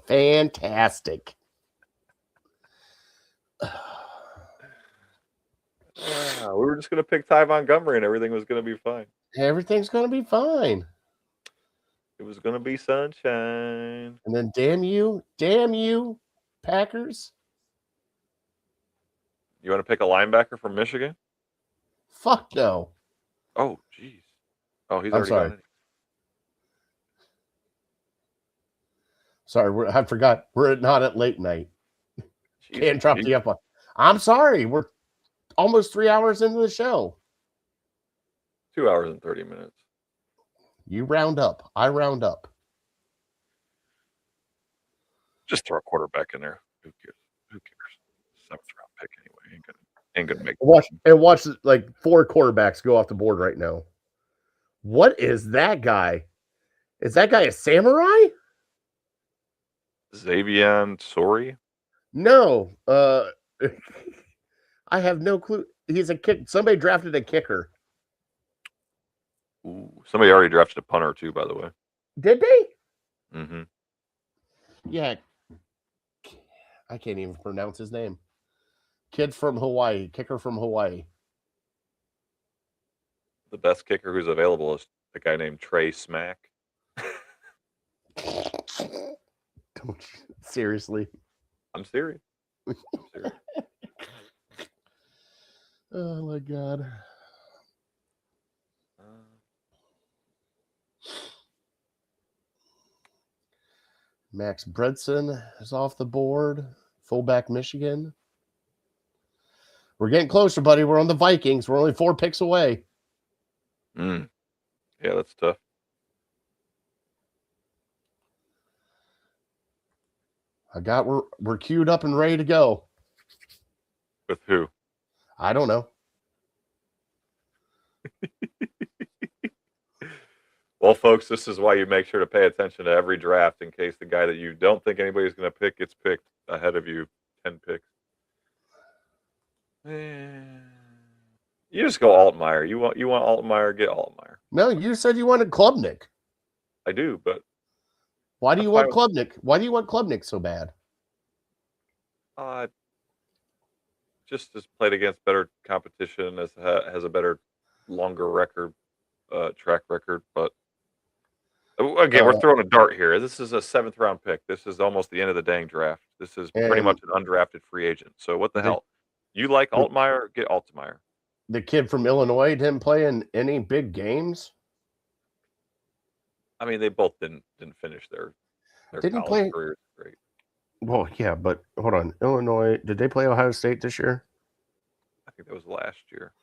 Fantastic. We were just going to pick Ty Montgomery and everything was going to be fine. Everything's going to be fine. It was going to be sunshine. And then damn you, Packers. You want to pick a linebacker from Michigan? Fuck no. Oh, jeez. Oh, he's I'm already sorry. got it. Sorry, I forgot. We're not at late night. Jeez, Can't drop the F. I'm sorry. We're almost 3 hours into the show. 2 hours and 30 minutes. You round up. I round up. Just throw a quarterback in there. Who cares? 7th round pick anyway. Ain't gonna make. Watch like 4 quarterbacks go off the board right now. What is that guy? Is that guy a samurai? Xavier Sori? No. I have no clue. He's a kick. Somebody drafted a kicker. Ooh, somebody already drafted a punter too, by the way. Did they? Mm-hmm. Yeah. I can't even pronounce his name. Kid from Hawaii. Kicker from Hawaii. The best kicker who's available is a guy named Trey Smack. Seriously. I'm serious. Oh my God. Max Bredson is off the board. Fullback Michigan. We're getting closer, buddy. We're on the Vikings. We're only 4 picks away. Yeah, that's tough. We're queued up and ready to go. With who? I don't know. Well, folks, this is why you make sure to pay attention to every draft in case the guy that you don't think anybody's going to pick gets picked ahead of you 10 picks. You just go Altmaier. You want Altmaier, get Altmaier. No, you said you wanted Klubnik. I do, but why do you want Klubnik? Why do you want Klubnik so bad? Just played against better competition, has a better, longer record, track record. But again, we're throwing a dart here. This is a 7th round pick. This is almost the end of the dang draft. This is pretty much an undrafted free agent. So what the hell? You like Altmaier? Get Altmaier. The kid from Illinois didn't play in any big games. I mean, they both didn't finish their didn't college play careers. Great. Well, yeah, but hold on. Illinois, did they play Ohio State this year? I think that was last year.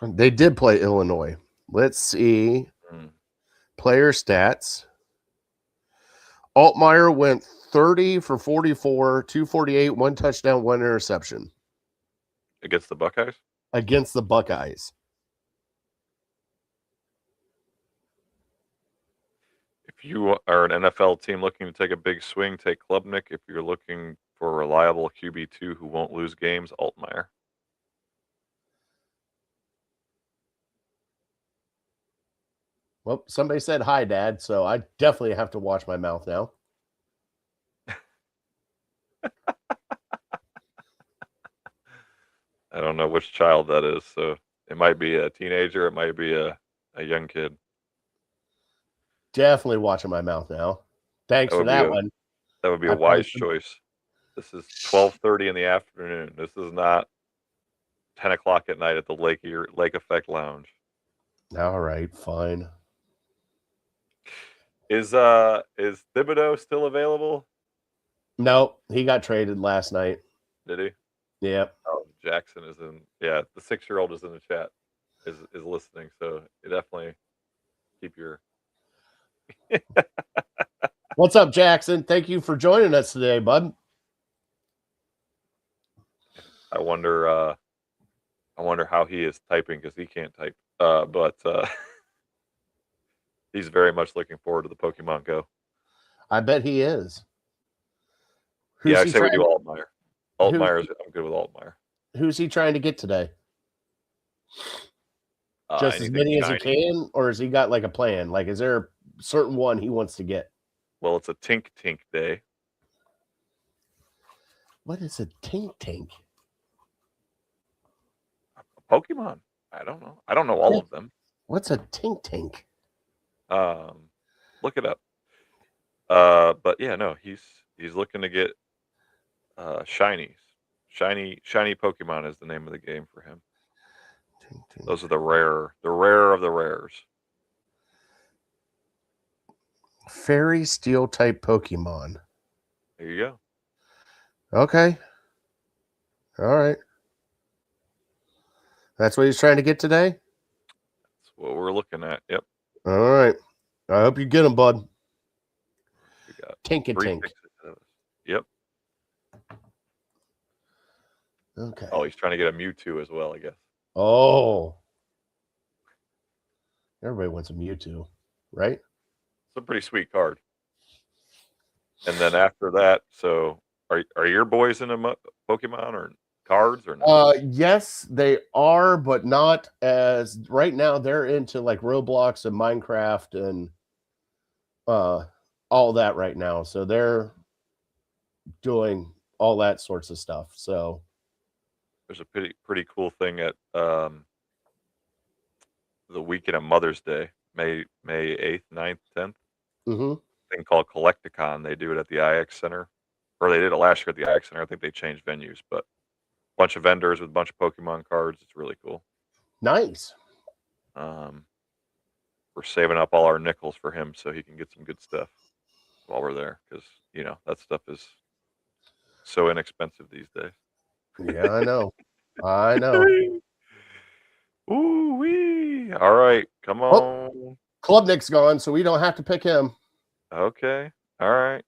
They did play Illinois. Let's see. Player stats. Altmaier went 30 for 44, 248, 1 touchdown, 1 interception. Against the Buckeyes? Against the Buckeyes. If you are an NFL team looking to take a big swing, take Klubnik. If you're looking for a reliable QB2 who won't lose games, Altmaier. Well, somebody said hi, Dad, so I definitely have to watch my mouth now. I don't know which child that is, so it might be a teenager, it might be a young kid. Definitely watching my mouth now. Thanks for that one. That would be a wise choice. This is 12:30 in the afternoon. This is not 10 o'clock at night at the Lake Effect Lounge. All right, fine. Is Thibodeau still available? No, he got traded last night. Did he? Yep. Oh, Jackson is in. Yeah, the 6-year-old is in the chat. Is listening. So you definitely keep your. What's up, Jackson? Thank you for joining us today, bud. I wonder how he is typing because he can't type. But he's very much looking forward to the Pokemon Go. I bet he is. Yeah, I say we do Altmaier. I'm good with Altmaier. Who's he trying to get today? Just as many as he can, or has he got like a plan? Like, is there a certain one he wants to get? Well, it's a Tink day. What is a Tink? Pokemon. I don't know. I don't know all of them. What's a Tink? Look it up. But yeah, no, he's looking to get shinies. Shiny Pokemon is the name of the game for him. Tink. Those are the rare of the rares. Fairy Steel type Pokemon. There you go. Okay. All right. That's what he's trying to get today? That's what we're looking at. Yep. All right. I hope you get him, bud. We got Tink. Yep. Okay. Oh, he's trying to get a Mewtwo as well, I guess. Oh. Everybody wants a Mewtwo, right? It's a pretty sweet card. And then after that, so are your boys into Pokemon or cards or not? Yes, they are, but not as right now. They're into like Roblox and Minecraft and all that right now. So they're doing all that sorts of stuff. So there's a pretty cool thing at the weekend of Mother's Day, May 8th, 9th, 10th. Mm-hmm. Thing called Collecticon. They do it at the IX Center, or they did it last year at the IX Center. I think they changed venues, but a bunch of vendors with a bunch of Pokemon cards. It's really cool. Nice. We're saving up all our nickels for him so he can get some good stuff while we're there, because that stuff is so inexpensive these days. Yeah, I know. I know. Ooh wee! All right, come on. Oh, Klubnik's gone, so we don't have to pick him. Okay. All right.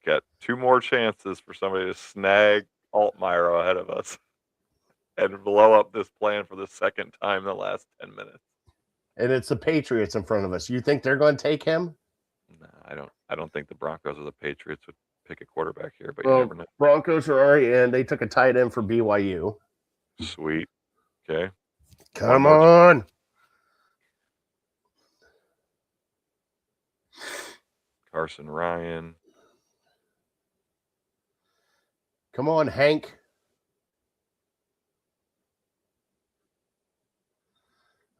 Got 2 more chances for somebody to snag Altmaier ahead of us and blow up this plan for the second time in the last 10 minutes. And it's the Patriots in front of us. You think they're going to take him? No, I don't think the Broncos or the Patriots would pick a quarterback here, but you never know. Broncos are already in. They took a tight end for BYU. Sweet. Okay. Come on. Carson Ryan. Come on, Hank.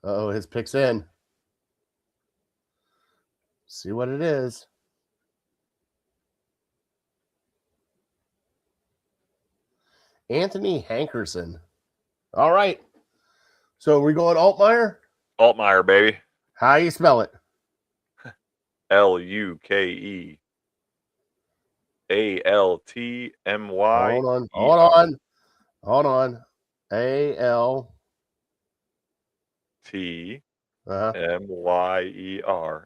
Oh, his pick's in. See what it is. Anthony Hankerson. All right. So we're going Altmaier? Altmaier, baby. How you spell it? Lukealtmy. Hold on. ALTMYER.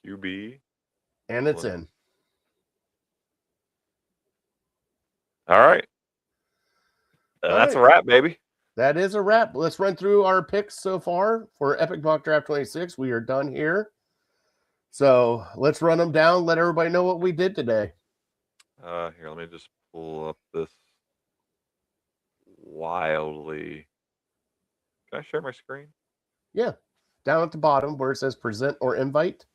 QB. And it's in. All right. That's a wrap, baby. That is a wrap. Let's run through our picks so far for Epic Mock Draft 26. We are done here. So let's run them down. Let everybody know what we did today. Here, let me just pull up this wildly. Can I share my screen? Yeah. Down at the bottom where it says present or invite.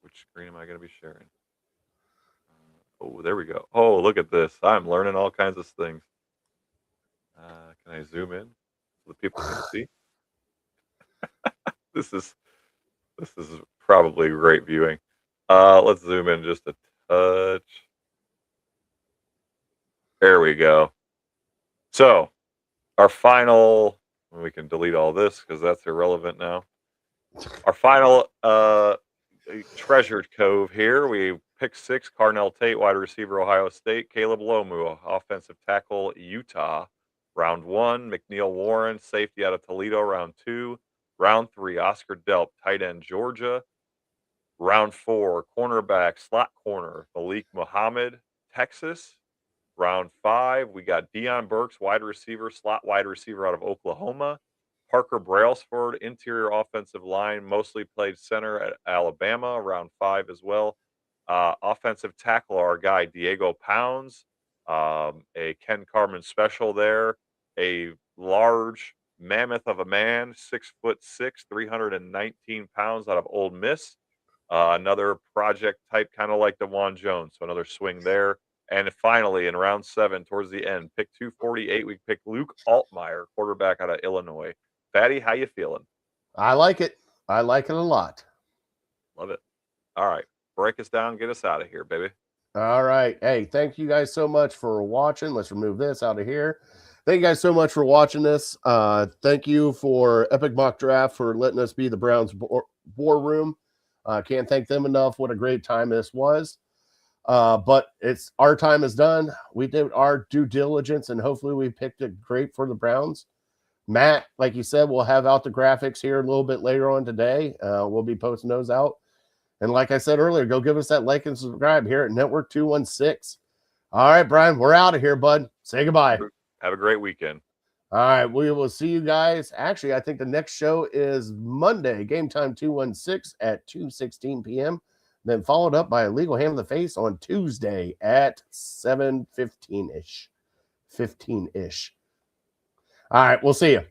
Which screen am I going to be sharing? Oh, there we go. Oh, look at this. I'm learning all kinds of things. Can I zoom in so the people can see? This is probably great viewing. Let's zoom in just a Touch. There we go. So, our final, we can delete all this because that's irrelevant now. Our final treasured cove here. We picked 6, Carnell Tate, wide receiver, Ohio State. Caleb Lomu, offensive tackle, Utah. Round 1, McNeil Warren, safety out of Toledo. Round 2. Round 3, Oscar Delp, tight end, Georgia. Round 4, cornerback, slot corner, Malik Muhammad, Texas. Round 5, we got Deion Burks, wide receiver, slot wide receiver out of Oklahoma. Parker Brailsford, interior offensive line, mostly played center at Alabama. Round 5 as well. Offensive tackle, our guy Diego Pounds, a Ken Carmen special there, a large mammoth of a man, 6'6", 319 pounds out of Ole Miss. Another project type, kind of like DeJuan Jones, so another swing there. And finally, in round 7, towards the end, pick 248, we picked Luke Altmaier, quarterback out of Illinois. Fatty, how you feeling? I like it. I like it a lot. Love it. All right. Break us down. Get us out of here, baby. All right. Hey, thank you guys so much for watching. Let's remove this out of here. Thank you guys so much for watching this. Thank you for Epic Mock Draft for letting us be the Browns war room. Can't thank them enough. What a great time this was. But it's our time is done. We did our due diligence, and hopefully we picked it great for the Browns. Matt, like you said, we'll have out the graphics here a little bit later on today. We'll be posting those out. And like I said earlier, go give us that like and subscribe here at Network 216. All right, Brian, we're out of here, bud. Say goodbye. Have a great weekend. All right, we will see you guys. Actually, I think the next show is Monday, Game Time 216 at 2:16 p.m. Then followed up by a Legal Hand in the Face on Tuesday at 7:15-ish. 15-ish. All right, we'll see you.